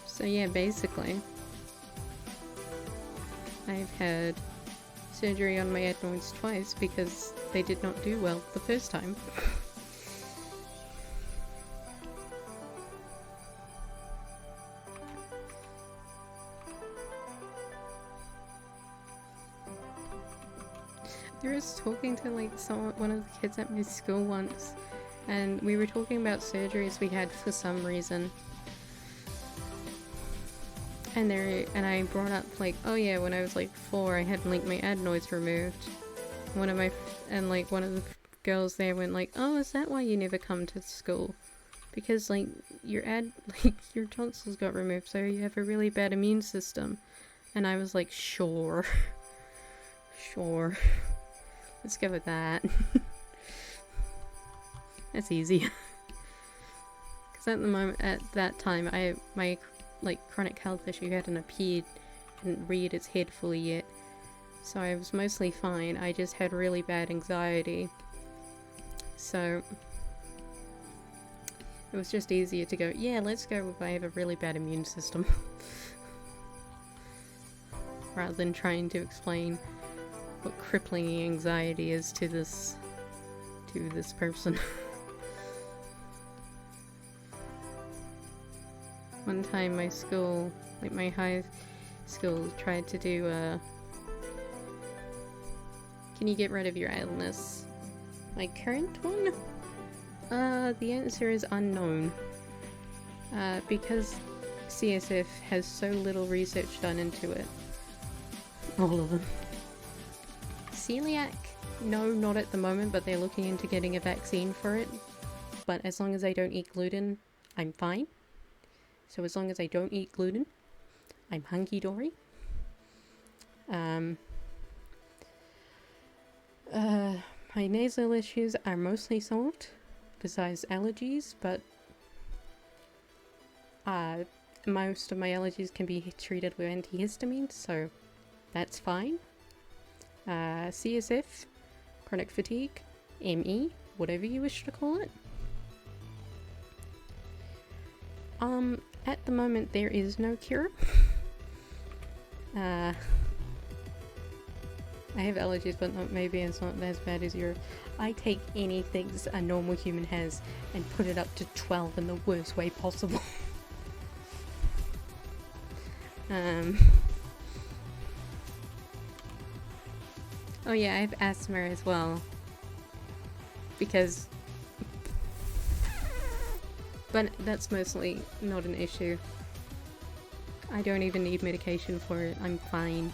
So yeah, basically, I've had surgery on my adenoids twice because they did not do well the first time. I was talking to like one of the kids at my school once, and we were talking about surgeries we had for some reason. And I brought up like, oh yeah, when I was like 4, I had like my adenoids removed. One of the girls there went like, oh, is that why you never come to school? Because like your tonsils got removed, so you have a really bad immune system. And I was like, sure, sure, let's go with that. That's easy. Because at that time, my chronic health issue hadn't appeared, hadn't reared its head fully yet, so I was mostly fine. I just had really bad anxiety, so it was just easier to go, yeah, let's go if I have a really bad immune system, rather than trying to explain what crippling anxiety is to this person. One time my school, like my high school, tried to do can you get rid of your illness? My current one? The answer is unknown. Because CSF has so little research done into it. All of them. Celiac? No, not at the moment, but they're looking into getting a vaccine for it. But as long as I don't eat gluten, I'm fine. So as long as I don't eat gluten, I'm hunky-dory. My nasal issues are mostly solved, besides allergies, but most of my allergies can be treated with antihistamines, so that's fine. CSF, chronic fatigue, ME, whatever you wish to call it. At the moment there is no cure. I have allergies, but maybe it's not as bad as your... I take anything a normal human has and put it up to 12 in the worst way possible. Oh yeah, I have asthma as well. Because... But that's mostly not an issue. I don't even need medication for it. I'm fine.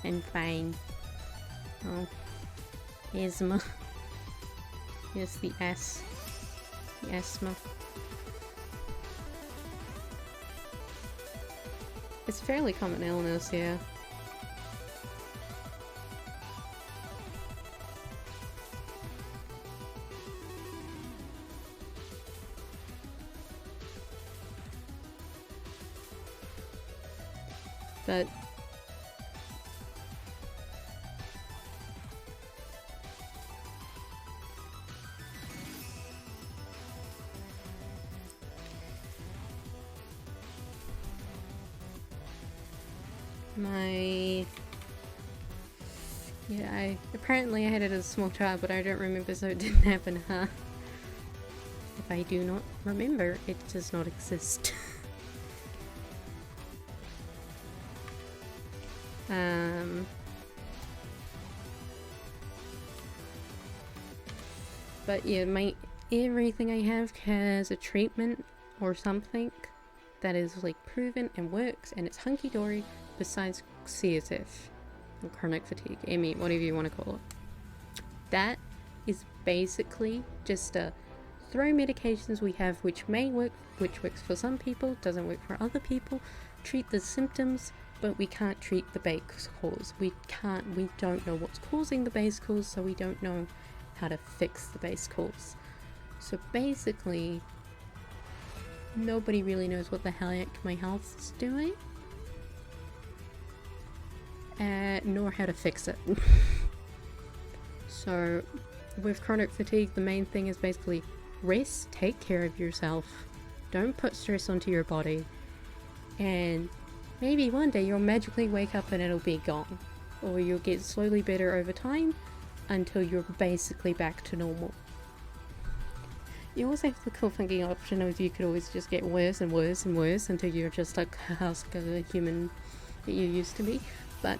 I'm fine. Oh. Asthma. Yes, the S. The asthma. It's a fairly common illness, yeah. But apparently I had it as a small child, but I don't remember, so it didn't happen, huh? If I do not remember, it does not exist. But yeah, everything I have has a treatment or something that is like proven and works, and it's hunky-dory, besides CSF and chronic fatigue, ME, whatever you want to call it. That is basically just a throw medications we have which may work, which works for some people, doesn't work for other people, treat the symptoms, but we can't treat the base cause. We don't know what's causing the base cause, so we don't know how to fix the base cause. So basically, nobody really knows what the heck my health is doing. Nor how to fix it. So, with chronic fatigue, the main thing is basically rest, take care of yourself, don't put stress onto your body, and maybe one day you'll magically wake up and it'll be gone. Or you'll get slowly better over time until you're basically back to normal. You also have the cool thinking option of you could always just get worse and worse and worse until you're just like a husk of a human that you used to be. But,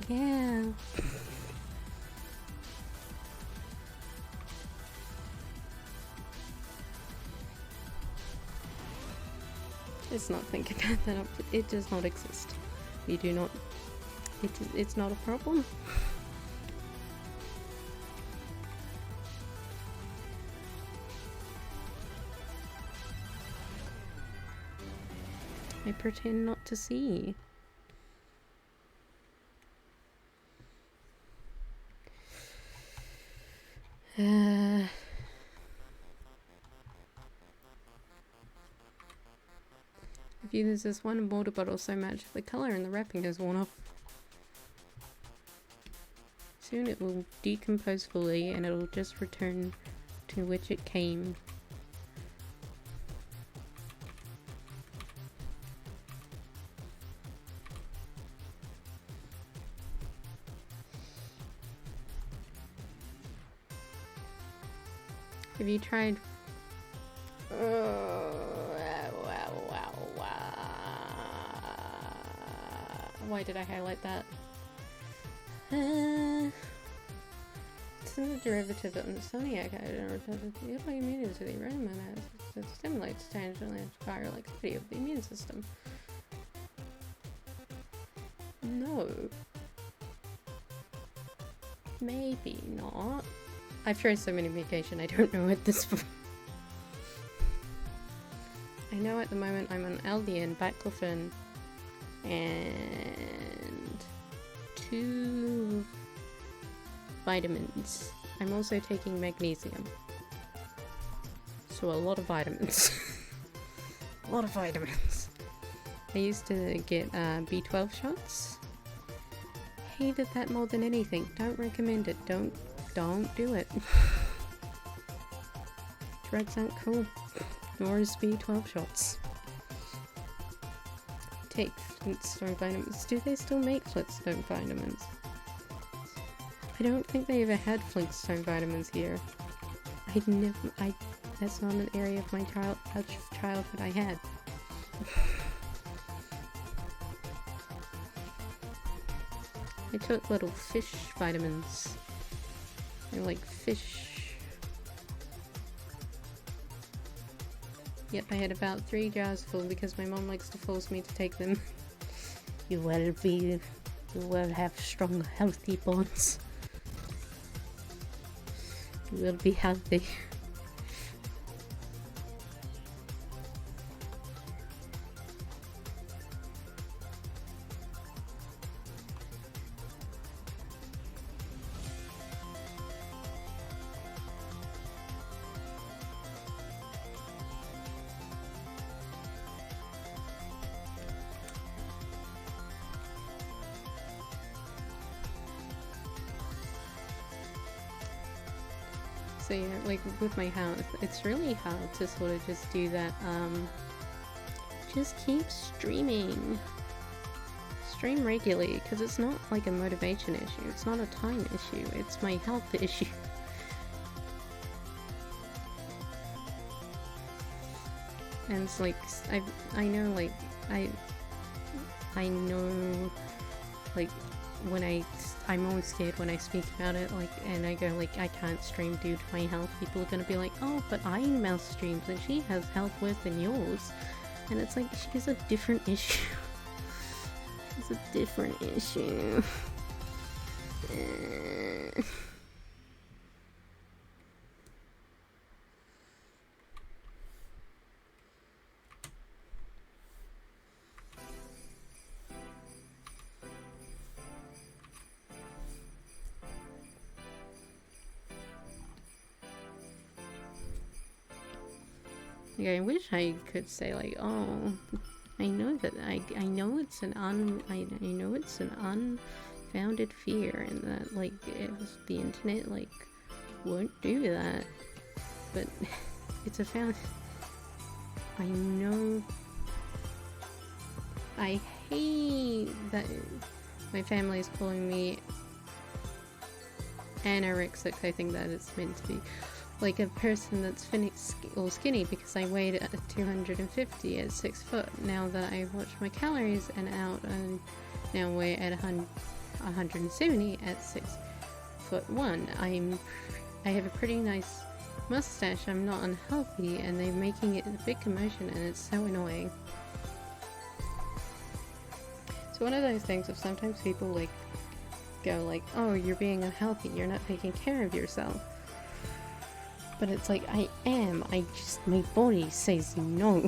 yeah. Let's not think about that. It does not exist. We do not. It's not a problem. I pretend not to see. If you use this one water bottle so much, the color and the wrapping has worn off. Soon it will decompose fully and it'll just return to which it came. Have you tried? Why did I highlight that? It's a derivative of insomniac. The autoimmunity to the Roman as it stimulates tangentially and spiral activity of the immune system. No. Maybe not. I've tried so many medication, I don't know at this point. I know at the moment I'm on Aldian, baclofen, and 2 vitamins. I'm also taking magnesium. So a lot of vitamins. A lot of vitamins. I used to get B12 shots. Hated that more than anything. Don't recommend it. Don't do it. Drugs aren't cool. Nor is B12 shots. Take Flintstone vitamins. Do they still make Flintstone vitamins? I don't think they ever had Flintstone vitamins here. That's not an area of my childhood I had. I took little fish vitamins. They're like fish. Yep, I had about 3 jars full because my mom likes to force me to take them. You will have strong, healthy bones. You will be healthy. So yeah, like with my health, it's really hard to sort of just do that, just keep streaming. Stream regularly, because it's not like a motivation issue, it's not a time issue, it's my health issue. And it's like, I know, like, I know, like, when I'm always scared when I speak about it, like, and I go, like, I can't stream due to my health. People are gonna be like, oh, but Iron Mouse streams and she has health worse than yours. And it's like, she has a different issue. It's a different issue. Like, I wish I could say like, oh, I know that I know it's an unfounded fear, and that like the internet like won't do that. But it's a found. I know. I hate that my family is calling me anorexic. I think that it's meant to be like a person that's skinny, because I weighed at 250 at 6 foot. Now that I watched my calories and now weigh at 170 at 6'1". I have a pretty nice mustache. I'm not unhealthy, and they're making it a big commotion, and it's so annoying. It's one of those things of sometimes people like go like, oh, you're being unhealthy, you're not taking care of yourself. But it's like, I am, my body says no. I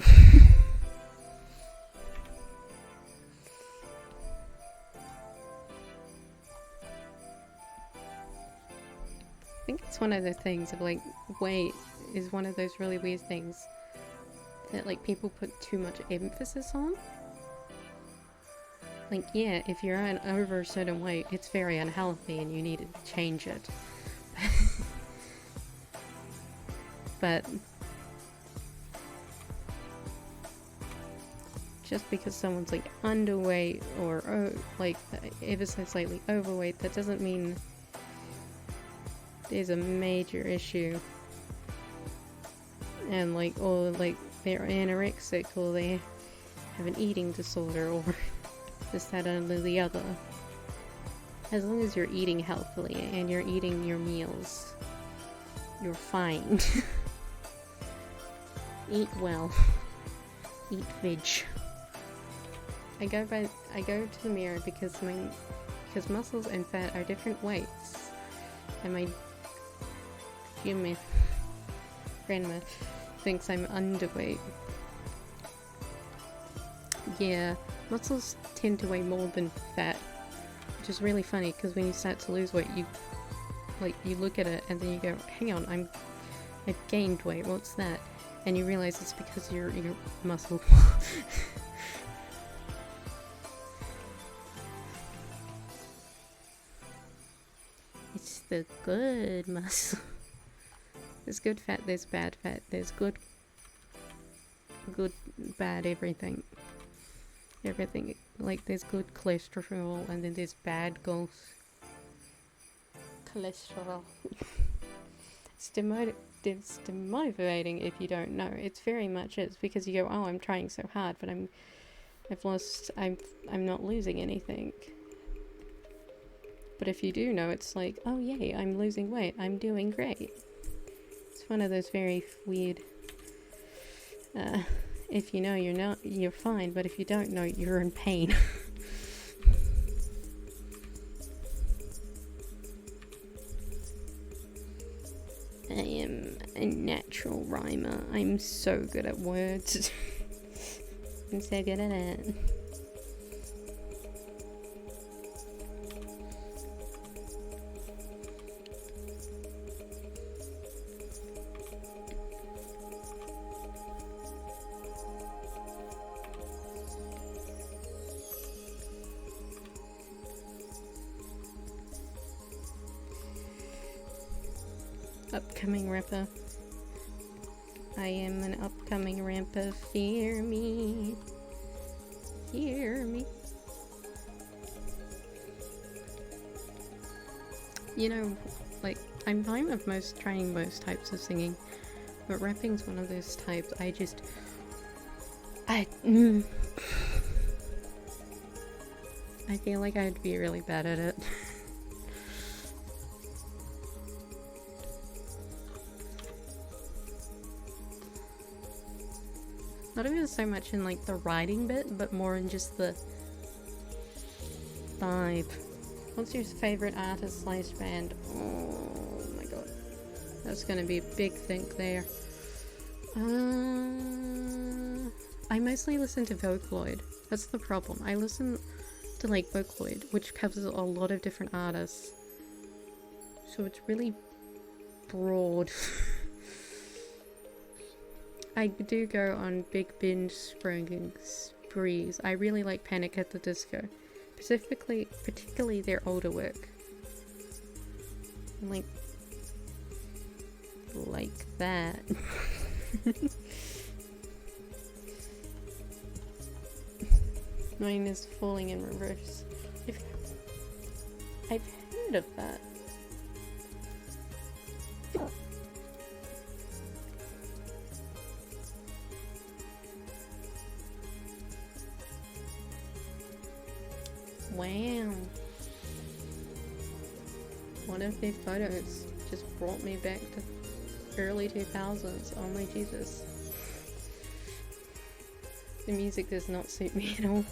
think it's one of the things of like, weight is one of those really weird things that like people put too much emphasis on. Like, yeah, if you're over a certain weight, it's very unhealthy and you need to change it. But just because someone's like underweight or like ever so slightly overweight, that doesn't mean there's a major issue. And like, or like they're anorexic, or they have an eating disorder, or this, that, and the other. As long as you're eating healthily and you're eating your meals, you're fine. Eat well. Eat veg. I go to the mirror because muscles and fat are different weights, and my grandma thinks I'm underweight. Yeah, muscles tend to weigh more than fat, which is really funny because when you start to lose weight, you look at it and then you go, hang on, I've gained weight. What's that? And you realize it's because your muscle. It's the good muscle. There's good fat, there's bad fat, there's good, bad, everything. Like, there's good cholesterol, and then there's bad cholesterol. It's demotivating if you don't know. It's very much is, because you go, oh, I'm trying so hard, but I'm not losing anything. But if you do know, it's like, oh yay, I'm losing weight, I'm doing great. It's one of those very weird, if you know you're fine, but if you don't know, you're in pain. I am a natural rhymer. I'm so good at words. I'm so good at it. Upcoming rapper. I am an upcoming rapper. Fear me. Hear me. You know, like, I'm fine with trying most types of singing, but rapping's one of those types. I feel like I'd be really bad at it. Not even so much in like the writing bit, but more in just the vibe. What's your favorite artist / band? Oh my god, that's gonna be a big thing there. I mostly listen to Vocaloid. That's the problem. I listen to like Vocaloid, which covers a lot of different artists, so it's really broad. I do go on big binge sprees. I really like Panic at the Disco, particularly their older work. Like that. Mine is Falling in Reverse. I've heard of that. Wow. One of their photos just brought me back to early 2000s. Oh my Jesus. The music does not suit me at all.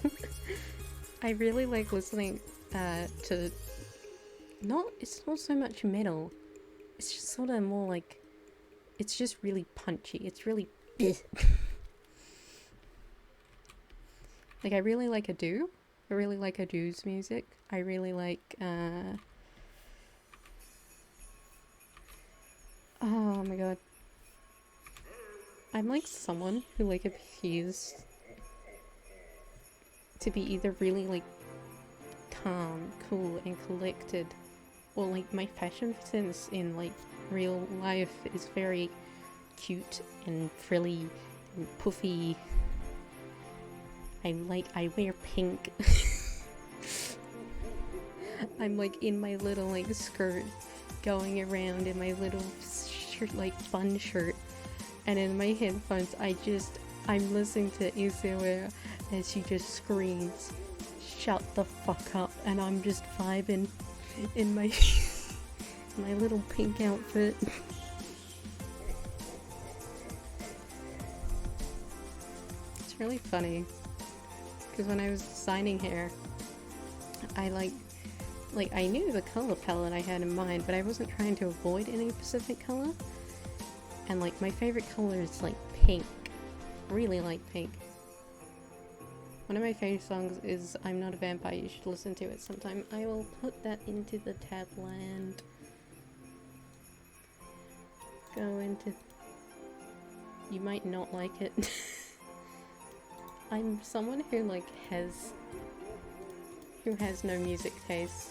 I really like listening to... It's not so much metal. It's just sort of more like... It's just really punchy. It's really... Like, I really like Adu. I really like Adu's music. I really like... Oh my god. I'm like someone who like appears to be either really like calm, cool and collected, or like my fashion sense in like real life is very cute and frilly and puffy. I wear pink. I'm like in my little like skirt going around in my little shirt, like fun shirt, and in my headphones I'm listening to Isaware as she just screams, "Shut the fuck up," and I'm just vibing in my my little pink outfit. It's really funny because when I was designing hair, I I knew the color palette I had in mind, but I wasn't trying to avoid any specific color. And like my favorite color is like pink. Really like pink. One of my favorite songs is I'm Not a Vampire. You should listen to it sometime. I will put that into the tab land. Go into... You might not like it. I'm someone who has no music taste.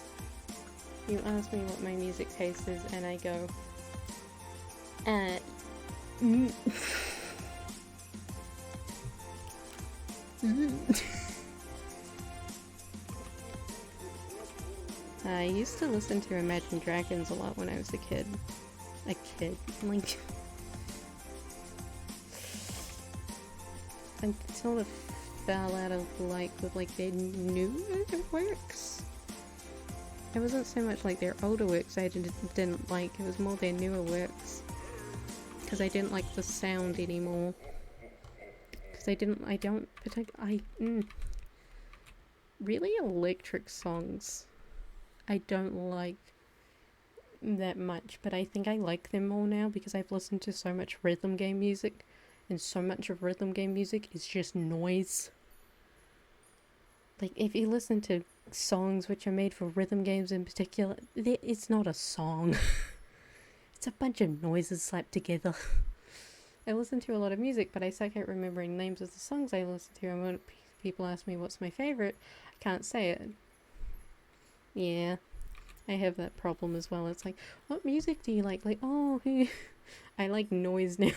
You ask me what my music taste is and I go, I used to listen to Imagine Dragons a lot when I was a kid. Like, I sort of fell out of with like their new works. It wasn't so much like their older works I didn't like, it was more their newer works. Because I didn't like the sound anymore. Really electric songs I don't like that much, but I think I like them more now because I've listened to so much rhythm game music, and so much of rhythm game music is just noise. Like, if you listen to songs which are made for rhythm games in particular, it's not a song. It's a bunch of noises slapped together. I listen to a lot of music, but I suck at remembering names of the songs I listen to, and when people ask me what's my favorite, I can't say it. Yeah, I have that problem as well. It's like, what music do you like? Like, oh, I like noise now.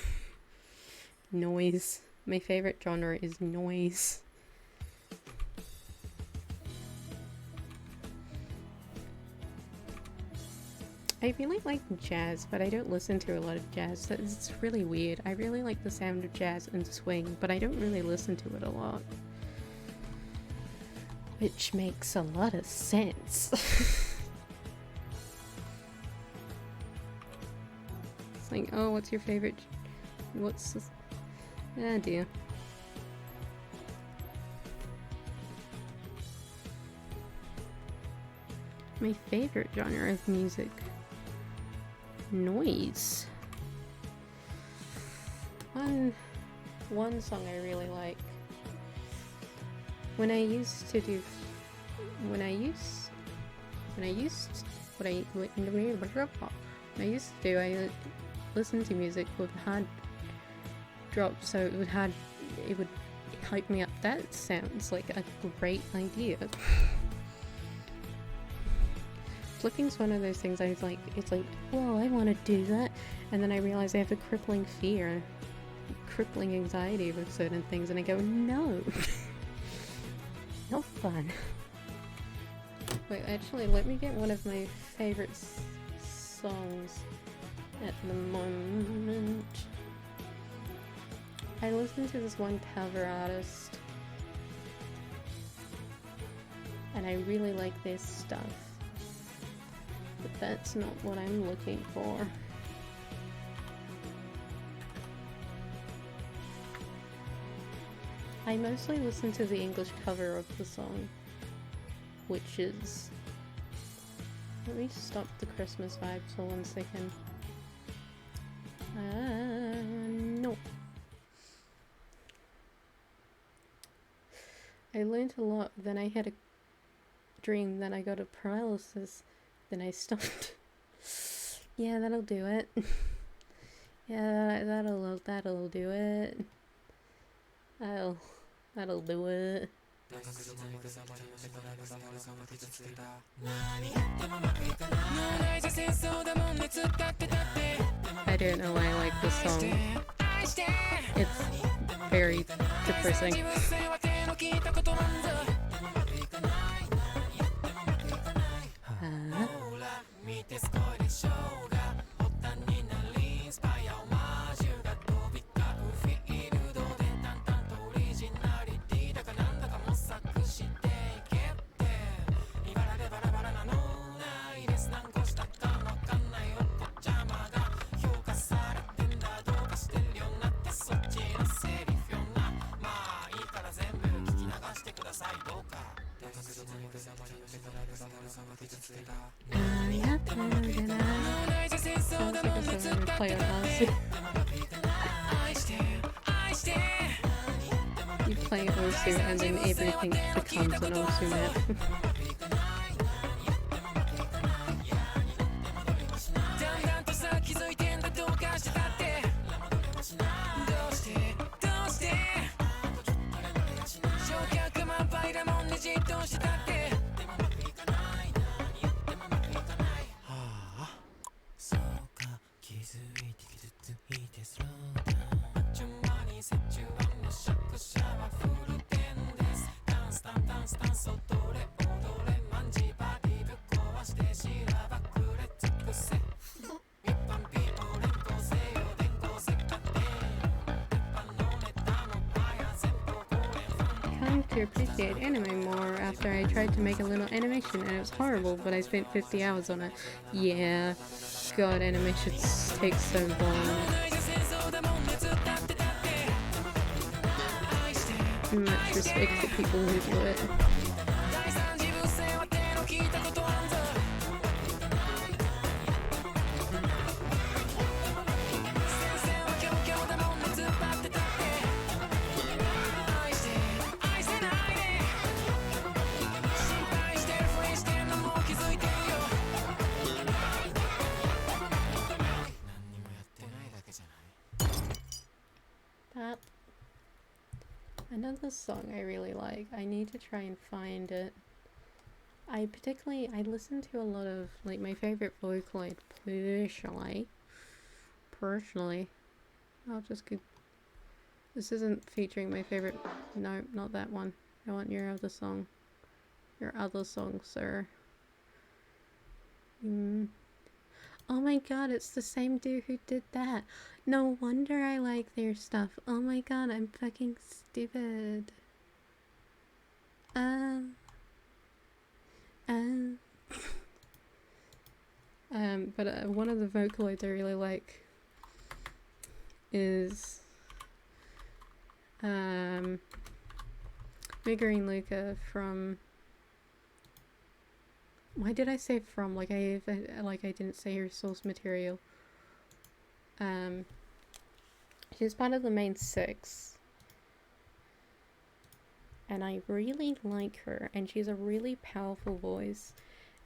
Noise. My favorite genre is noise. I really like jazz, but I don't listen to a lot of jazz. It's really weird. I really like the sound of jazz and swing, but I don't really listen to it a lot. Which makes a lot of sense. It's like, oh, what's your favorite? What's this? Ah, dear. My favorite genre of music. Noise. One song I really like. I used to I listened to music with hard drop, so it would hype me up. That sounds like a great idea. Flipping's one of those things I was like, it's like, well, I want to do that, and then I realize I have a crippling fear, crippling anxiety with certain things, and I go, no, not fun. Wait, actually, let me get one of my favorite songs at the moment. I listened to this one cover artist, and I really like their stuff. But that's not what I'm looking for. I mostly listen to the English cover of the song, which is... Let me stop the Christmas vibes for 1 second. No. I learned a lot, then I had a dream, then I got a paralysis. Then I stopped. Yeah, that'll do it. Yeah, that'll do it. That'll do it. I don't know why I like this song. It's very depressing. Play on Osu. You play Osu and then everything becomes an Osu map. To appreciate anime more after I tried to make a little animation and it was horrible, but I spent 50 hours on it. Yeah, god, animations take so long. Much respect for people who do it. Another song I really like, I need to try and find it. I listen to a lot of, like, my favorite Vocaloid personally, I'll just go, this isn't featuring my favorite, no, not that one, I want your other song, sir. Oh my god, it's the same dude who did that. No wonder I like their stuff. Oh my god, I'm fucking stupid. But one of the Vocaloids I really like is Megurine Luka from... Why did I say from? Like I didn't say her source material. She's part of the main 6. And I really like her, and she has a really powerful voice.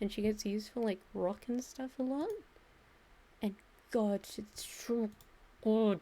And she gets used for like rock and stuff a lot. And god, she's so good.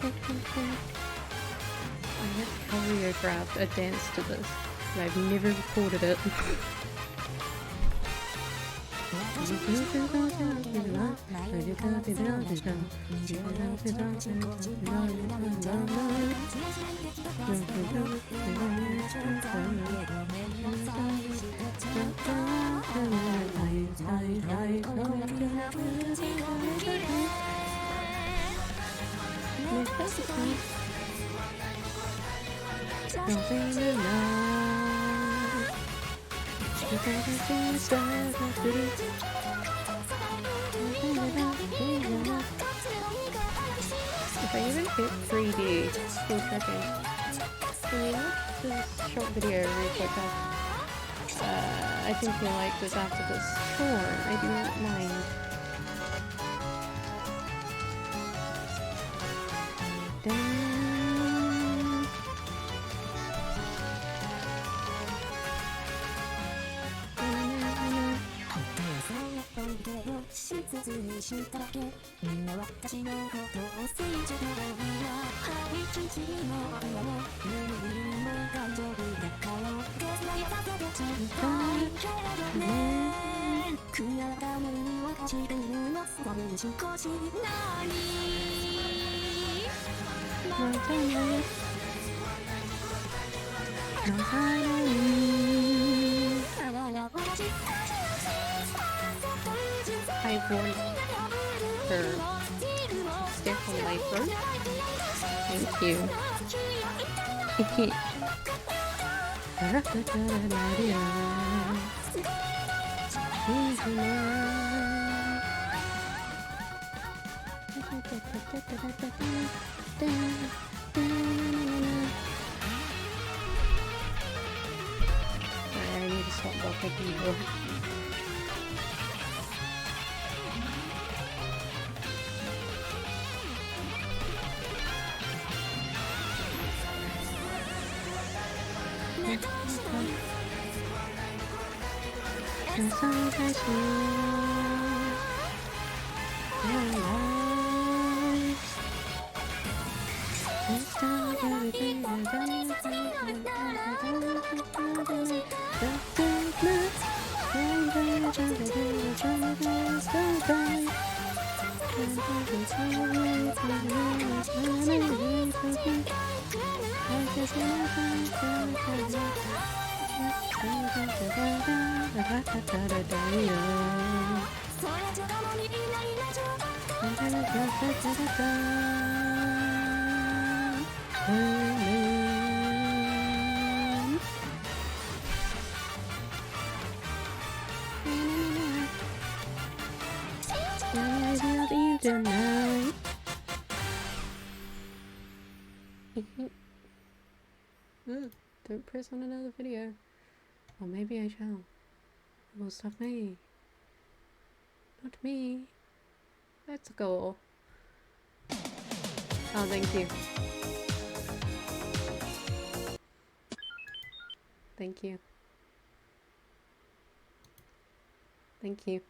I have choreographed a dance to this, and I've never recorded it. If I even hit 3D, still tracking. Can you watch this short video real quick? I think you'll like this after this. Sure, I do not mind. I want her step on my throat. Thank you. I need to stop blocking people. Don't press on another video. Or maybe I shall. It will stop me. Not me. That's a goal. Oh, thank you. Thank you. Thank you.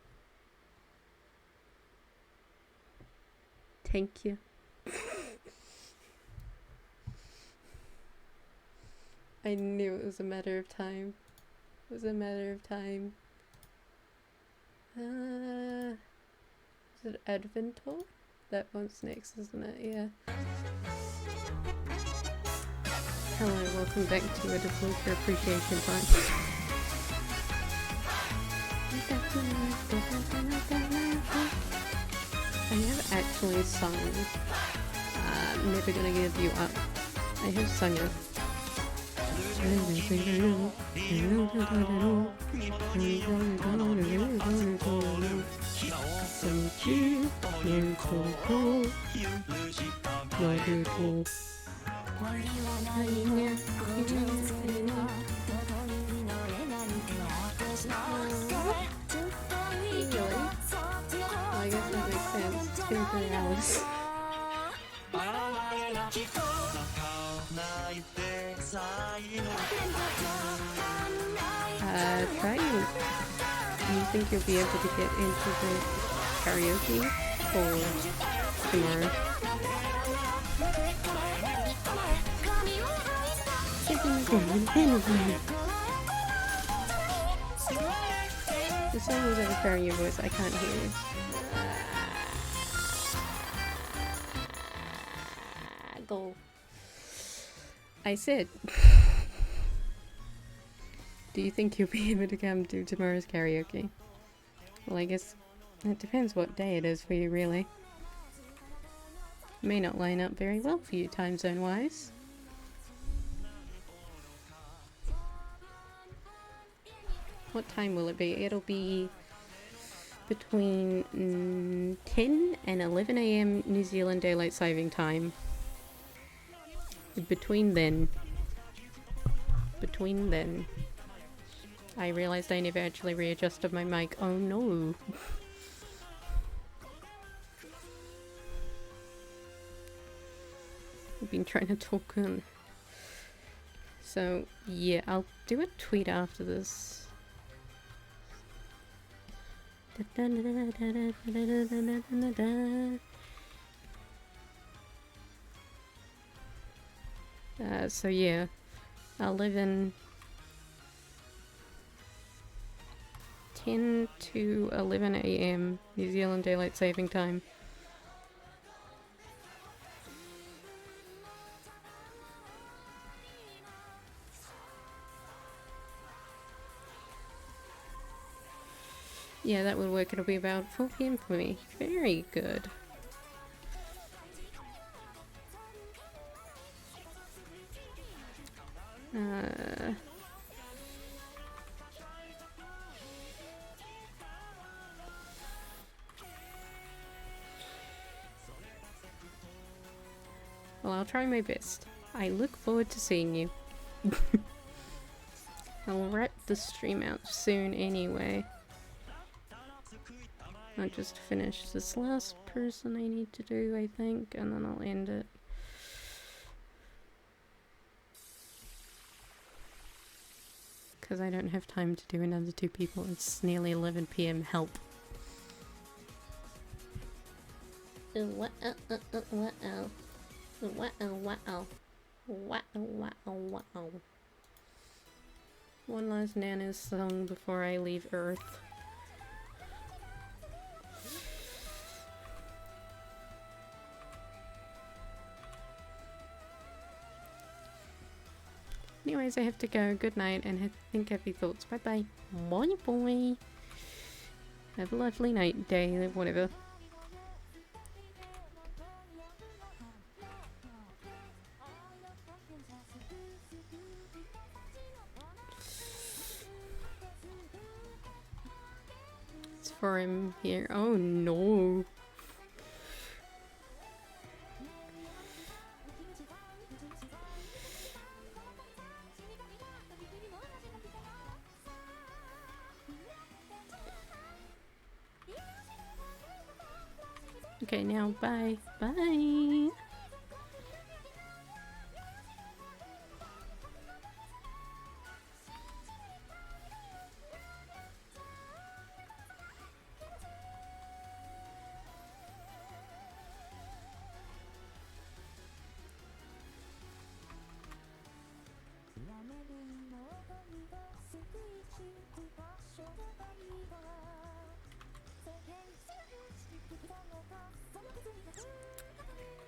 Thank you. I knew it was a matter of time. It was a matter of time. Is it Advental? That one's next, isn't it? Yeah. Hello, welcome back to a Developer Appreciation Time. I have actually sung Never Gonna Give You Up. I have sung it. Thank I guess that makes sense. It's been 3 hours. Try it. Do you think you'll be able to get into the karaoke for tomorrow? The song was overpowering your voice. I can't hear you. Go. I said. Do you think you'll be able to come to tomorrow's karaoke? Well, I guess it depends what day it is for you, really. May not line up very well for you time zone wise. What time will it be? It'll be between 10 and 11 AM New Zealand Daylight Saving Time. Between then. I realized I never actually readjusted my mic. Oh no. I've been trying to talk in. So yeah, I'll do a tweet after this. So yeah, I'll live in 10 to 11 AM New Zealand Daylight Saving Time. Yeah, that would work. It'll be about 4 PM for me. Very good. Well, I'll try my best. I look forward to seeing you. I'll wrap the stream out soon anyway. I'll just finish this last person I need to do, I think, and then I'll end it. Because I don't have time to do another 2 people. It's nearly 11 PM. Help. One last Nana's song before I leave Earth. Anyways, I have to go. Good night and think happy thoughts. Bye bye. Bye boy. Have a lovely night, day, whatever. It's for him here. Oh no. Okay, now bye. Bye.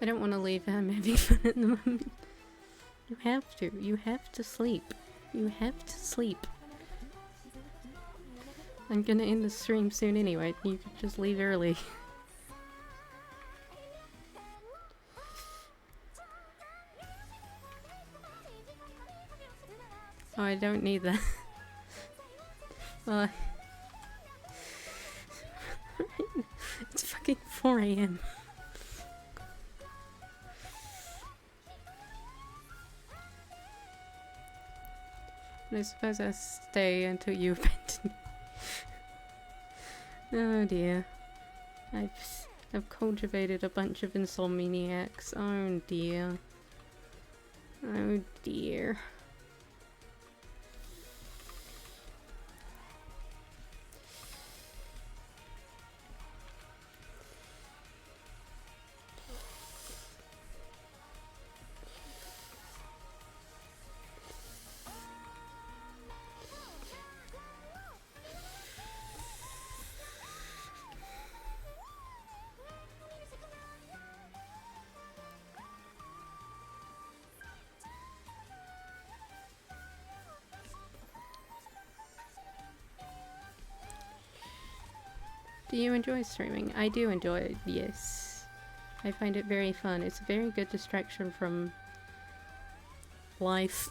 I don't want to leave him having fun at the moment. You have to. You have to sleep. You have to sleep. I'm gonna end the stream soon anyway. You could just leave early. Oh, I don't need that. Well, it's fucking 4 AM. I suppose I'll stay until you abandon me. Oh dear. I've cultivated a bunch of insomniacs. Oh dear. Oh dear. Do you enjoy streaming? I do enjoy it, yes. I find it very fun. It's a very good distraction from life.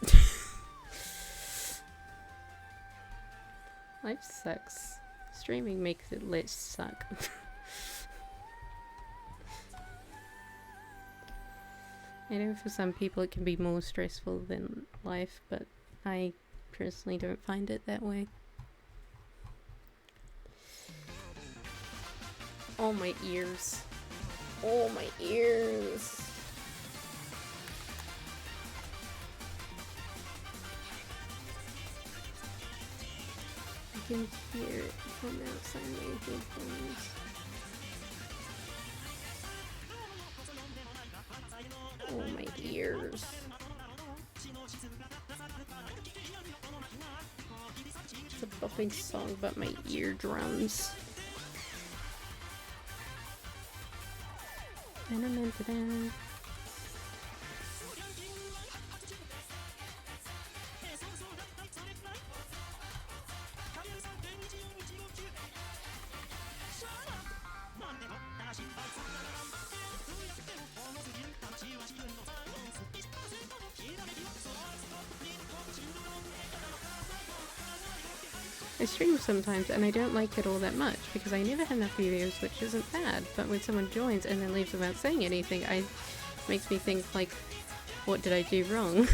Life sucks. Streaming makes it less suck. I know for some people it can be more stressful than life, but I personally don't find it that way. Oh, my ears. Oh, my ears. I can hear it from outside my headphones. Oh, my ears. It's a buffing song about my eardrums. I stream sometimes and I don't like it all that much because I never have enough videos, which isn't bad, but when someone joins and then leaves without saying anything, it makes me think like, what did I do wrong?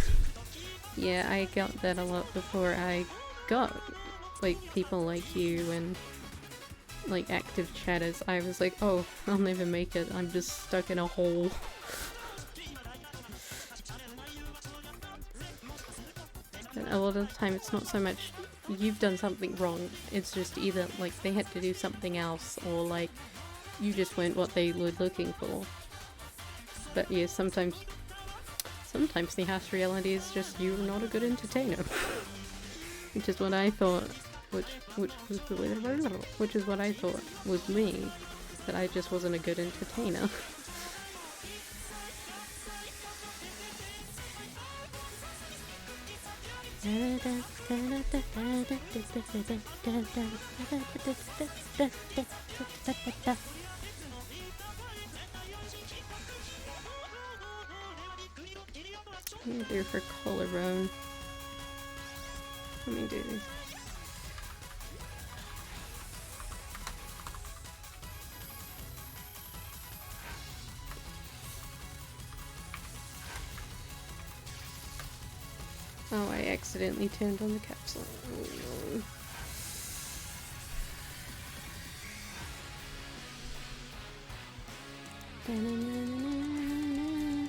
Yeah, I got that a lot before I got like people like you and like active chatters. I was like, oh, I'll never make it, I'm just stuck in a hole. And a lot of the time it's not so much you've done something wrong, it's just either like they had to do something else or like you just weren't what they were looking for. But yeah, sometimes the harsh reality is just you're not a good entertainer. Which is what I thought, which is what I thought was me, that I just wasn't a good entertainer. What do I do for collarbone? Let me do this. Oh, I accidentally turned on the capsule. Oh, no.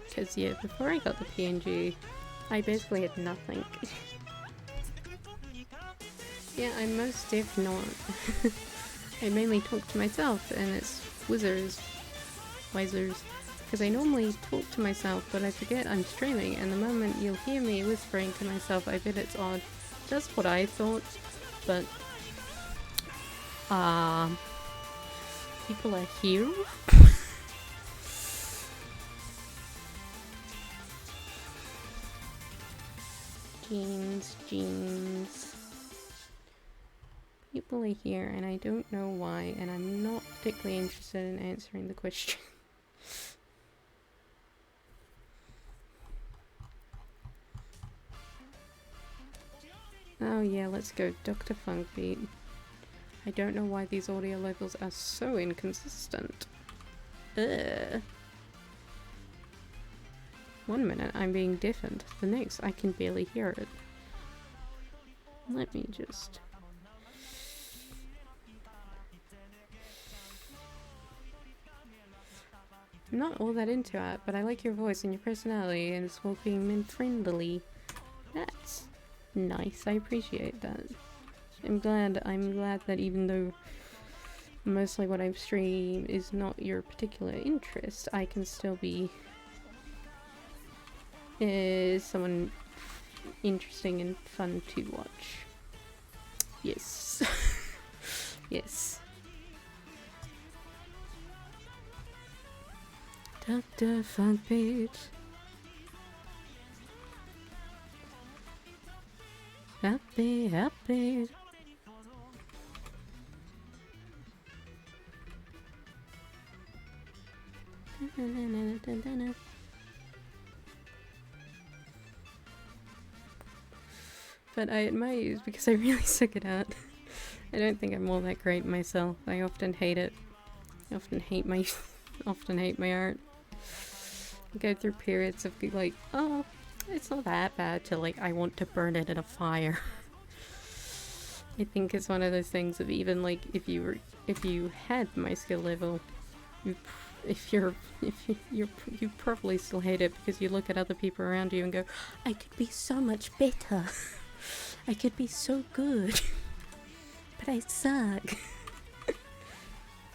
Because yeah, before I got the PNG, I basically had nothing. Yeah, I'm most deaf not. I mainly talk to myself, and it's wisers, because I normally talk to myself, but I forget I'm streaming, and the moment you'll hear me whispering to myself, I bet it's odd. Just what I thought, but people are here. Jeans. People are here and I don't know why, and I'm not particularly interested in answering the question. Oh yeah, let's go Dr. Funkbeat. I don't know why these audio levels are so inconsistent. Ugh. 1 minute I'm being deafened, the next I can barely hear it. Let me just... I'm not all that into it, but I like your voice and your personality and it's welcoming and friendly. That's nice, I appreciate that. I'm glad that even though mostly what I stream is not your particular interest, I can still be someone interesting and fun to watch. Yes. Yes. Dr. Funk Beach. Happy, happy. But I admire you because I really suck it out. I don't think I'm all that great myself. I often hate it. I often hate my art. I go through periods of like, oh, it's not that bad, to like, I want to burn it in a fire. I think it's one of those things of even like if you had my skill level, you probably still hate it because you look at other people around you and go, I could be so much better. I could be so good. But I suck.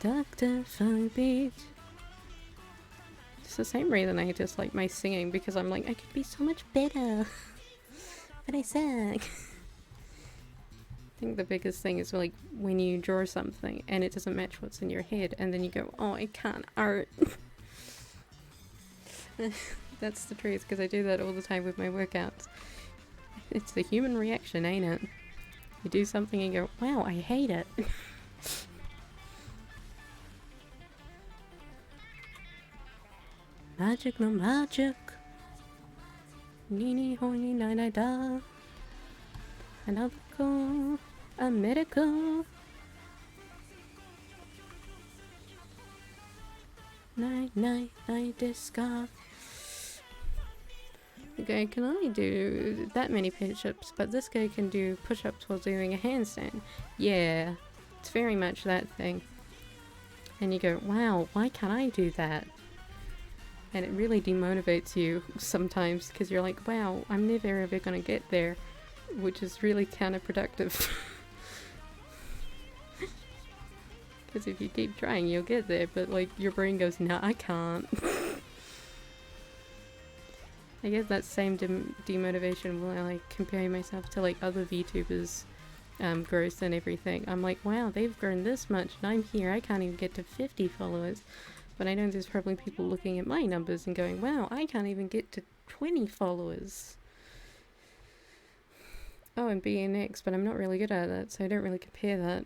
Dr. Funk Beach. It's the same reason I dislike my singing, because I'm like, I could be so much better. But I suck. I think the biggest thing is like when you draw something and it doesn't match what's in your head, and then you go, oh, I can't art. That's the truth, because I do that all the time with my workouts. It's the human reaction, ain't it? You do something and go, wow, I hate it. Magic no magic. Nini hoini nai da. Another go. A miracle. Night disco. The guy can only do that many push-ups, but this guy can do push-ups while doing a handstand. Yeah, it's very much that thing. And you go, wow, why can't I do that? And it really demotivates you sometimes, because you're like, wow, I'm never ever gonna get there, which is really counterproductive. Because if you keep trying, you'll get there, but like your brain goes, nah, I can't. I guess that same demotivation when I like compare myself to like other VTubers growth and everything. I'm like, wow, they've grown this much and I'm here, I can't even get to 50 followers. But I know there's probably people looking at my numbers and going, wow, I can't even get to 20 followers. Oh, and BNX, but I'm not really good at that, so I don't really compare that.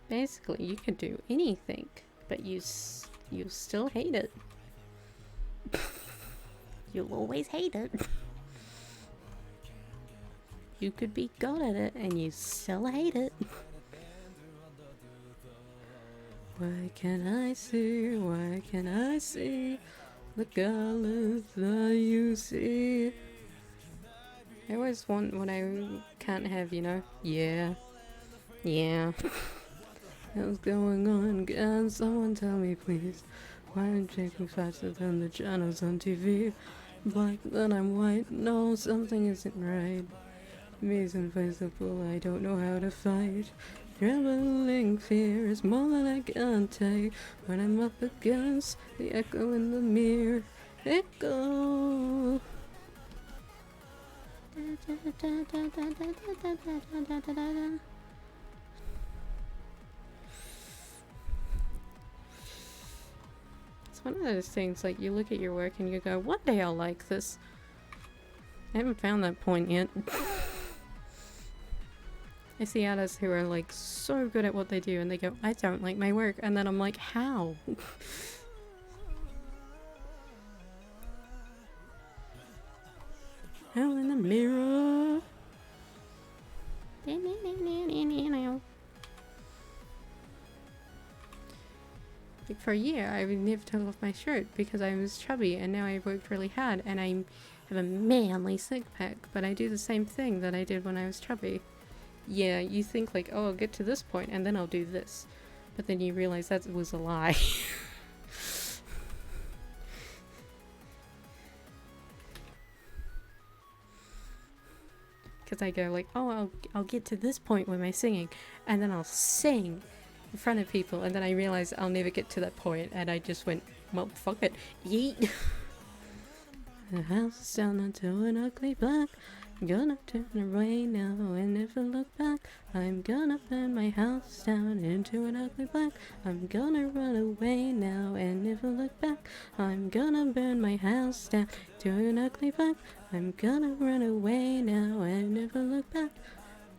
Basically, you can do anything, but you still hate it. You'll always hate it. You could be good at it, and you still hate it. Why can't I see? Why can't I see the colors that you see? I always want what I can't have, you know? Yeah. What's going on? Can someone tell me, please? Why I'm checking faster than the channels on TV? Black, then I'm white. No, something isn't right. Me's invisible, I don't know how to fight. Trembling fear is more than I can take. When I'm up against the echo in the mirror. Echo. It's one of those things, like you look at your work and you go, one day I'll like this. I haven't found that point yet. I see artists who are like so good at what they do and they go, I don't like my work, and then I'm like, how? Hell in the mirror. Like for a year I would never take off my shirt because I was chubby, and now I've worked really hard and I have a manly six pack, but I do the same thing that I did when I was chubby. Yeah, you think like, oh, I'll get to this point and then I'll do this. But then you realize that was a lie. Because I go like, oh, I'll get to this point with my singing, and then I'll sing in front of people, and then I realize I'll never get to that point, and I just went, well, fuck it, yeet. The house is down into an ugly black. I'm gonna turn away now and never look back. I'm gonna burn my house down into an ugly black. I'm gonna run away now and never look back. I'm gonna burn my house down to an ugly black. I'm gonna run away now and never look back.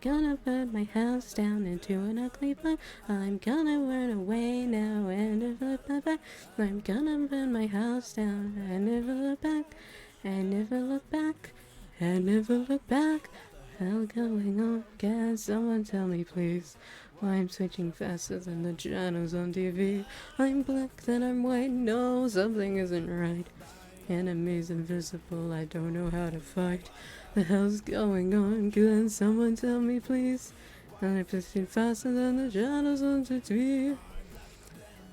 Gonna burn my house down into an ugly black. I'm gonna run away now and never look back. I'm gonna burn my house down and never look back. And never look back. And never look back. Hell going on? Can someone tell me please why I'm switching faster than the channels on TV? I'm black, then I'm white. No, something isn't right. Enemies invisible, I don't know how to fight. The hell's going on? Can someone tell me please? I'm switching faster than the channels on TV.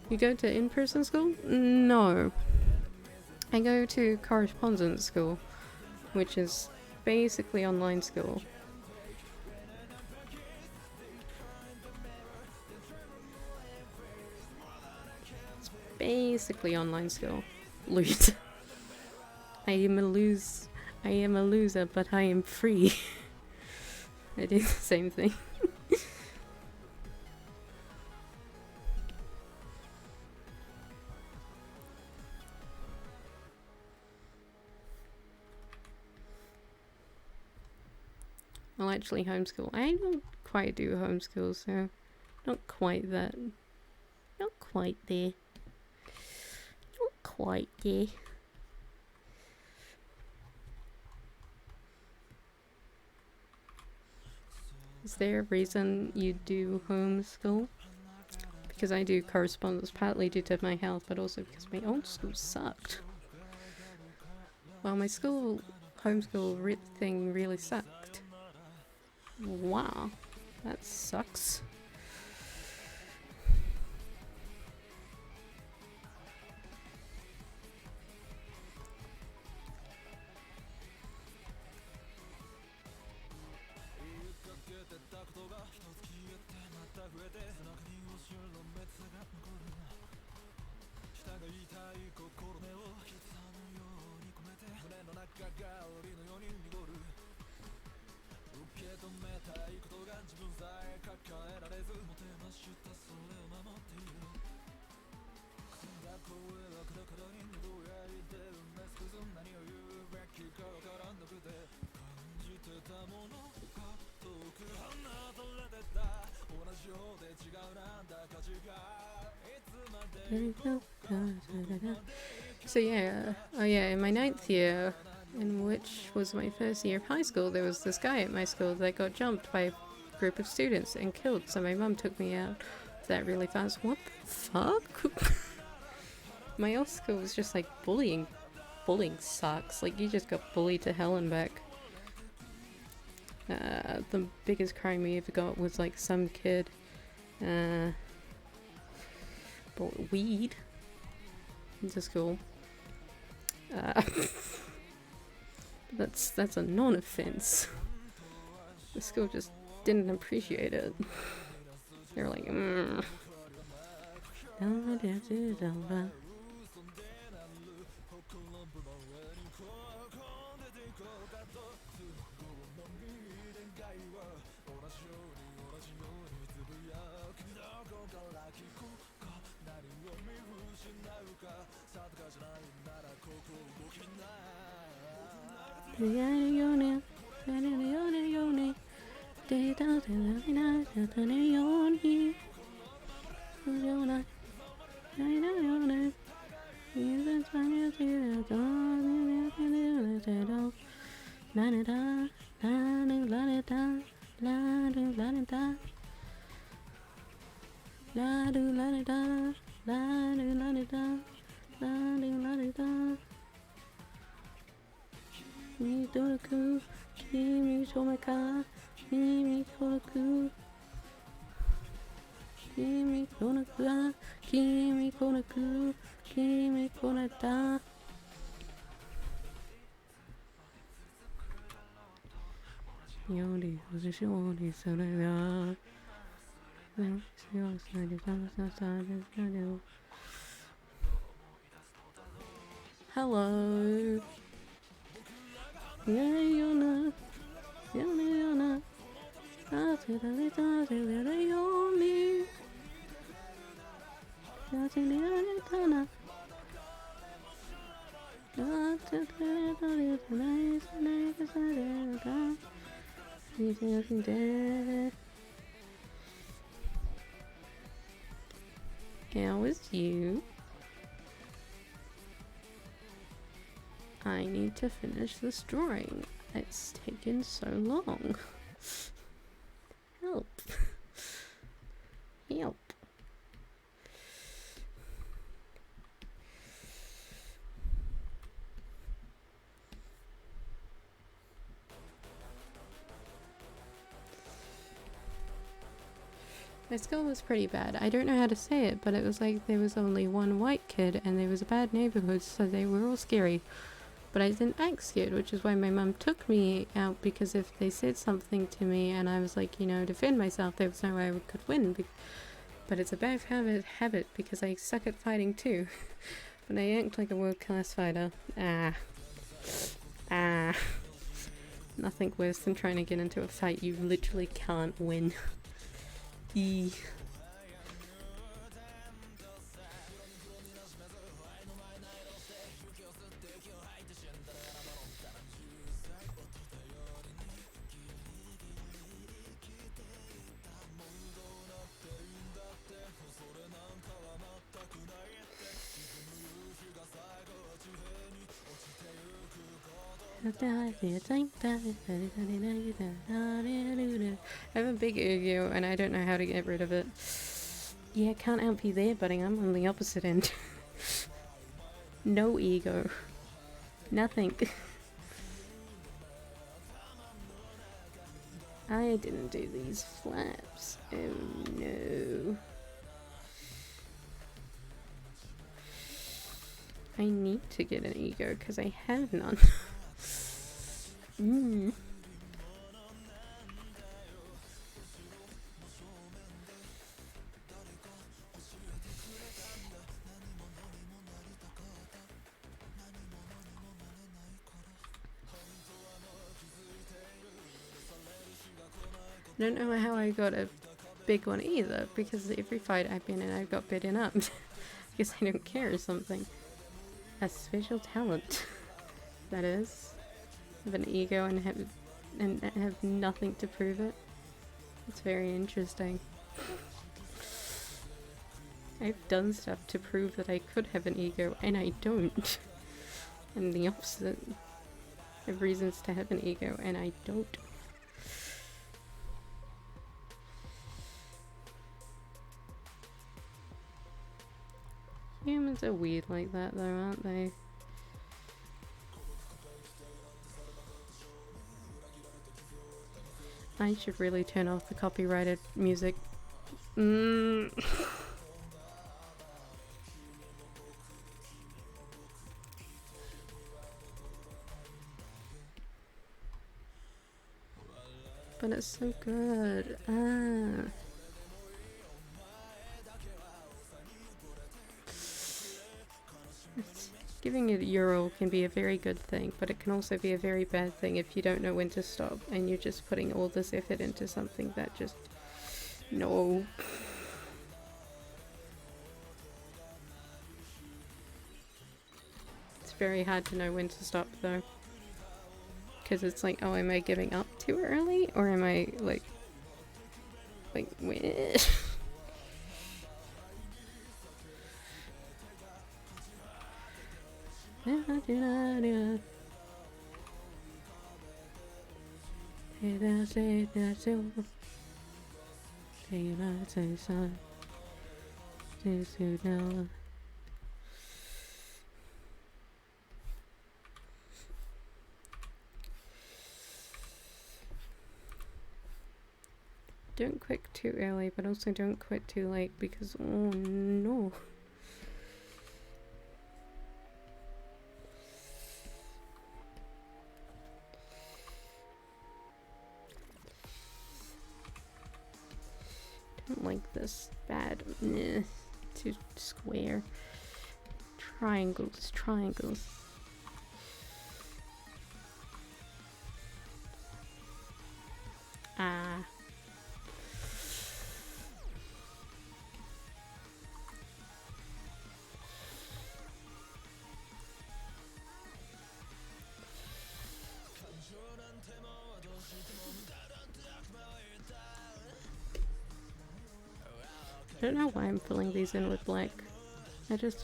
You go to in-person school? No. I go to correspondence school, which is basically online school. It's basically online school. Loot. I am a loser, but I am free. I do the same thing. I'll actually homeschool. I don't quite do homeschool, so not quite that. Not quite there. Not quite there. Is there a reason you do homeschool? Because I do correspondence partly due to my health, but also because my old school sucked. Well, my school homeschool thing really sucked. Wow, that sucks. So yeah, in my 9th year, in which was my first year of high school, there was this guy at my school that got jumped by a group of students and killed, so my mum took me out of that really fast. What the fuck? My old school was just like bullying. Bullying sucks. Like, you just got bullied to hell and back. The biggest crime we ever got was like some kid bought weed into school. That's a non-offense. The school just didn't appreciate it. They were like, hello. Yona, Yona, How is you? I need to finish this drawing. It's taken so long. Help. Help. My school was pretty bad. I don't know how to say it, but it was like there was only one white kid and there was a bad neighborhood, so they were all scary. But I didn't act scared, which is why my mum took me out, because if they said something to me and I was like, you know, defend myself, there was no way I could win. But it's a bad habit because I suck at fighting too. But I act like a world-class fighter. Nothing worse than trying to get into a fight you literally can't win. E. I have a big ego and I don't know how to get rid of it. Yeah, can't help you there, buddy. I'm on the opposite end. No ego. Nothing. I didn't do these flaps. Oh no. I need to get an ego because I have none. I don't know how I got a big one either, because every fight I've been in I've got beaten up. I guess I don't care or something. A special talent. That is. Have an ego and have nothing to prove it. It's very interesting. I've done stuff to prove that I could have an ego and I don't. And the opposite. I have reasons to have an ego and I don't. Humans are weird like that though, aren't they? I should really turn off the copyrighted music. But it's so good. Giving it your all can be a very good thing, but it can also be a very bad thing if you don't know when to stop and you're just putting all this effort into something that just... No. It's very hard to know when to stop though. Because it's like, oh, am I giving up too early? Or am I like where? Don't quit too early, but also don't quit too late, because oh no. Don't like this. Bad. Too square. Triangles. don't know why I'm filling these in with black. I just...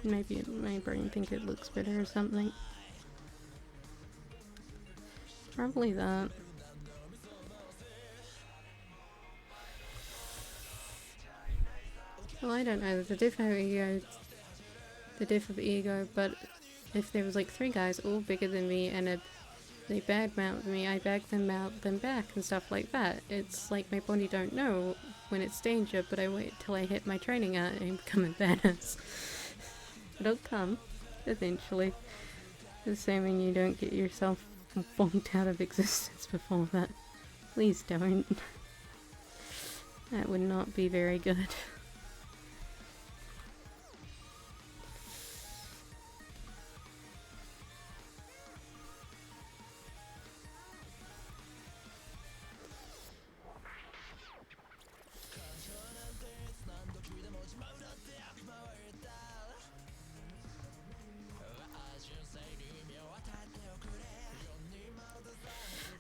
maybe my brain think it looks better or something. Probably that. Well, I don't know. The death of ego, but if there was like 3 guys all bigger than me and they badmouth me, I mouth them back and stuff like that. It's like my body don't know when it's danger, but I wait till I hit my training out and become a badass. It'll come, eventually. Assuming you don't get yourself bonked out of existence before that. Please don't. That would not be very good.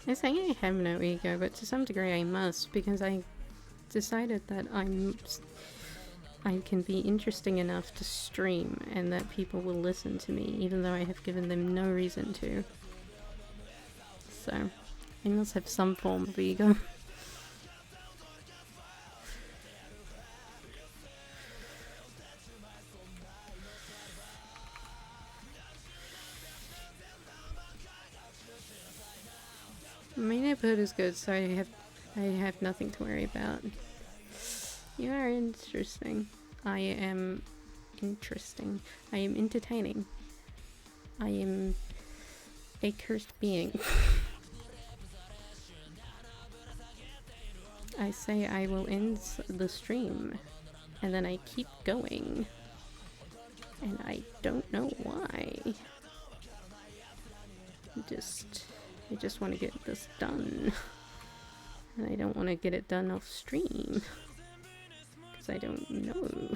I say I have no ego, but to some degree I must, because I decided that I can be interesting enough to stream and that people will listen to me, even though I have given them no reason to. So, I must have some form of ego. My neighborhood is good, so I have nothing to worry about. You are interesting. I am interesting. I am entertaining. I am a cursed being. I say I will end the stream, and then I keep going. And I don't know why. I just want to get this done. And I don't want to get it done off stream. Because I don't know.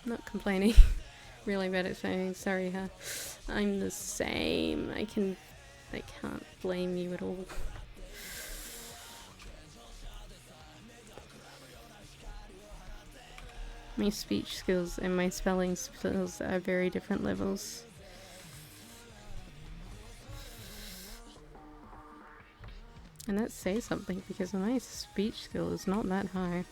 Not complaining. Really bad at saying sorry, huh? I'm the same. I can't blame you at all. My speech skills and my spelling skills are very different levels. And that says something, because my speech skill is not that high.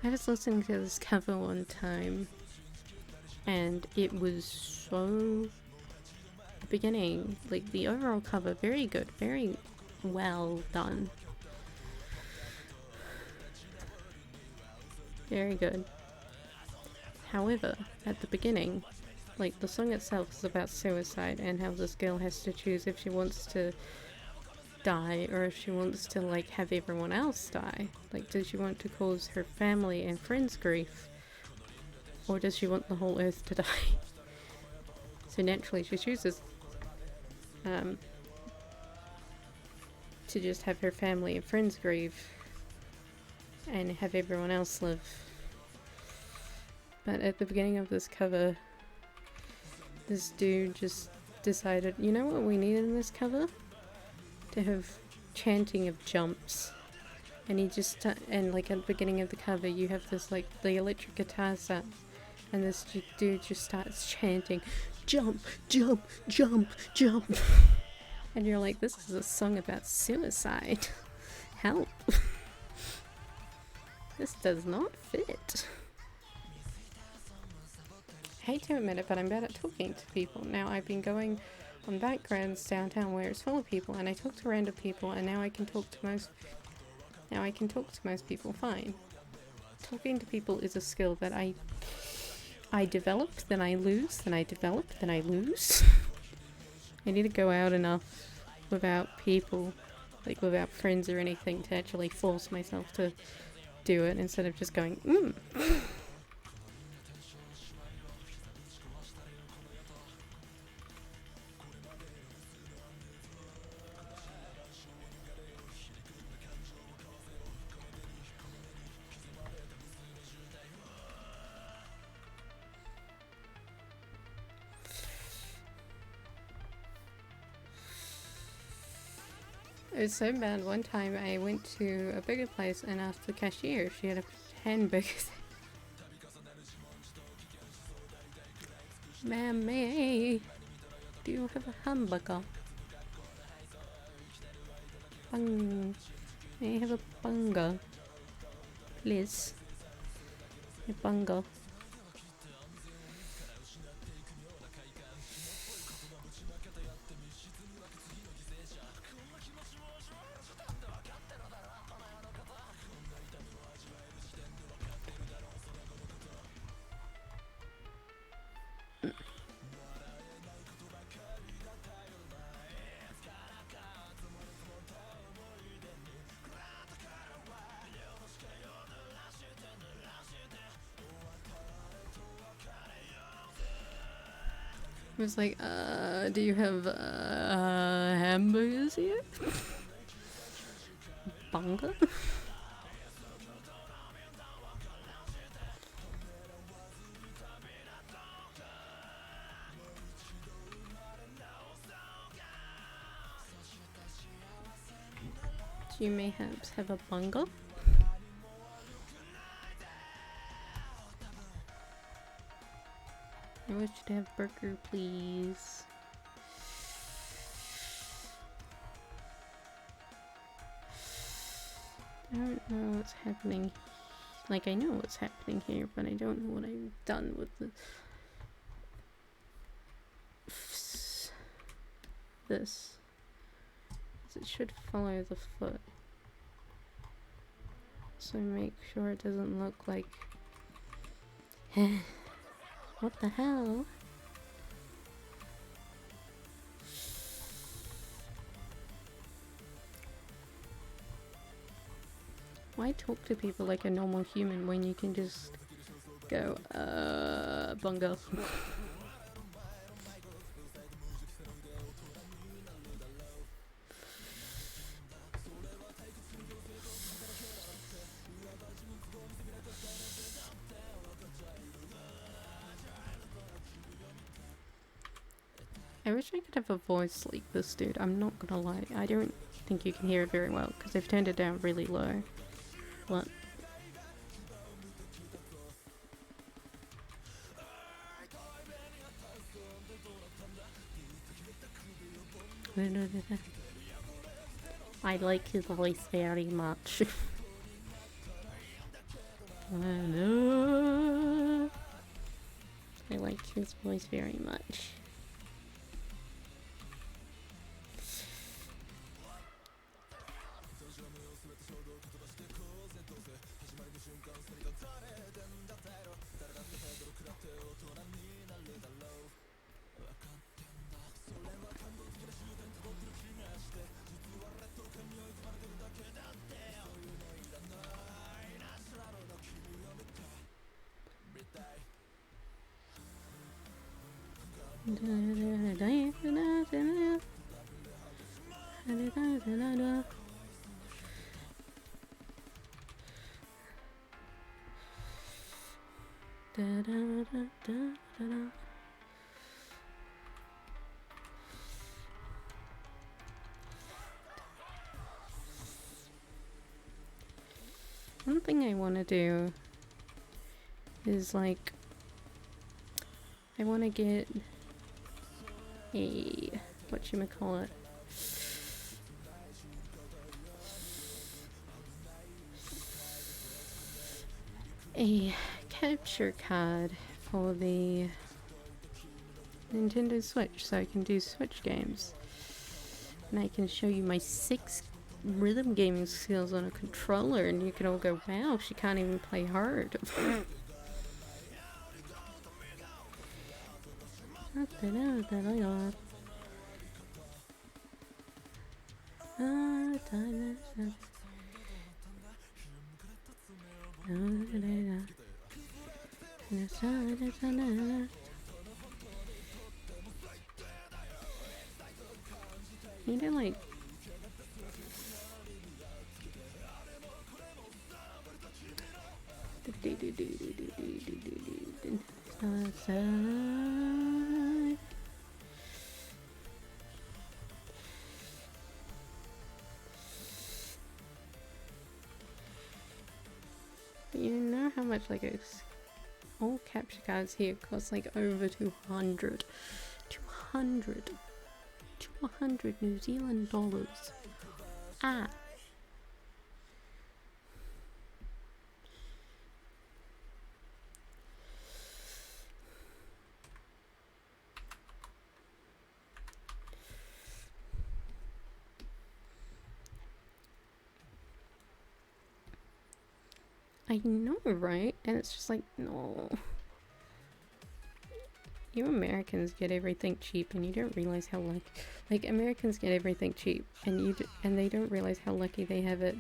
I was listening to this cover one time, and it was so... the beginning, like the overall cover, very good, very well done. Very good. However, at the beginning, like the song itself is about suicide and how this girl has to choose if she wants to die or if she wants to like have everyone else die. Like, does she want to cause her family and friends grief, or does she want the whole earth to die? So naturally she chooses to just have her family and friends grieve and have everyone else live. But at the beginning of this cover, this dude just decided, you know what we need in this cover? To have chanting of jumps. And he just, and like at the beginning of the cover you have this like, the electric guitar set, and this dude just starts chanting, jump, jump, jump, jump. And you're like, this is a song about suicide. Help. This does not fit. I hate to admit it, but I'm bad at talking to people. Now, I've been going on backgrounds downtown where it's full of people, and I talk to random people, and now I can talk to most people fine. Talking to people is a skill that I develop, then I lose, then I develop, then I lose. I need to go out enough without people, like without friends or anything, to actually force myself to do it instead of just going, It was so bad. One time I went to a bigger place and asked the cashier if she had a hamburger. Ma'am, may I? Do you have a hamburger? May I have a bunga? Please. A bunga. I was like, do you have hamburgers here? Bunga? Do you mayhaps have a bunga? I wish to have burger, please. I don't know what's happening. Like, I know what's happening here, but I don't know what I've done with this. It should follow the foot. So make sure it doesn't look like... What the hell? Why talk to people like a normal human when you can just go, bunga? I wish I could have a voice like this dude, I'm not gonna lie. I don't think you can hear it very well, because I've turned it down really low. What? I like his voice very much. I like his voice very much. One thing I want to do is like, I want to get a, whatchamacallit, a capture card for the Nintendo Switch, so I can do Switch games. And I can show you my 6 rhythm gaming skills on a controller, and you can all go, wow, she can't even play hard. You know, like, you know how much like all capture cards here cost like over 200 New Zealand dollars. Ah. I know, right? And it's just like, no. You Americans get everything cheap, and you don't realize how like Americans get everything cheap, and they don't realize how lucky they have it,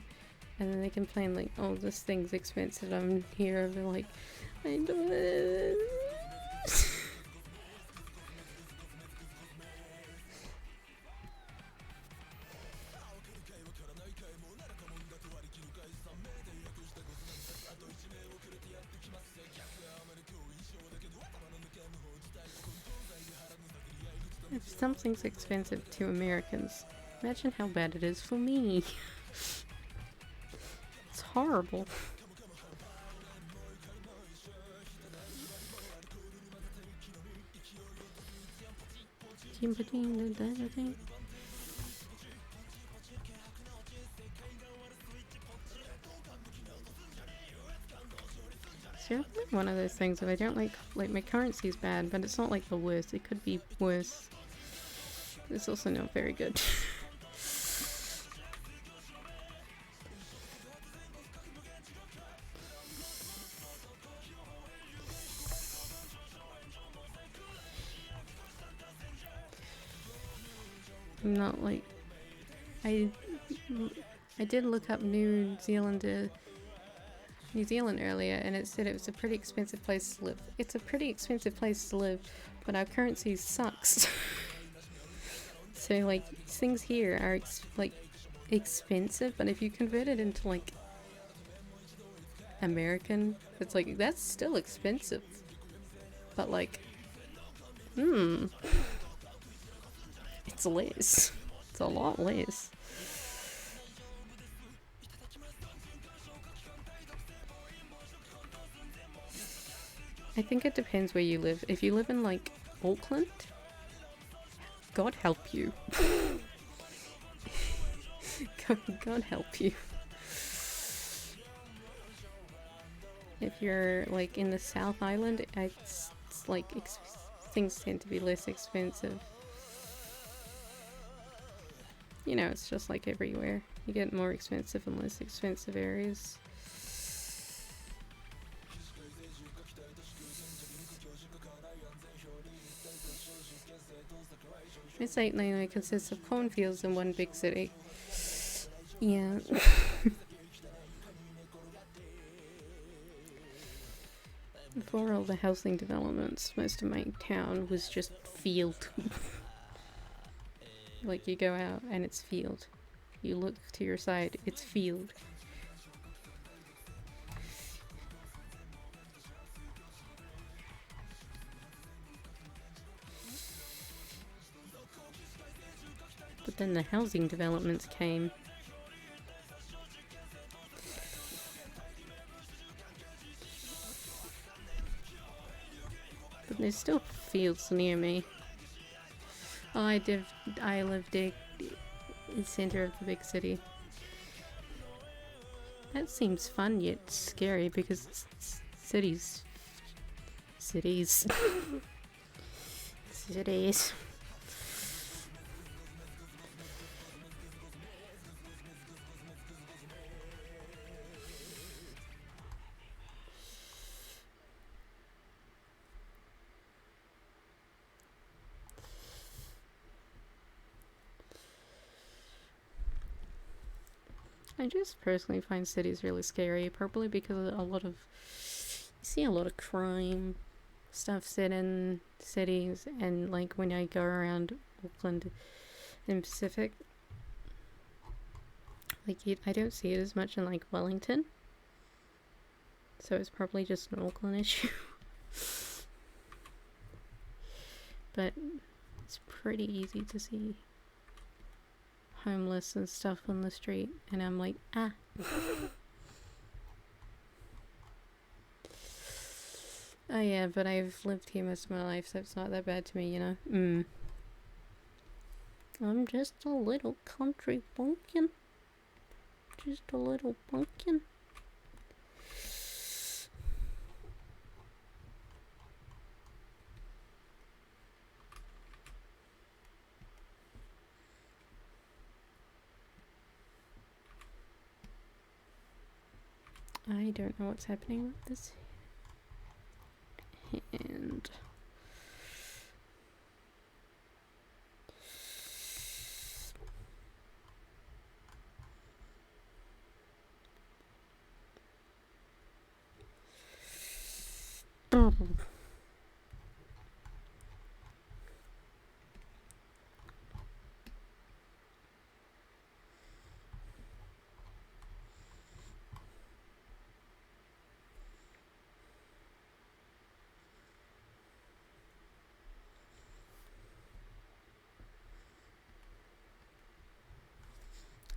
and then they complain like, oh, this thing's expensive. I'm here, they're like, I don't. If something's expensive to Americans, imagine how bad it is for me. It's horrible. So one of those things that I don't like my currency is bad, but it's not like the worst. It could be worse. It's also not very good. I'm not like I did look up New Zealand earlier, and it said it was a pretty expensive place to live. It's a pretty expensive place to live, but our currency sucks. So like things here are expensive, but if you convert it into like American, it's like that's still expensive. But like, it's less. It's a lot less. I think it depends where you live. If you live in like Auckland, God help you. God help you. If you're like in the South Island, it's like things tend to be less expensive. You know, it's just like everywhere. You get more expensive and less expensive areas. It's like mainly consists of cornfields in one big city. Yeah. Before all the housing developments, most of my town was just field. Like you go out and it's field. You look to your side, it's field. But then the housing developments came. But there's still fields near me. Oh, I lived in the center of the big city. That seems fun yet scary because cities. cities. I just personally find cities really scary, probably because you see a lot of crime stuff set in cities, and like when I go around Auckland and Pacific, like I don't see it as much in like Wellington, so it's probably just an Auckland issue. But it's pretty easy to see homeless and stuff on the street, and I'm like, ah. Oh yeah, but I've lived here most of my life, so it's not that bad to me, you know. I'm just a little country bumpkin. Just a little pumpkin. I don't know what's happening with this hand.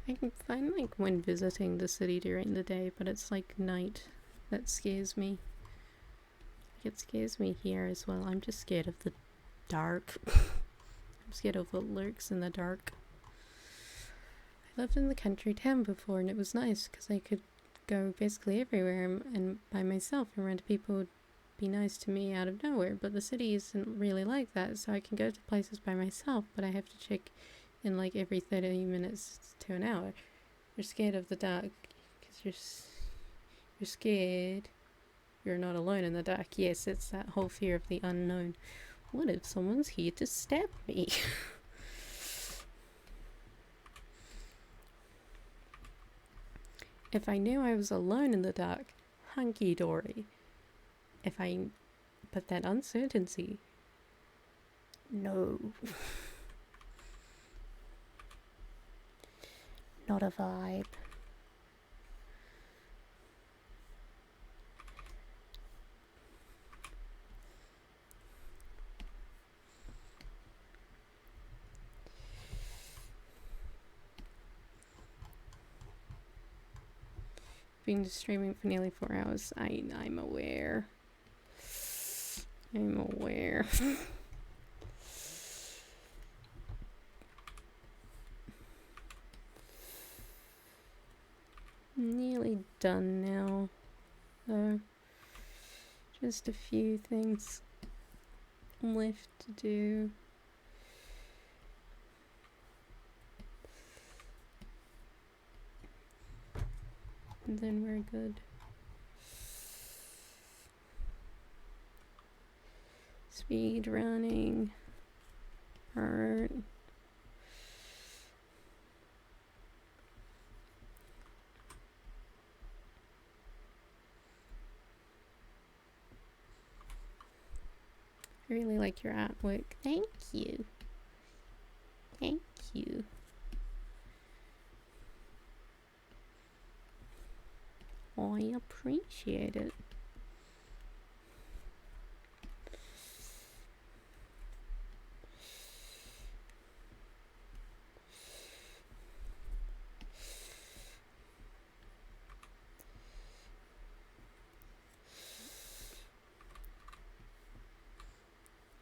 I can find like when visiting the city during the day, but it's like night that scares me. It scares me here as well. I'm just scared of the dark. I'm scared of what lurks in the dark. I lived in the country town before, and it was nice because I could go basically everywhere and by myself, and random people would be nice to me out of nowhere. But the city isn't really like that, so I can go to places by myself, but I have to check in like every 30 minutes to an hour. You're scared of the dark because you're scared you're not alone in the dark. Yes, it's that whole fear of the unknown. What if someone's here to stab me? If I knew I was alone in the dark, hunky-dory. But that uncertainty, no. Not a vibe. Been streaming for nearly 4 hours. I'm aware. I'm aware. Nearly done now, though. Just a few things left to do. And then we're good. Speed running. Hurt. I really like your artwork. Thank you. Thank you. I appreciate it.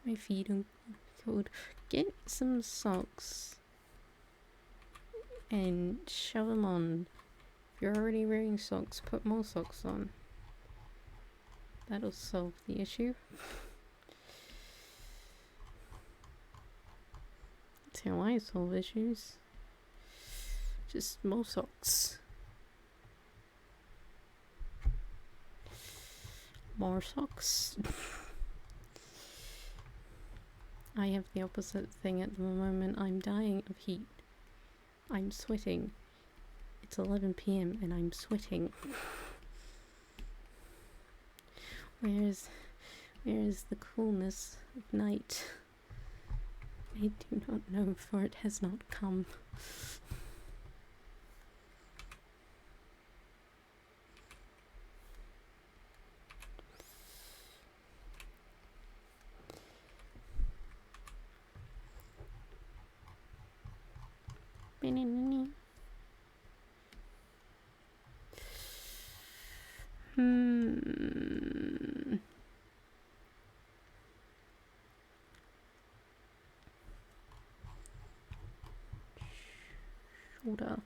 My feet are cold. Get some socks and shove them on. If you're already wearing socks, put more socks on. That'll solve the issue. That's how I solve issues. Just more socks. More socks. I have the opposite thing at the moment. I'm dying of heat. I'm sweating. It's 11 p.m. and I'm sweating. Where is the coolness of night? I do not know, for it has not come. Shoulder.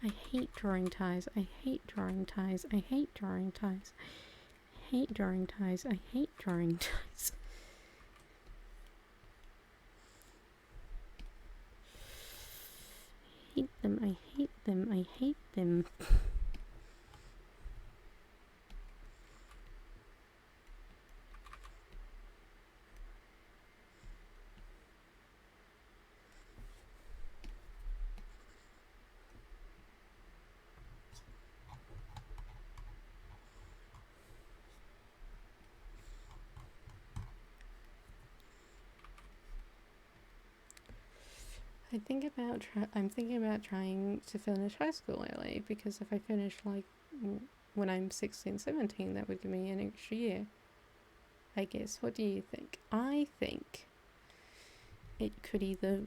I hate drawing ties. I hate drawing ties. I hate drawing ties. I hate drawing ties. I hate drawing ties. I hate them. I hate them. I hate them. I'm thinking about trying to finish high school early, because if I finish like when I'm 16, 17, that would give me an extra year, I guess. What do you think? I think it could either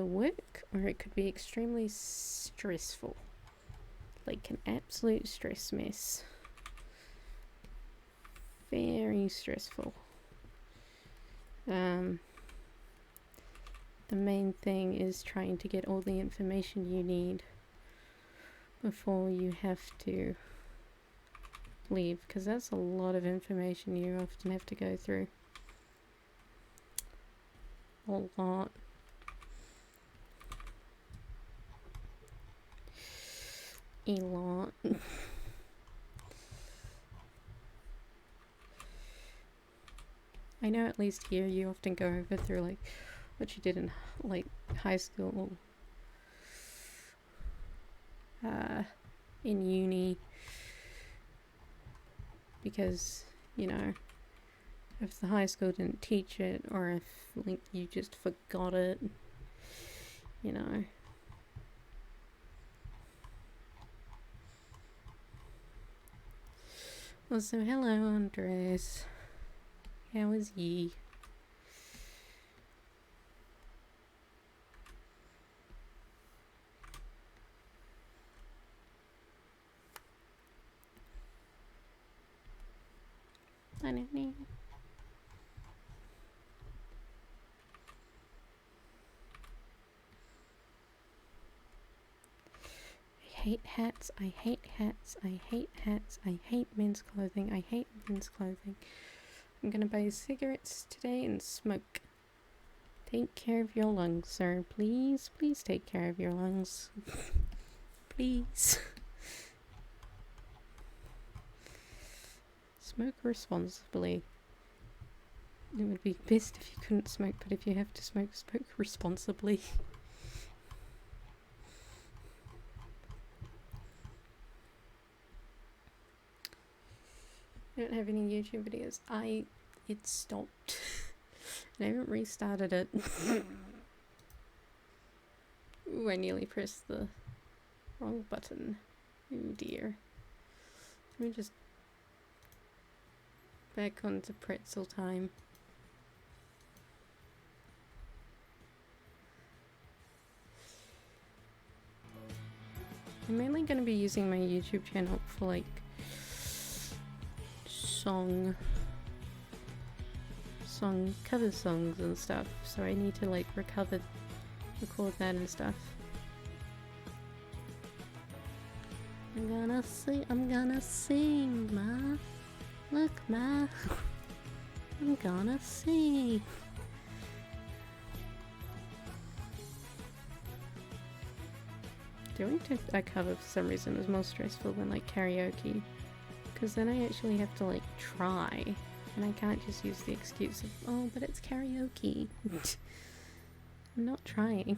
work or it could be extremely stressful, like an absolute stress mess. Very stressful. The main thing is trying to get all the information you need before you have to leave, because that's a lot of information you often have to go through. A lot. A lot. I know at least here you often go over through like what you did in like high school, in uni, because you know, if the high school didn't teach it, or if like you just forgot it, you know. Well, so hello Andres, how is ye? I don't know. I hate hats, I hate hats, I hate hats, I hate men's clothing, I hate men's clothing. I'm gonna buy cigarettes today and smoke. Take care of your lungs, sir. Please, please take care of your lungs. Please. Smoke responsibly. It would be best if you couldn't smoke, but if you have to smoke, smoke responsibly. I don't have any YouTube videos. It stopped. And I haven't restarted it. Ooh, I nearly pressed the wrong button. Oh dear. Let me just back onto pretzel time. I'm mainly going to be using my YouTube channel for like cover songs and stuff, so I need to like record that and stuff. I'm gonna sing, ma. Look, ma. I'm gonna sing. Doing a cover for some reason is more stressful than like karaoke, because then I actually have to like try, and I can't just use the excuse of, oh, but it's karaoke. I'm not trying.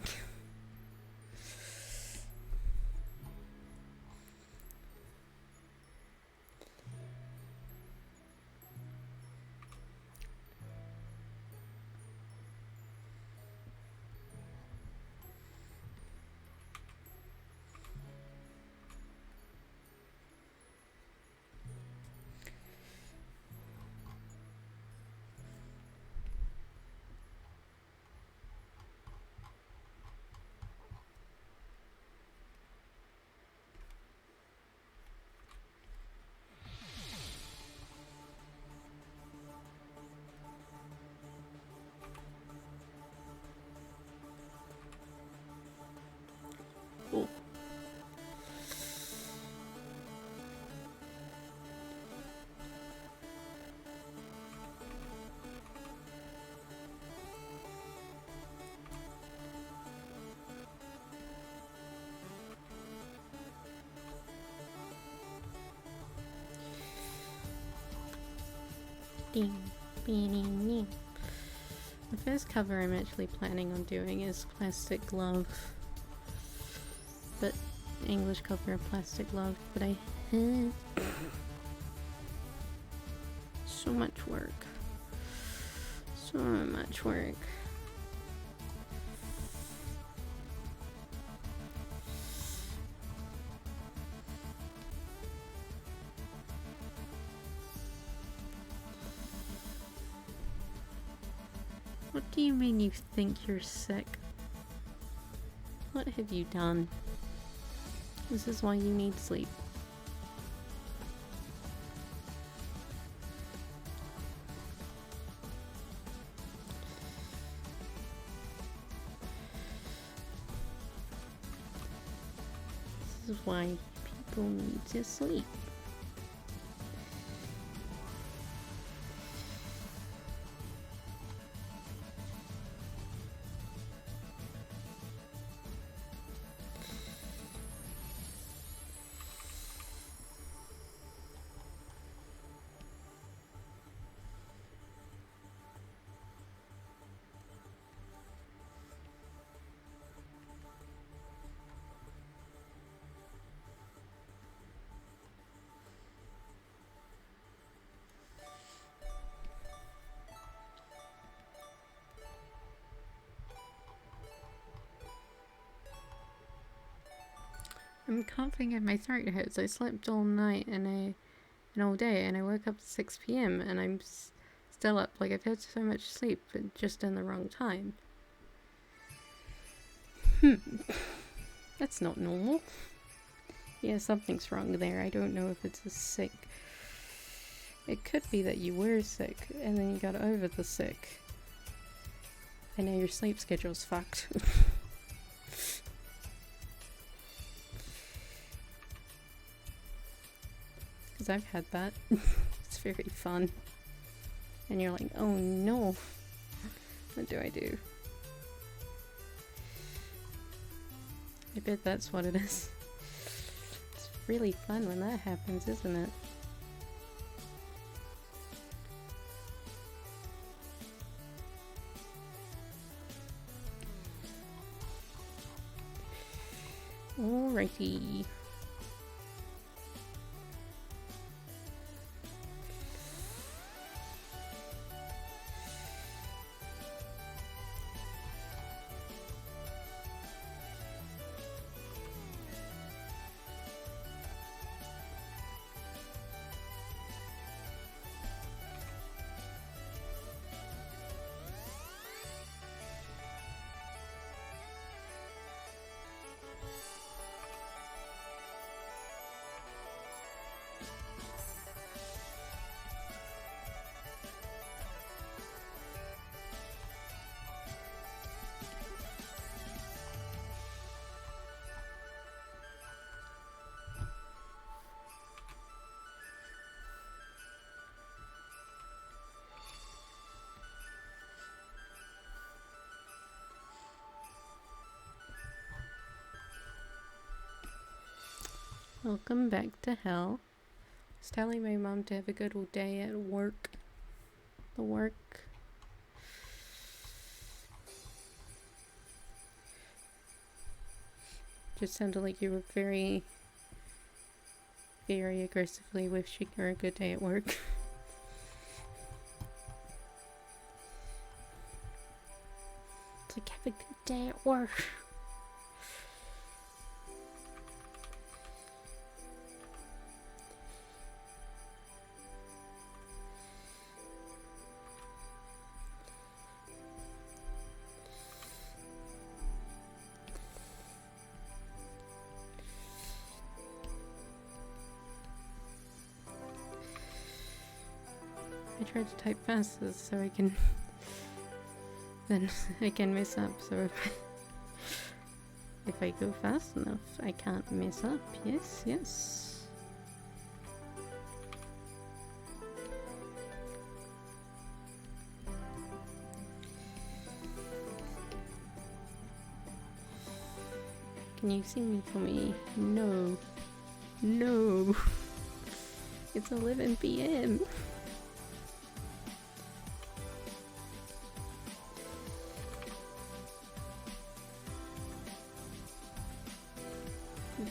Oh. Ding, ding, ding. The first cover I'm actually planning on doing is Plastic Love, but English cover of Plastic Love, but I so much work. So much work. What do you mean you think you're sick? What have you done? This is why you need sleep. This is why people need to sleep. I'm coughing and my throat hurts. I slept all night and all day, and I woke up at 6 p.m. and I'm still up. Like, I've had so much sleep, but just in the wrong time. That's not normal. Yeah, something's wrong there. I don't know if it's a sick. It could be that you were sick and then you got over the sick, and now your sleep schedule's fucked. Because I've had that. It's very fun. And you're like, oh no, what do I do? I bet that's what it is. It's really fun when that happens, isn't it? Alrighty. Welcome back to hell. I was telling my mom to have a good old day at work. The work. Just sounded like you were very, very aggressively wishing her a good day at work. It's like, have a good day at work. I tried to type faster so I can then I can mess up, so if I go fast enough I can't mess up. Yes, yes. Can you sing me for me? No. No. It's 11 p.m.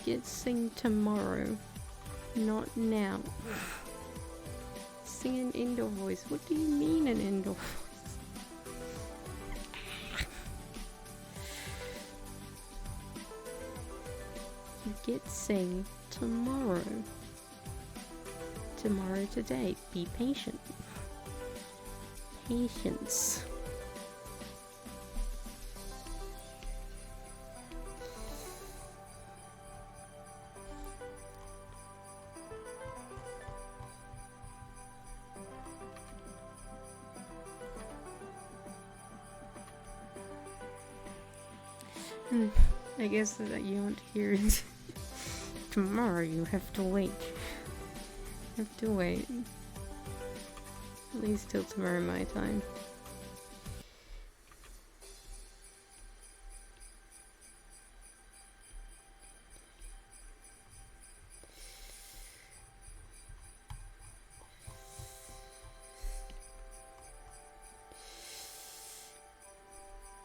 Get sing tomorrow, not now. Sing an indoor voice. What do you mean an indoor voice? You get sing tomorrow. Tomorrow today. Be patient. Patience. I guess that you won't hear it. Tomorrow you have to wait. You have to wait. At least till tomorrow my time.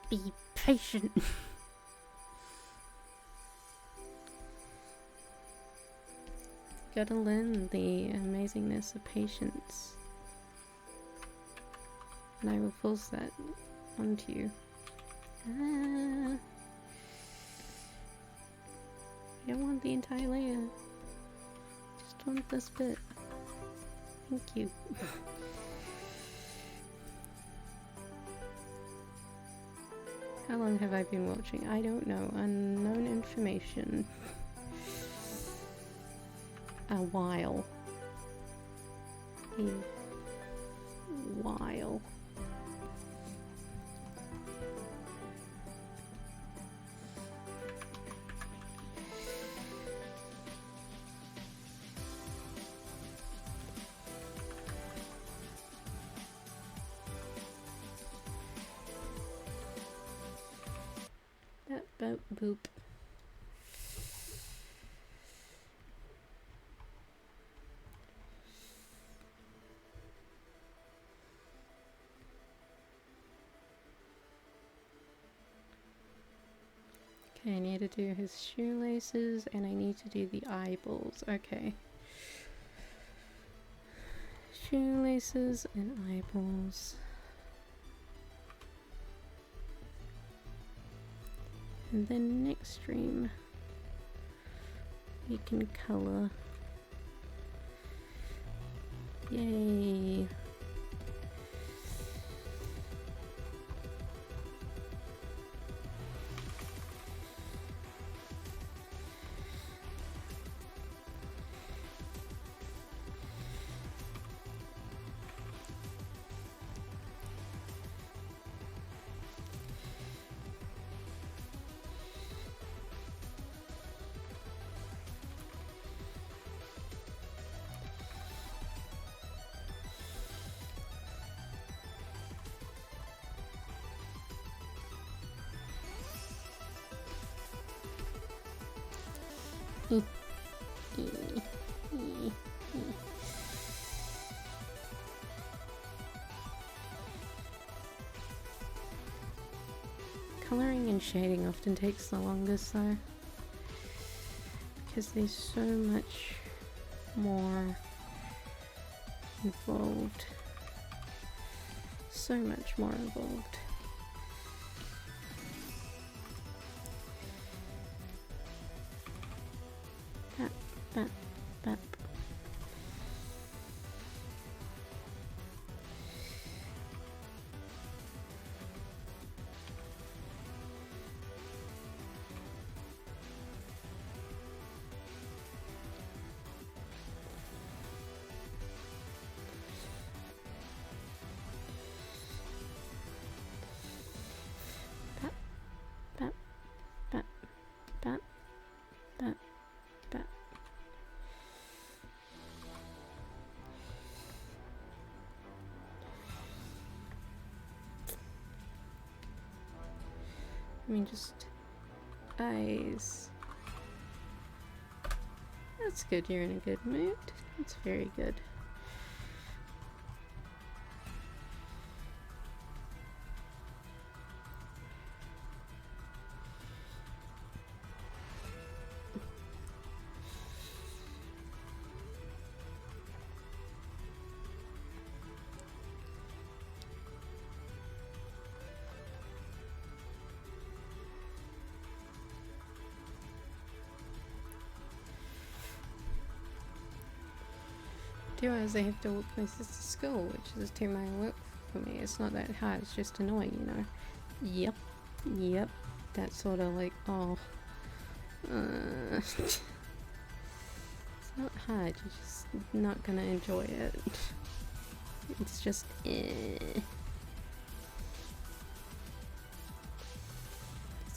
Be patient. Gotta learn the amazingness of patience. And I will force that onto you. I don't want the entire layer. Just want this bit. Thank you. How long have I been watching? I don't know. Unknown information. A while. A while. Boop, boop. Okay, I need to do his shoelaces and I need to do the eyeballs. Okay. Shoelaces and eyeballs. And then next stream we can color. Yay! Colouring and shading often takes the longest though, because there's so much more involved. So much more involved. Bap, bap, bap. Bap, bap, bap, bap, bap. I mean, just eyes. That's good, you're in a good mood. That's very good. Do as I have to walk my sister to school, which is 2 mile walk for me. It's not that hard, it's just annoying, you know. Yep. That's sort of like, oh. It's not hard, you're just not gonna enjoy it. It's just, It's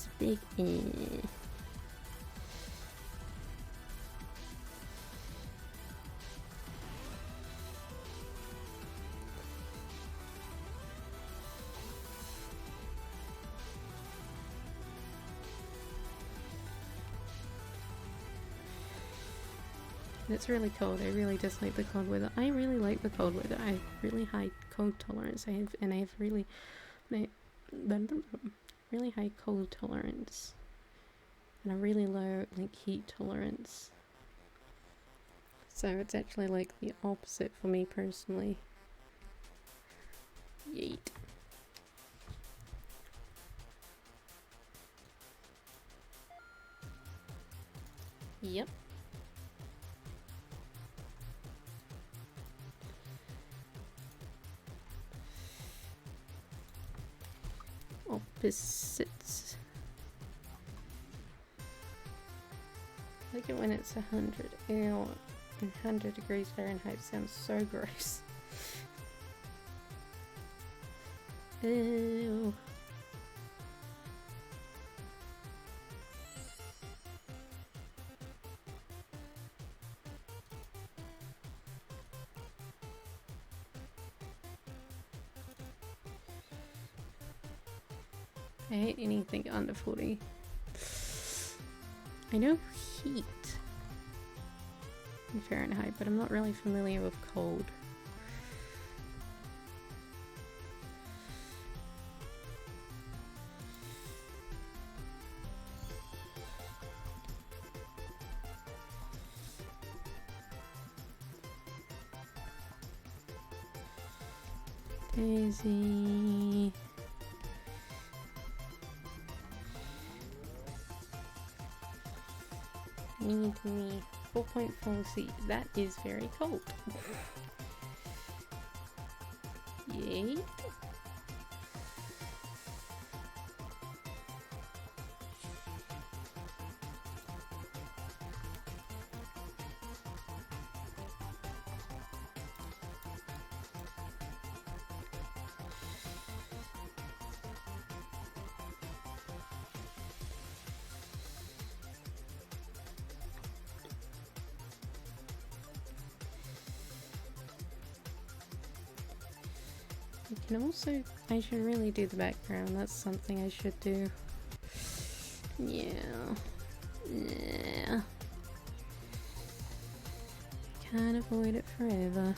a big It's really cold. I really dislike the cold weather. I really like the cold weather. I have really high cold tolerance. I have really high cold tolerance and a really low like heat tolerance. So it's actually like the opposite for me personally. Yeet. Yep. Opposites. I like it when it's 100. Ew, 100 degrees Fahrenheit sounds so gross. Ew. I hate anything under 40. I know heat in Fahrenheit, but I'm not really familiar with cold. Daisy. Need me 4.4 C. That is very cold. Yay. You can also, I should really do the background, that's something I should do. Yeah. can't avoid it forever.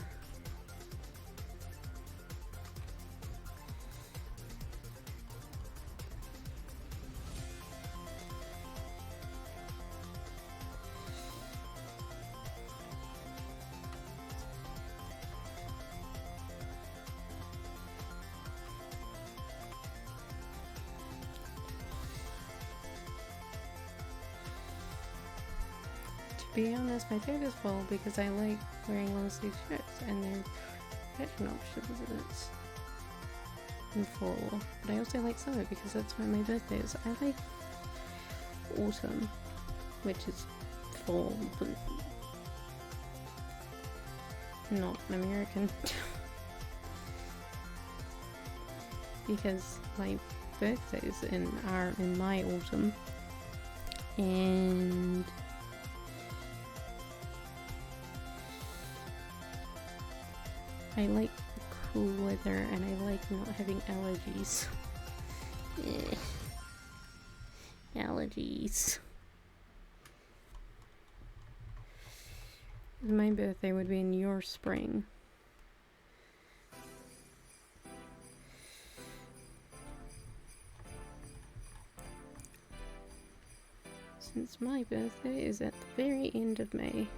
To be honest, my favorite fall because I like wearing long sleeve shirts and their fashion options in fall. But I also like summer because that's when my birthday is. I like autumn, which is fall, but not American. Because my birthdays are in my autumn, and I like cool weather and I like not having allergies. Allergies. My birthday would be in your spring. Since my birthday is at the very end of May.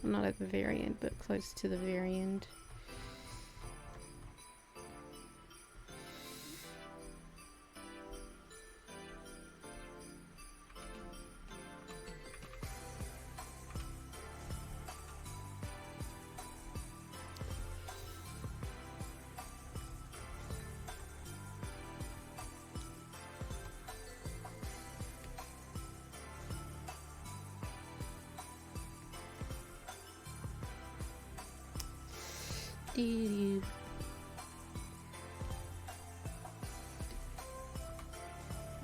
Well, not at the very end, but close to the very end.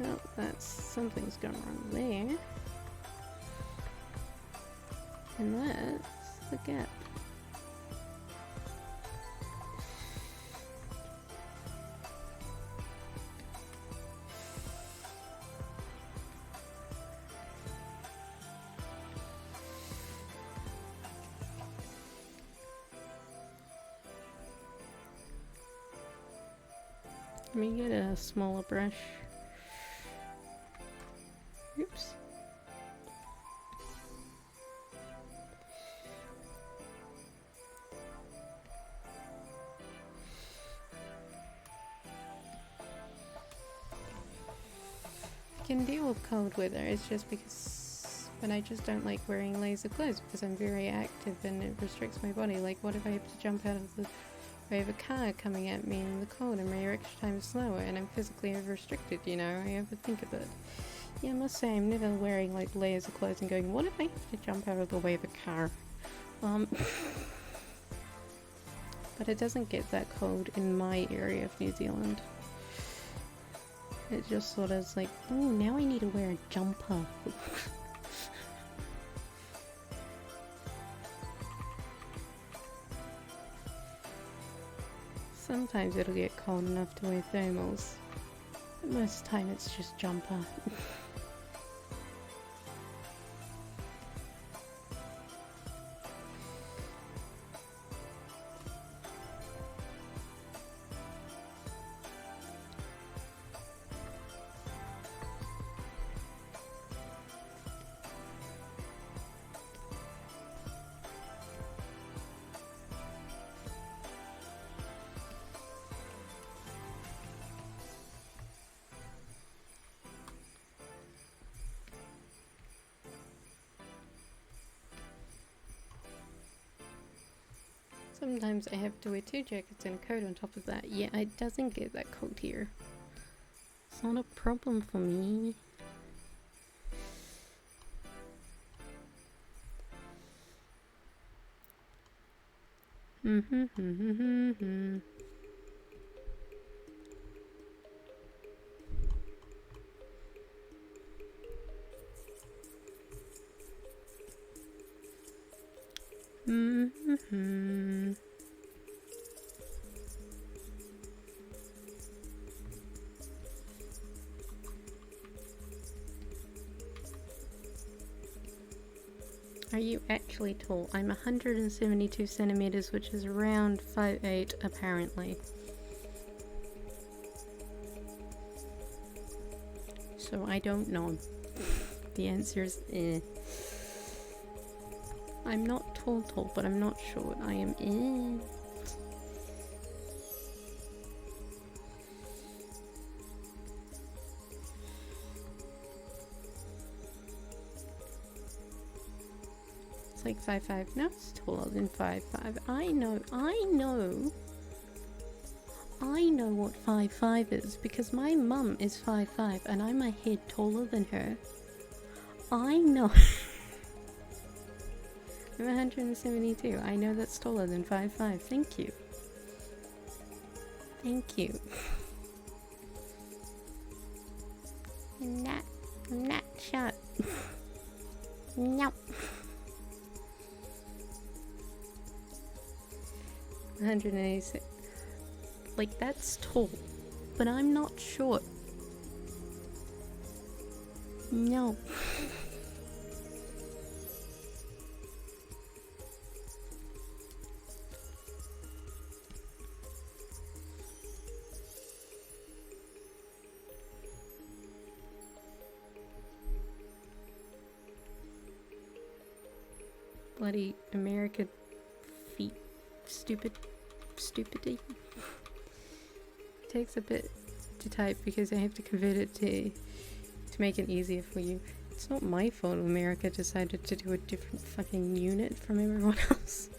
Well, something's gone wrong there. And that's the gap. Let me get a smaller brush. Oops. I can deal with cold weather, it's just because when I just don't like wearing laser clothes because I'm very active and it restricts my body. Like, what if I have to jump out of the way of a car coming at me in the cold and my reaction time is slower and I'm physically restricted, you know? I have to think of it. Yeah, I must say I'm never wearing like layers of clothes and going, what if I have to jump out of the way of a car? But it doesn't get that cold in my area of New Zealand. It just sort of is like, oh, now I need to wear a jumper. Sometimes it'll get cold enough to wear thermals, but most of the time it's just jumper. Sometimes I have to wear 2 jackets and a coat on top of that. Yeah, it doesn't get that cold here. It's not a problem for me. Are Are you actually tall? I'm 172 centimeters, which is around 5'8", apparently. So I don't know. The answer is eh. I'm not tall, but I'm not short. I am eh. It's like 5'5". No, it's taller than 5'5". I know what 5'5" is because my mum is 5'5" and I'm a head taller than her. I know. I'm 172. I know that's taller than 5'5". Thank you. Thank you. I'm not short. No. 186. Like, that's tall. But I'm not short. No. Bloody American feet. Stupidity. Takes a bit to type because I have to convert it to make it easier for you. It's not my fault America decided to do a different fucking unit from everyone else.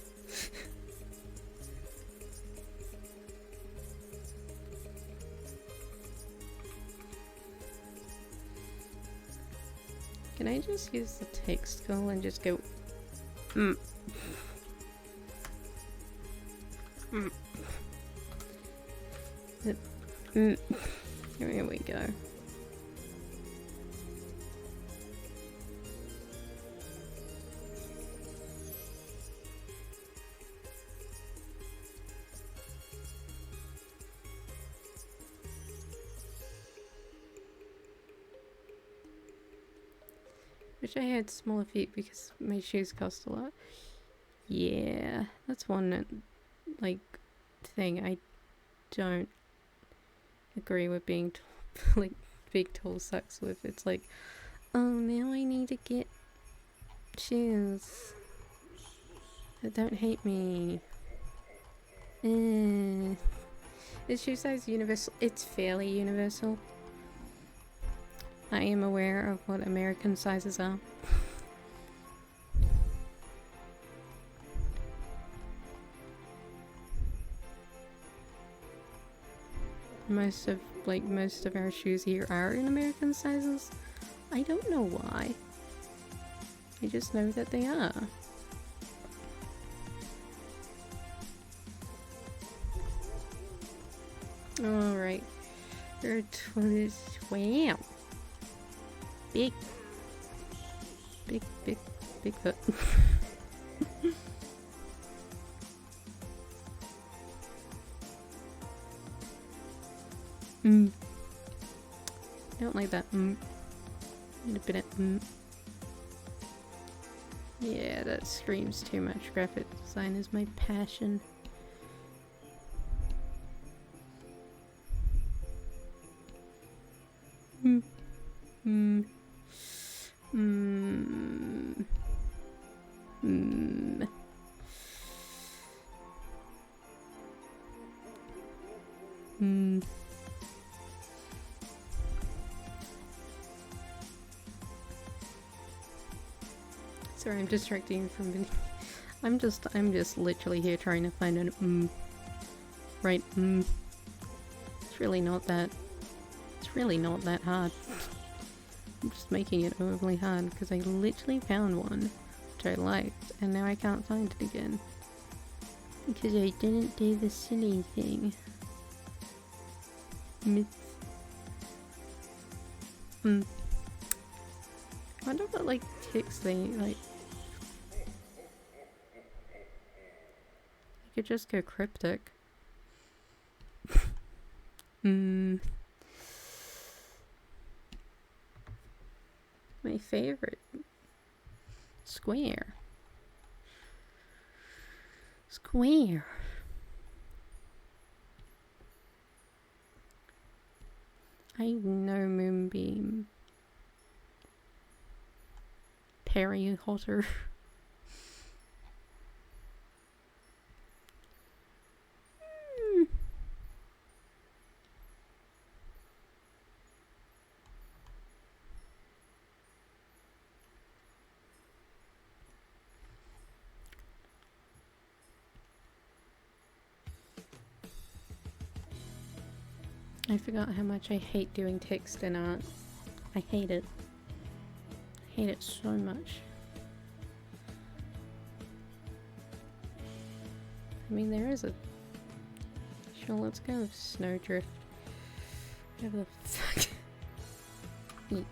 Can I just use the text tool and just go Here we go. Wish I had smaller feet because my shoes cost a lot. Yeah, that's one like thing I don't agree with being like big tall sucks with. It's like, oh, now I need to get shoes that don't hate me. Is shoe size universal? It's fairly universal. I am aware of what American sizes are. Most of our shoes here are in American sizes. I don't know why. I just know that they are. Alright. Wow. Big foot. Don't like that. Need a bit of Yeah, that screams too much. Graphic design is my passion. Sorry, I'm distracting you from video. I'm just literally here trying to find an right It's really not that hard. I'm just making it overly hard because I literally found one which I liked and now I can't find it again. Because I didn't do the silly thing. I wonder what like text they like. I could just go cryptic. My favorite. Square. Square. I know Moonbeam. Perry Hotter. I forgot how much I hate doing text and art. I hate it. I hate it so much. I mean, there is a... Sure, let's go Snowdrift. Whatever the fuck. Eat.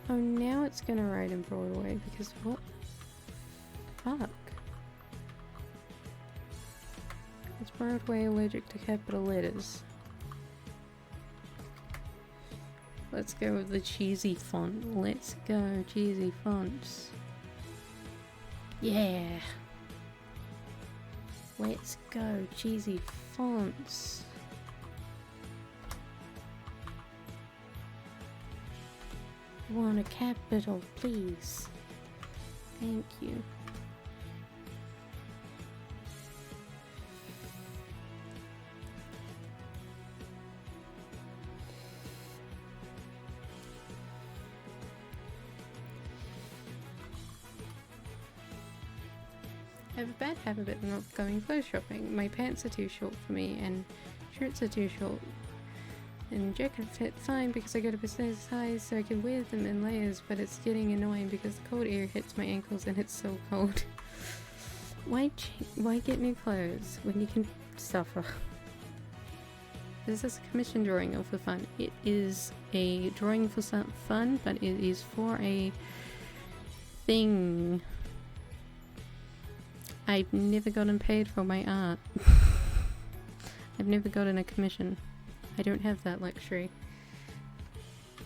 Oh, now it's gonna ride in Broadway because what? Fuck. Is Broadway allergic to capital letters? Let's go with the cheesy font. Let's go cheesy fonts. Yeah. Let's go cheesy fonts. I want a capital, please. Thank you. I have a bad habit of not going clothes shopping. My pants are too short for me and shirts are too short. And jacket fit fine because I go to precise size so I can wear them in layers, but it's getting annoying because the cold air hits my ankles and it's so cold. Why get new clothes when you can suffer? Is this a commission drawing or for fun? It is a drawing for some fun, but it is for a thing. I've never gotten paid for my art. I've never gotten a commission. I don't have that luxury.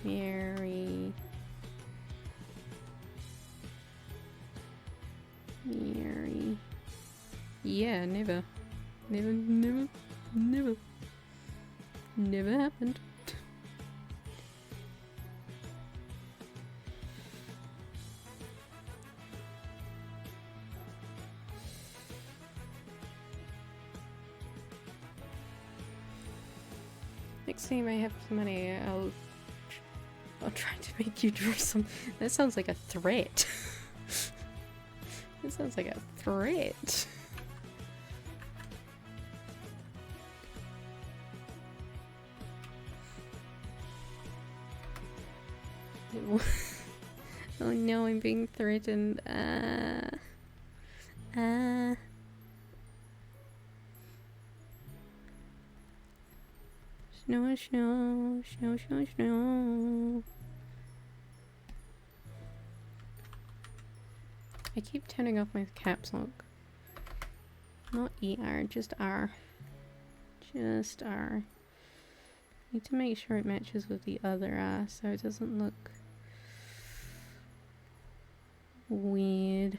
Mary. Yeah, never. Never happened. Next time I have some money, I'll try to make you draw some. That sounds like a threat. That sounds like a threat. Oh no, I'm being threatened. Snow. I keep turning off my caps lock. Not ER, just R. Just R. Need to make sure it matches with the other R so it doesn't look weird.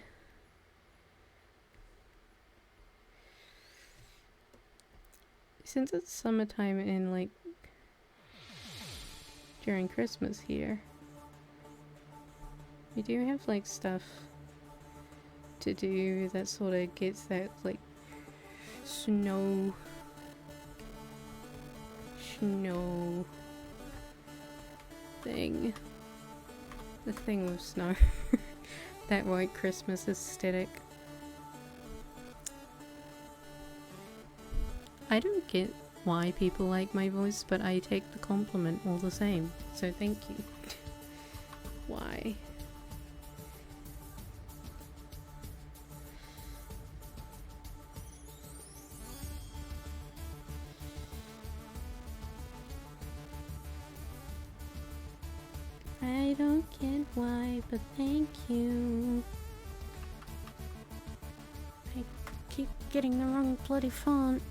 Since it's summertime and like during Christmas here, we do have like stuff to do that sort of gets that like snow thing. The thing with snow. That white Christmas aesthetic. I don't get why people like my voice, but I take the compliment all the same. So thank you. Why? I don't get why, but thank you. I keep getting the wrong bloody font.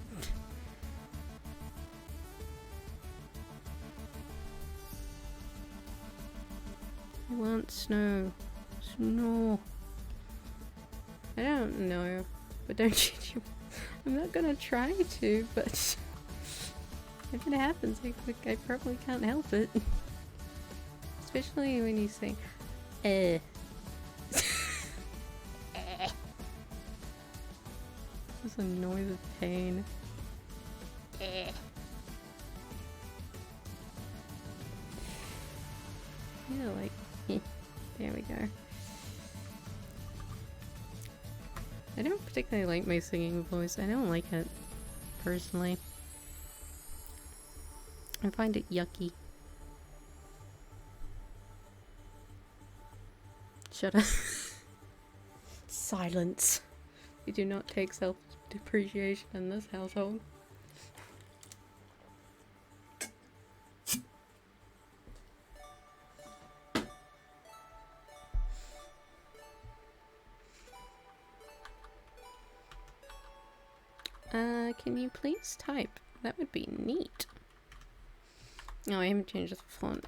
I want snow. Snow. I don't know, but don't you? I'm not gonna try to, but if it happens, I probably can't help it. Especially when you say, eh. It's a noise of pain. Eh. Yeah, like, there we go. I don't particularly like my singing voice. I don't like it, personally. I find it yucky. Shut up. Silence. We do not take self-depreciation in this household. Can you please type? That would be neat. Oh, I haven't changed the font.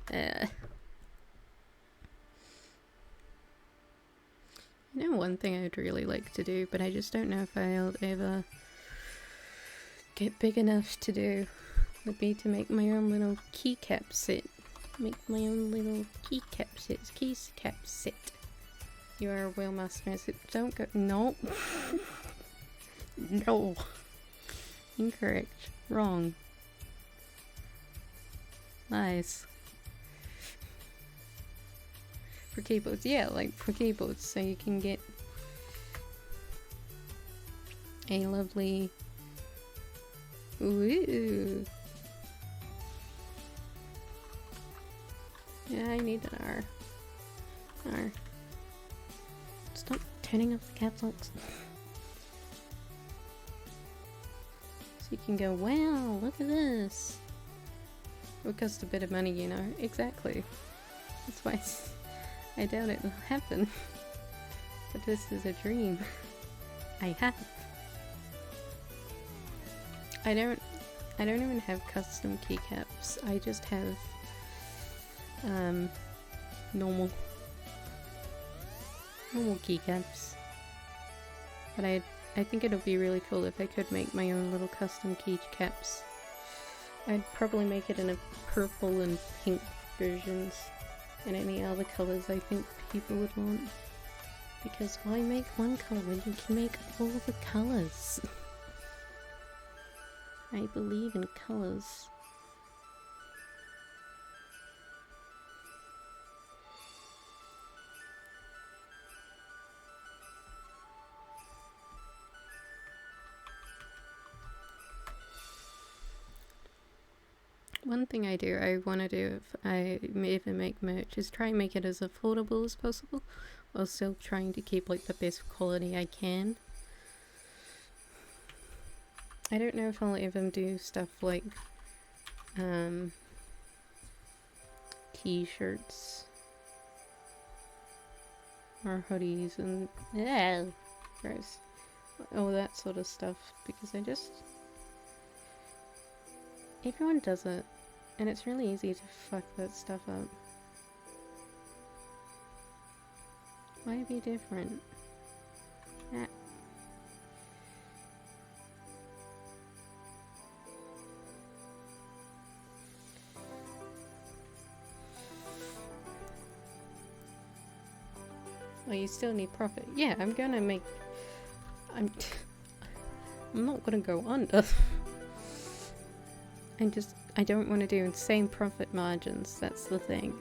You know, one thing I'd really like to do, but I just don't know if I'll ever get big enough to do, would be to make my own little keycap set. Make my own little keycap set. You are a whale master. Don't go. No. No. Incorrect. Wrong. Lies. For keyboards, yeah, like for keyboards, so you can get a lovely. Ooh. Yeah, I need an R. R. Stop turning off the caps locks. So you can go, wow, look at this. It would cost a bit of money, you know. Exactly. That's why I doubt it will happen. But this is a dream I have. I don't even have custom keycaps. I just have normal keycaps. But I think it'll be really cool if I could make my own little custom keycaps. I'd probably make it in a purple and pink versions, and any other colours I think people would want. Because why make one colour when you can make all the colours? I believe in colours. One thing I want to do if I ever make merch is try and make it as affordable as possible, while still trying to keep like the best quality I can. I don't know if I'll ever do stuff like t-shirts or hoodies and gross, all that sort of stuff, because everyone does it, and it's really easy to fuck that stuff up. Why be different? Ah. Well, you still need profit. Yeah, I'm not gonna go under. I don't want to do insane profit margins, that's the thing.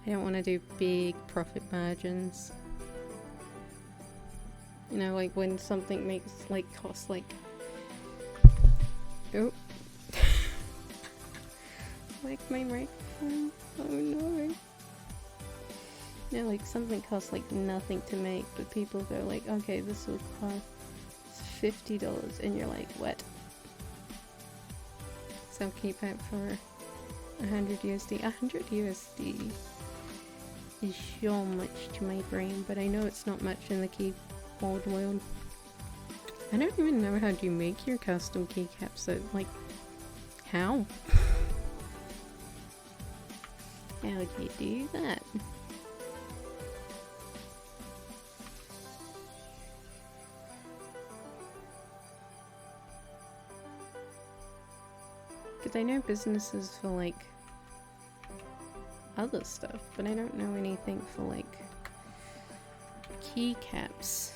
I don't want to do big profit margins. You know, like when something costs like oh like my microphone. Oh no. You know, like something costs like nothing to make, but people go like, okay, this will cost $50, and you're like, what? So keep it for 100 USD. 100 USD is so much to my brain, but I know it's not much in the keyboard world. I don't even know how do you make your custom keycaps, so like, how? How do you do that? Because I know businesses for like other stuff, but I don't know anything for like keycaps.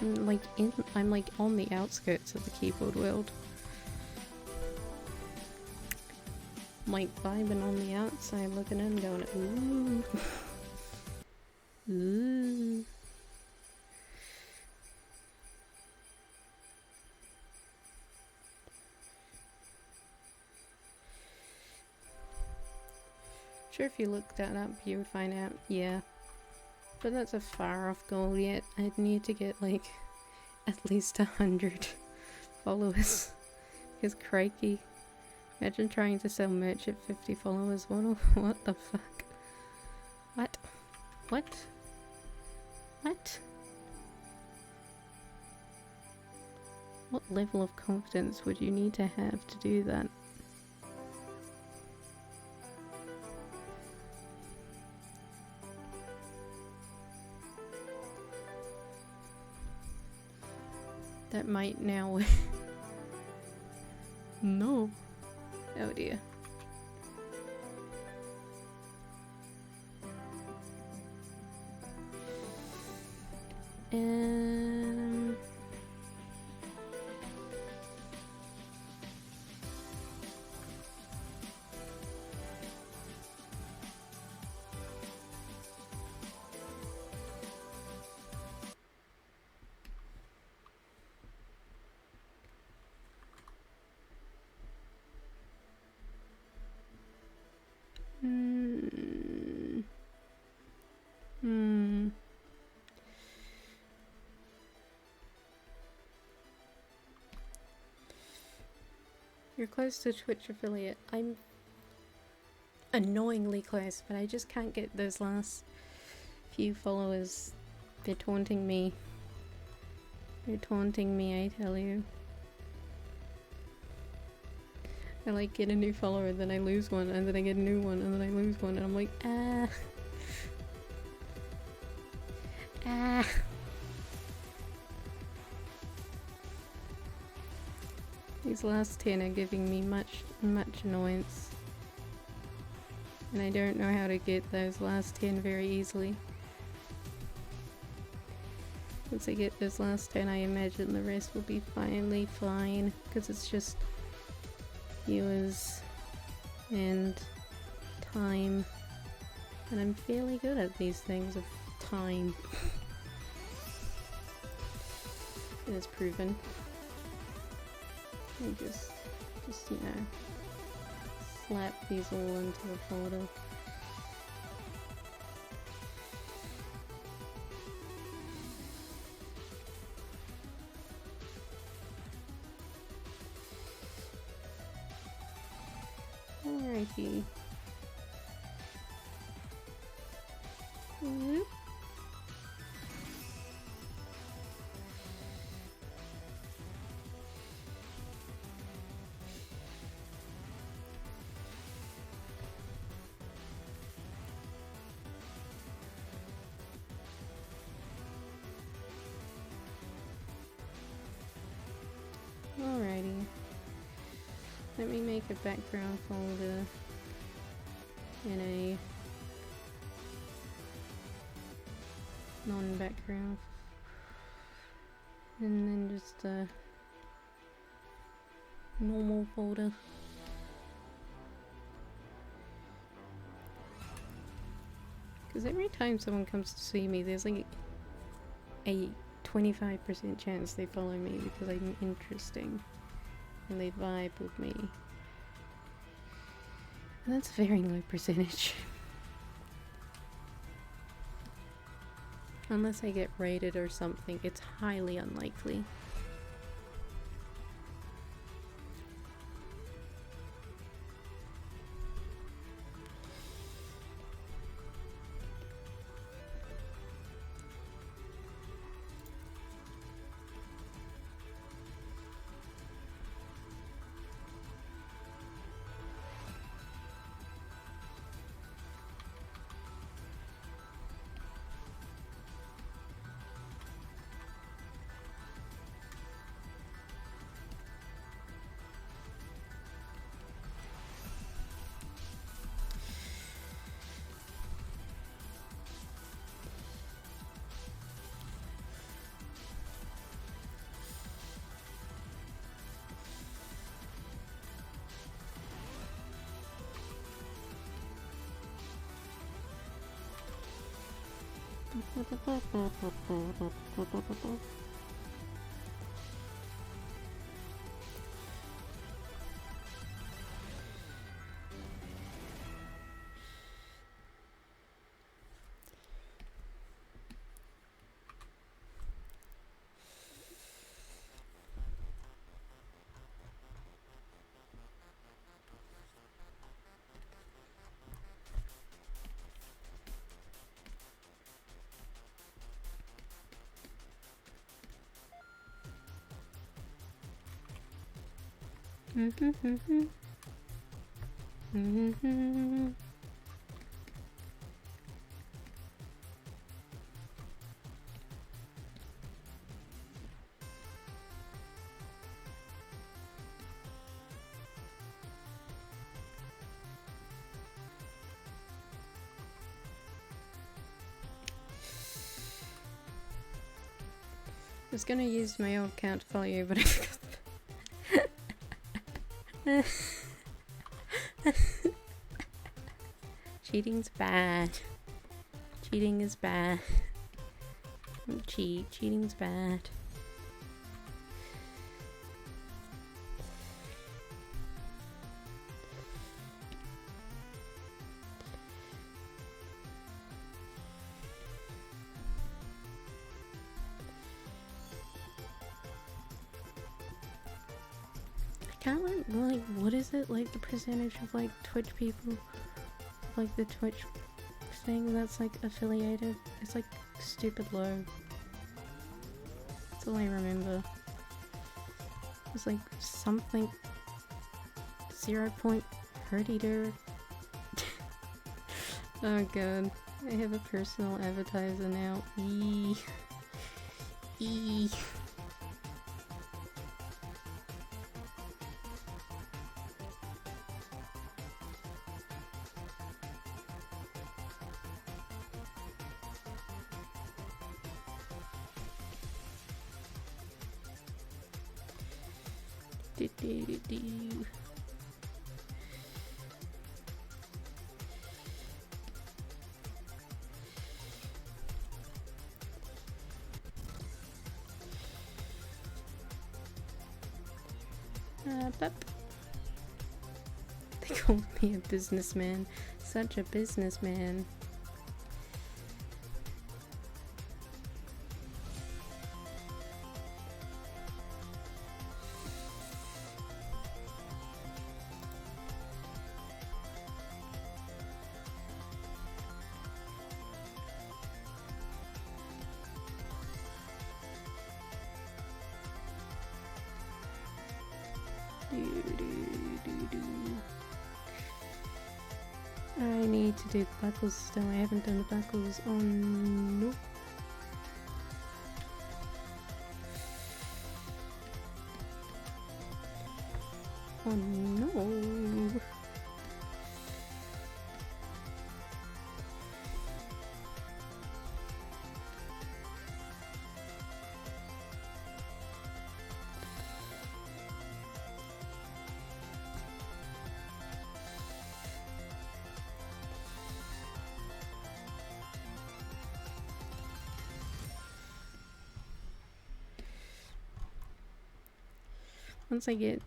I'm like on the outskirts of the keyboard world. I'm like vibing on the outside, looking in, going, ooh, ooh. Sure, if you look that up, you would find out, yeah. But that's a far off goal yet. I'd need to get like at least 100 followers. Because crikey. Imagine trying to sell merch at 50 followers. What the fuck? What? What? What? What level of confidence would you need to have to do that? That might now... No. Oh dear. You're close to Twitch affiliate. I'm annoyingly close, but I just can't get those last few followers. They're taunting me. They're taunting me, I tell you. I like get a new follower, then I lose one, and then I get a new one, and then I lose one, and I'm like, ah. Ah. These last 10 are giving me much annoyance. And I don't know how to get those last 10 very easily. Once I get those last 10, I imagine the rest will be finally fine. Because it's just viewers and time. And I'm fairly good at these things of time. And it's proven. I just you know, slap these all into a folder. Alrighty. Whoop. Alrighty. Let me make a background folder in a non-background, and then just a normal folder. Because every time someone comes to see me, there's like a 25% chance they follow me because I'm interesting and they vibe with me. And that's a very low percentage. Unless I get raided or something, it's highly unlikely. I was gonna use my old account to follow you, but I forgot. Cheating's bad. Cheating is bad. Don't cheat. Cheating's bad. Can't like what is it, like the percentage of like Twitch people, like the Twitch thing that's like affiliated? It's like stupid low. That's all I remember. It's like something 0.32. Oh god, I have a personal advertiser now. Eee. Eee. They call me a businessman. Such a businessman. I need to do the buckles still. I haven't done the buckles. Oh no. Oh no. Once I get,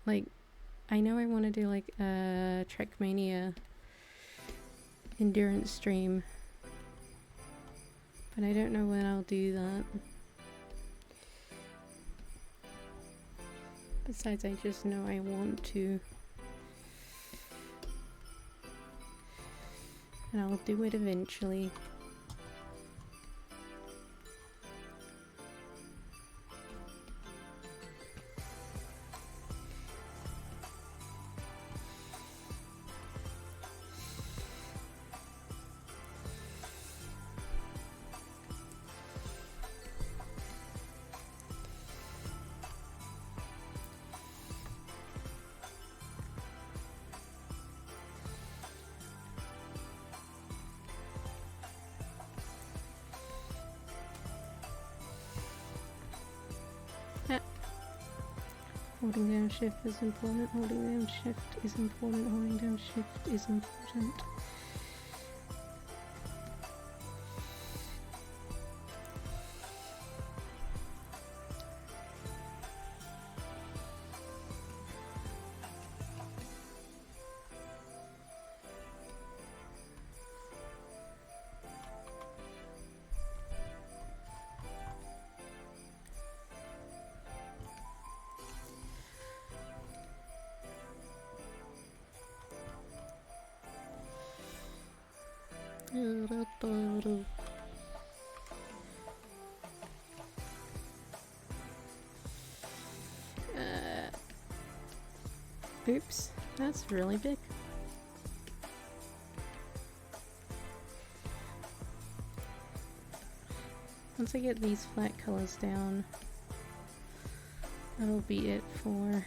like, I know I want to do like a Trackmania endurance stream, but I don't know when I'll do that. Besides, I just know I want to, and I'll do it eventually. Holding down shift is important, holding down shift is important, holding down shift is important. Oops, that's really big. Once I get these flat colors down, that'll be it for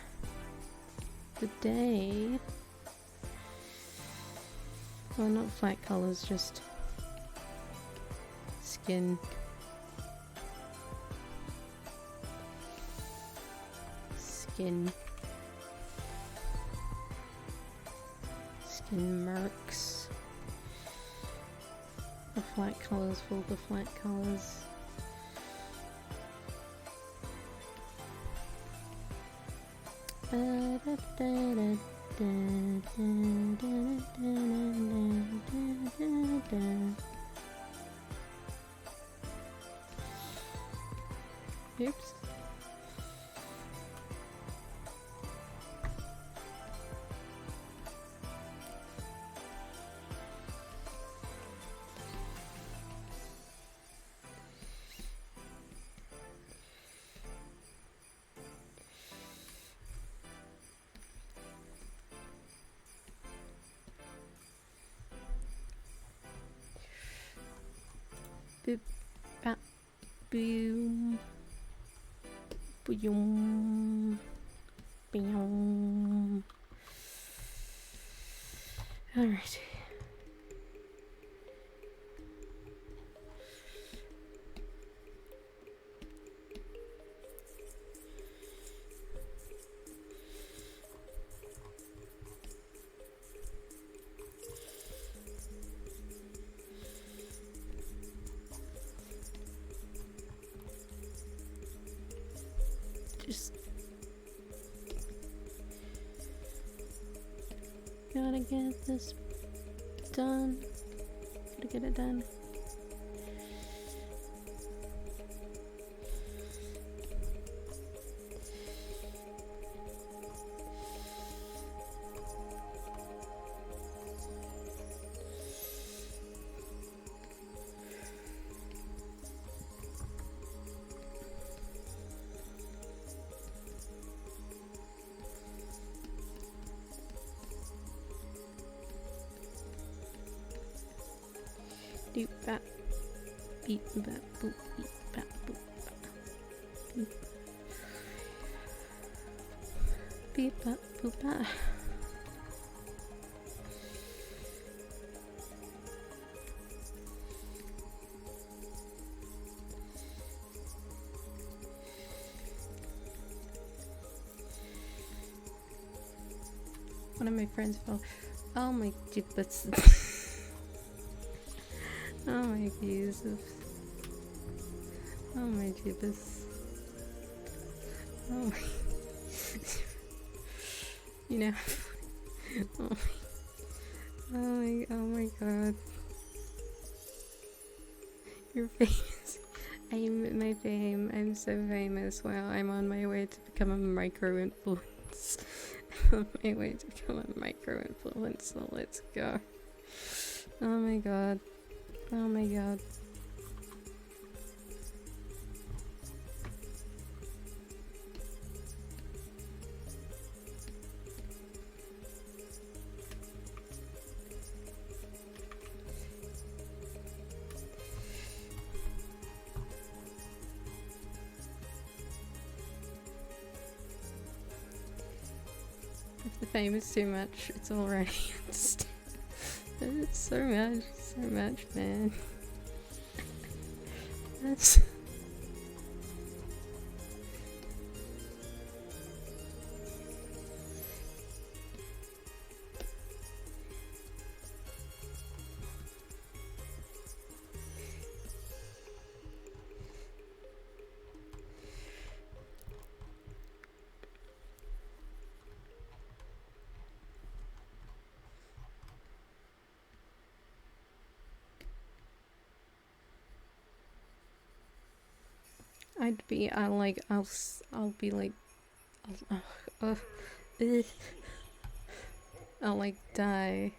the day. Well, not flat colors, just skin. Skin marks. The flat colors for the flat colors. Oops. Boop, bap, boom, boom, boom. Alright. Just gotta get this done. Gotta get it done. Doop bap, beep bap boop, beep bap boop bap. Beep bap boop bap. One of my friends fell. Oh my goodness. Oh my Jesus. Oh my Jesus. Oh my. You know. Oh my God. You're famous. I'm my fame. I'm so famous. Wow, I'm on my way to become a micro-influencer. I'm on my way to become a micro-influencer. Let's go. Oh my God. Oh my God. If the fame is too much, it's already it's so much, man. That's I'll be like, I'll like die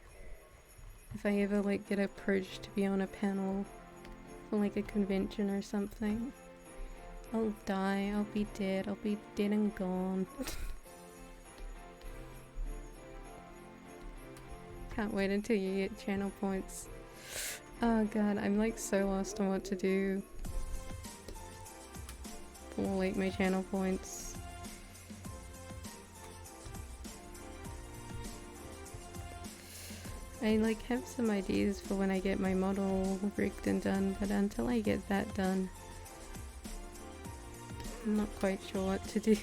if I ever like get approached to be on a panel for like a convention or something, I'll die, I'll be dead and gone. Can't wait until you get channel points. Oh god, I'm like so lost on what to do for like my channel points. I like have some ideas for when I get my model rigged and done, but until I get that done, I'm not quite sure what to do.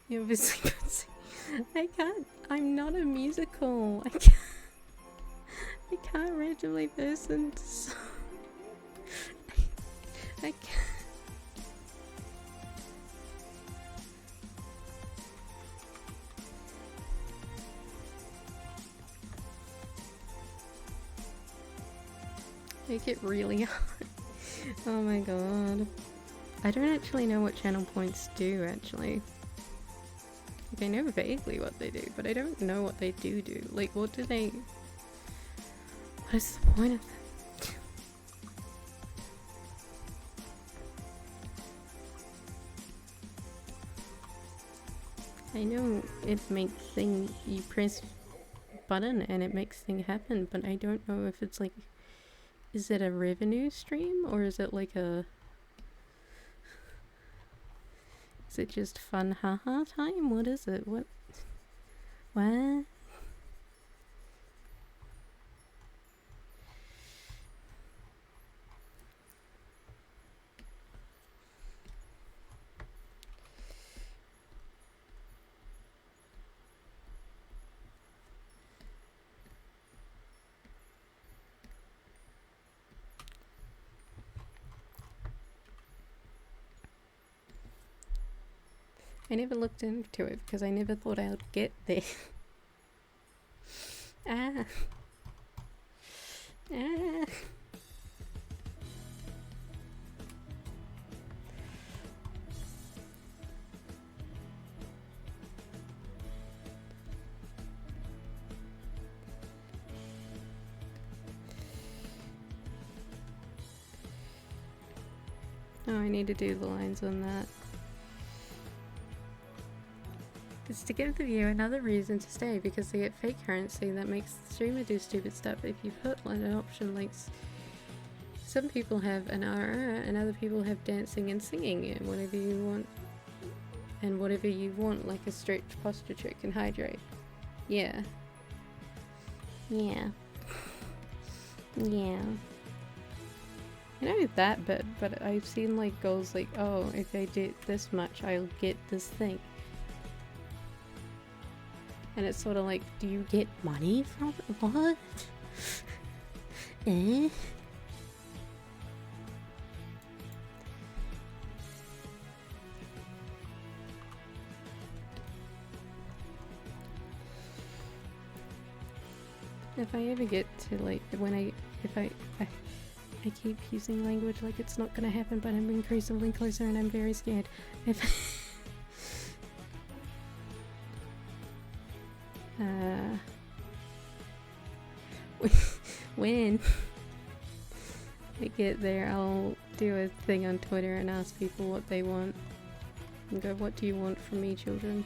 You obviously can't sing. I can't. I'm not a musical. I can't randomly listen to songs. I can't. Make it really hard. Oh my god. I don't actually know what channel points do, actually. Like, I know vaguely what they do, but I don't know what they do. Like, what do they... What is the point of that? I know it makes things... You press button and it makes things happen, but I don't know if it's like... Is it a revenue stream, or is it like a... Is it just fun haha time? What is it? What? I never looked into it because I never thought I would get there. Ah. Ah. Oh, I need to do the lines on that. It's to give the viewer another reason to stay because they get fake currency that makes the streamer do stupid stuff. If you put an option like some people have an RR and other people have dancing and singing and whatever you want, and whatever you want, like a stretch posture trick and hydrate. Yeah. Yeah. Yeah. I know that bit, but I've seen like goals like, oh, if I do this much, I'll get this thing. And it's sort of like, do you get money from it? What? Eh? If I ever get to like, if I keep using language like it's not gonna happen, but I'm increasingly closer and I'm very scared. If when I get there, I'll do a thing on Twitter and ask people what they want and go, what do you want from me, children?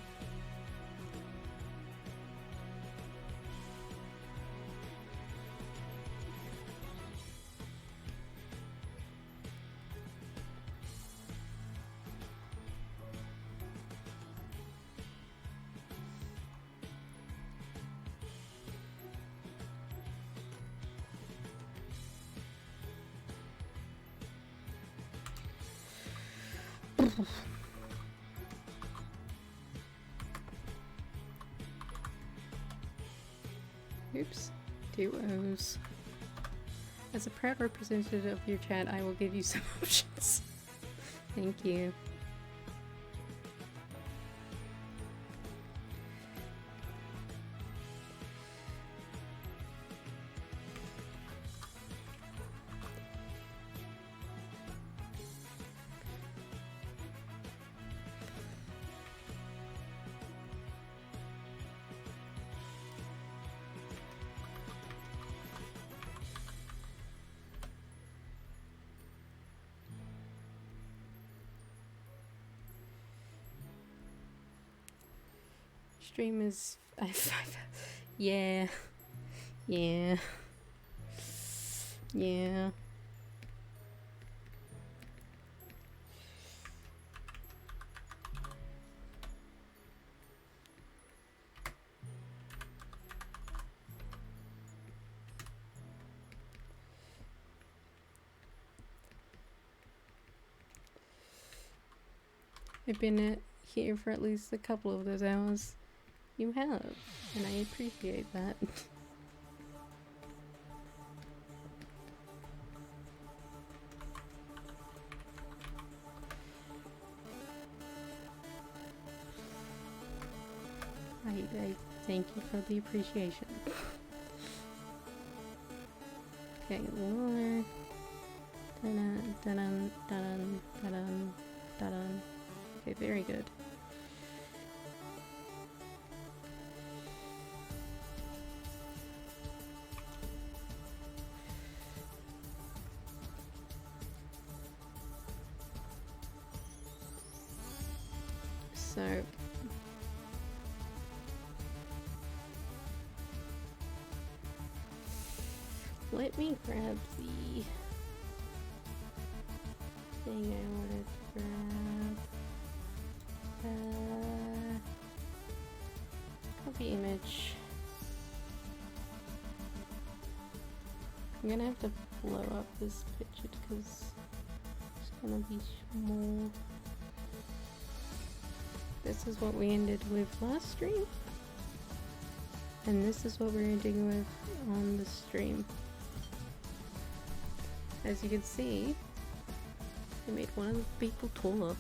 Oops. 2 O's. As a proud representative of your chat, I will give you some options. Thank you. Stream is yeah. Yeah. Yeah. I've been here for at least a couple of those hours. You have, and I appreciate that. I thank you for the appreciation. Okay, lore. Dun dun dun dun dun dun. Okay, very good. So let me grab the thing I wanted to grab. Copy image. I'm gonna have to blow up this picture because it's gonna be small. This is what we ended with last stream. And this is what we're ending with on the stream. As you can see, they made one of the people taller.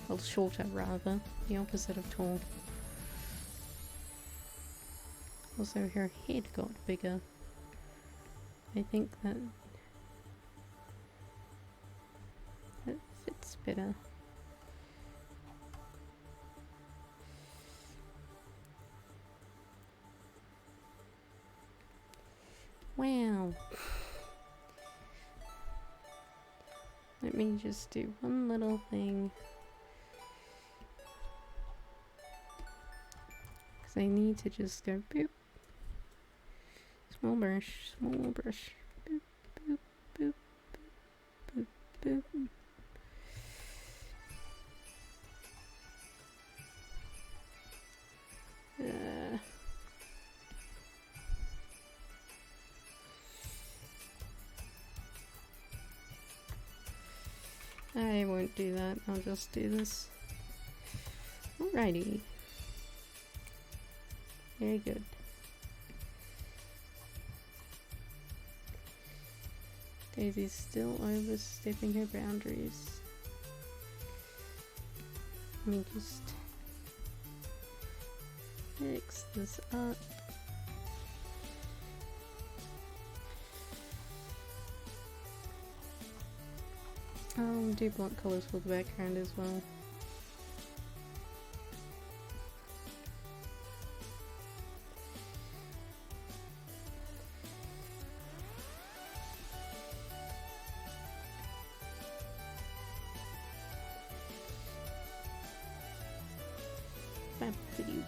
Well, shorter rather, the opposite of tall. Also, her head got bigger. I think that fits better. Wow. Let me just do one little thing. Because I need to just go boop. Small brush, small brush. Boop, boop, boop, boop, boop, boop. I won't do that, I'll just do this. Alrighty. Very good. Daisy's still overstepping her boundaries. Let me just fix this up. I'll do blunt colors for the background as well. Video.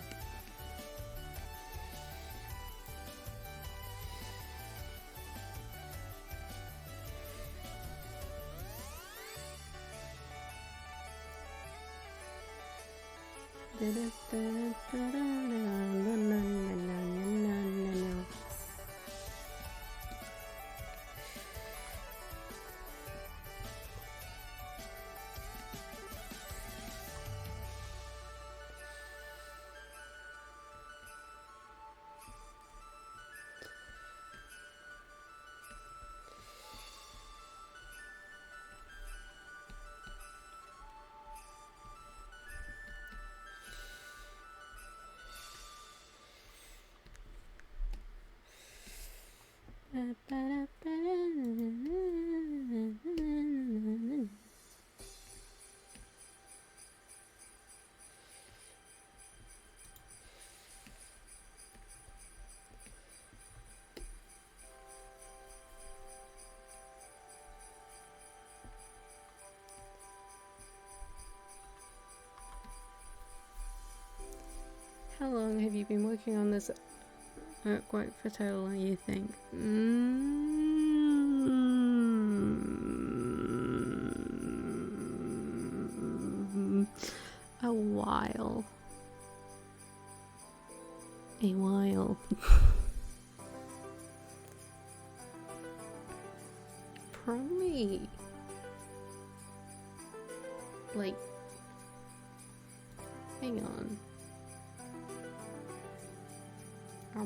How long have you been working on this artwork for total, you think? A while. A while. Probably like, hang on. Wow.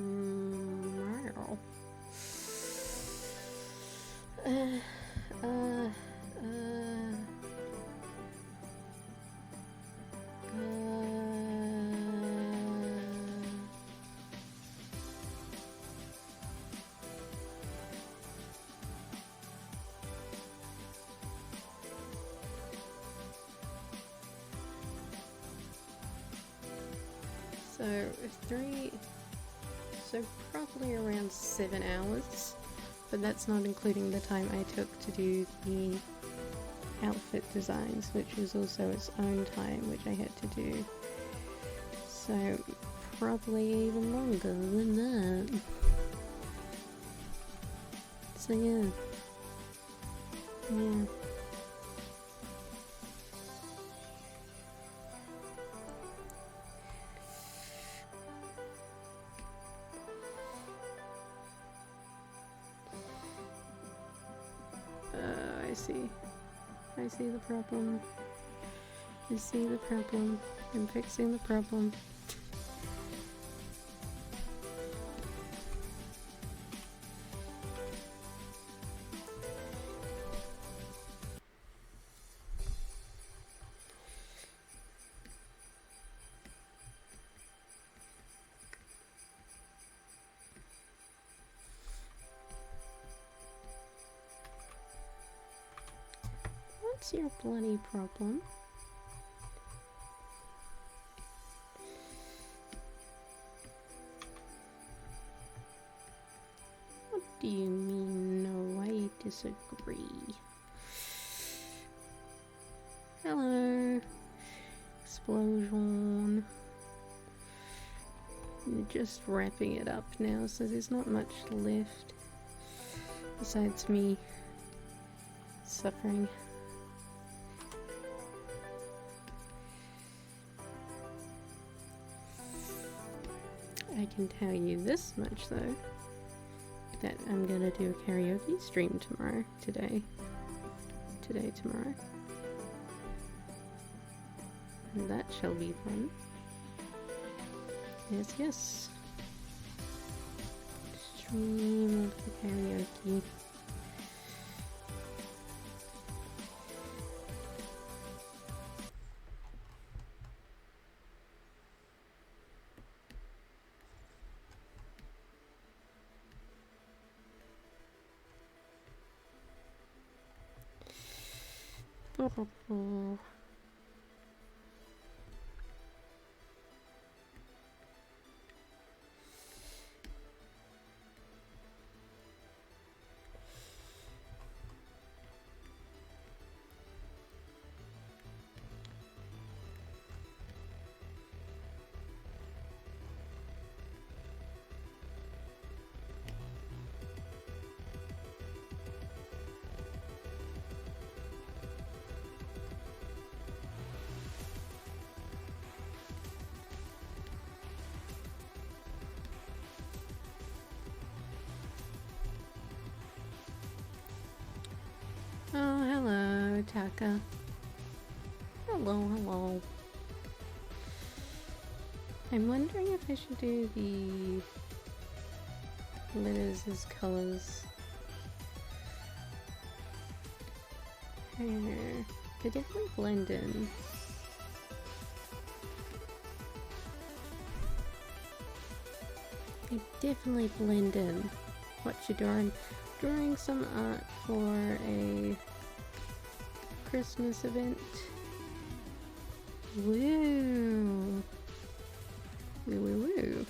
So probably around 7 hours, but that's not including the time I took to do the outfit designs, which was also its own time, which I had to do. So probably even longer than that. So yeah. I see the problem. I see the problem. I'm fixing the problem. What's your bloody problem? What do you mean, no, I disagree? Hello. Explosion. I'm just wrapping it up now, so there's not much left besides me suffering. I can tell you this much though, that I'm gonna do a karaoke stream tomorrow, today, tomorrow. And that shall be fun. Yes, yes. Stream of the karaoke. Oh, hello, Taka. Hello, hello. I'm wondering if I should do the letters as colors. They definitely blend in. They definitely blend in. What you doing? Drawing some art for a Christmas event. Woo! Woo woo woo.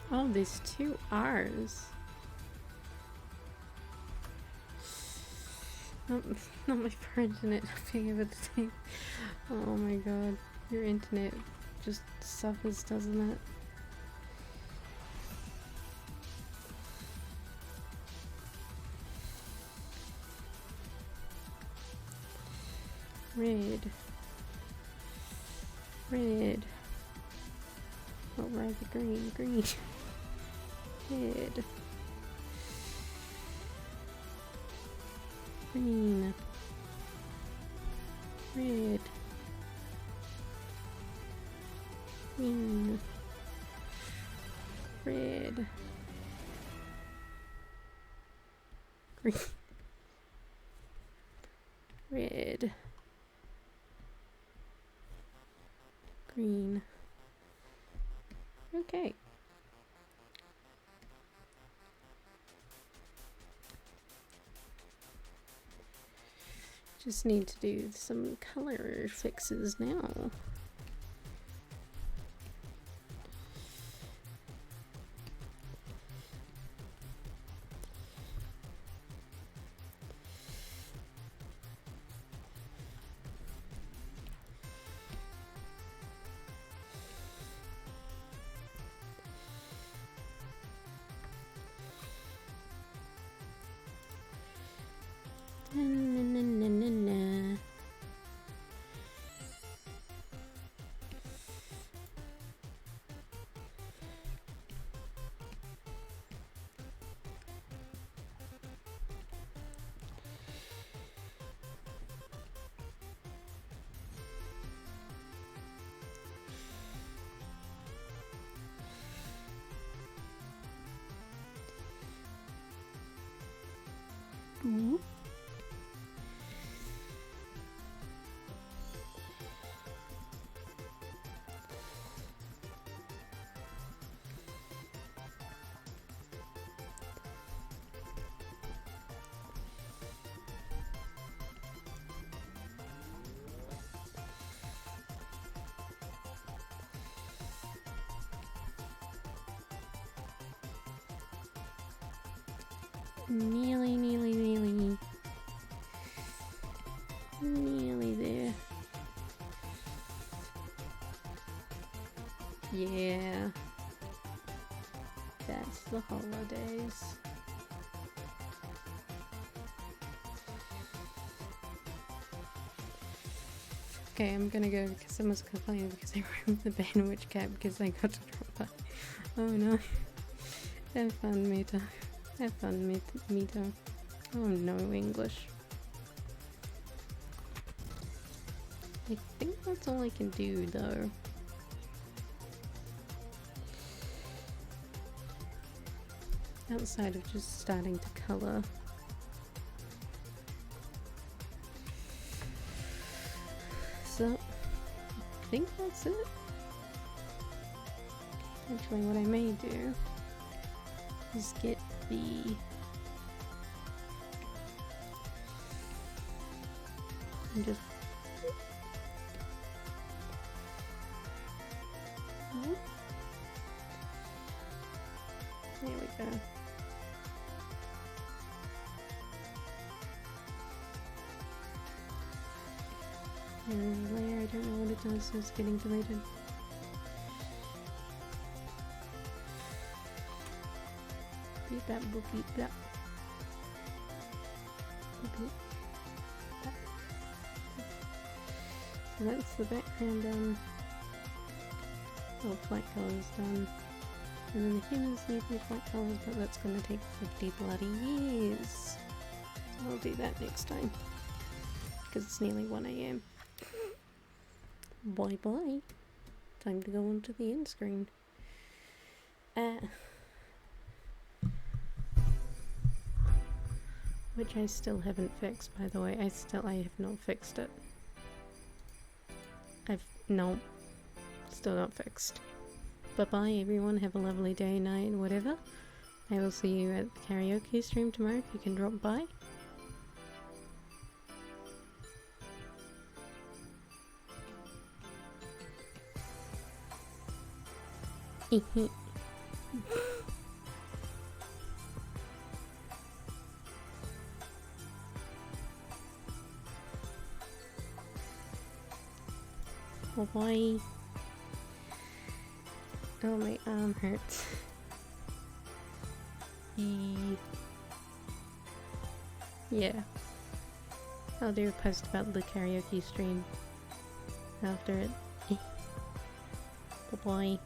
Oh, there's two R's. Oh, not my poor internet being able to think. Oh my god, your internet just suffers, doesn't it? Red. Red. Oh, rather green. Green. Red. Green. Red. Green. Red. Green. Red. Green. Okay. Just need to do some color fixes now. Ooh. Nearly there. Yeah. That's the holidays. Okay, I'm gonna go because someone's complaining because I removed the Bandwidth cap because I got to drop by. Oh no. Have fun, Mita. Have fun, Mita. Oh no, English. I think that's all I can do though. Outside of just starting to colour. So, I think that's it. Actually, what I may do is get the and just there we go. And layer, I don't know what it does, so it's getting deleted. Beep bap boop beep bap. Boop beep bap. So that's the background done. All flight colors done. And then the humans need new flight colors, but that's gonna take 50 bloody years. So I'll do that next time. Because it's nearly 1 AM. Bye bye. Time to go onto the end screen. Which I still haven't fixed, by the way. I have not fixed it. No, still not fixed. Bye bye everyone, have a lovely day, night, whatever. I will see you at the karaoke stream tomorrow if you can drop by. Oh boy. Oh, my arm hurts. Yeah. I'll do a post about the karaoke stream after it. Bye bye.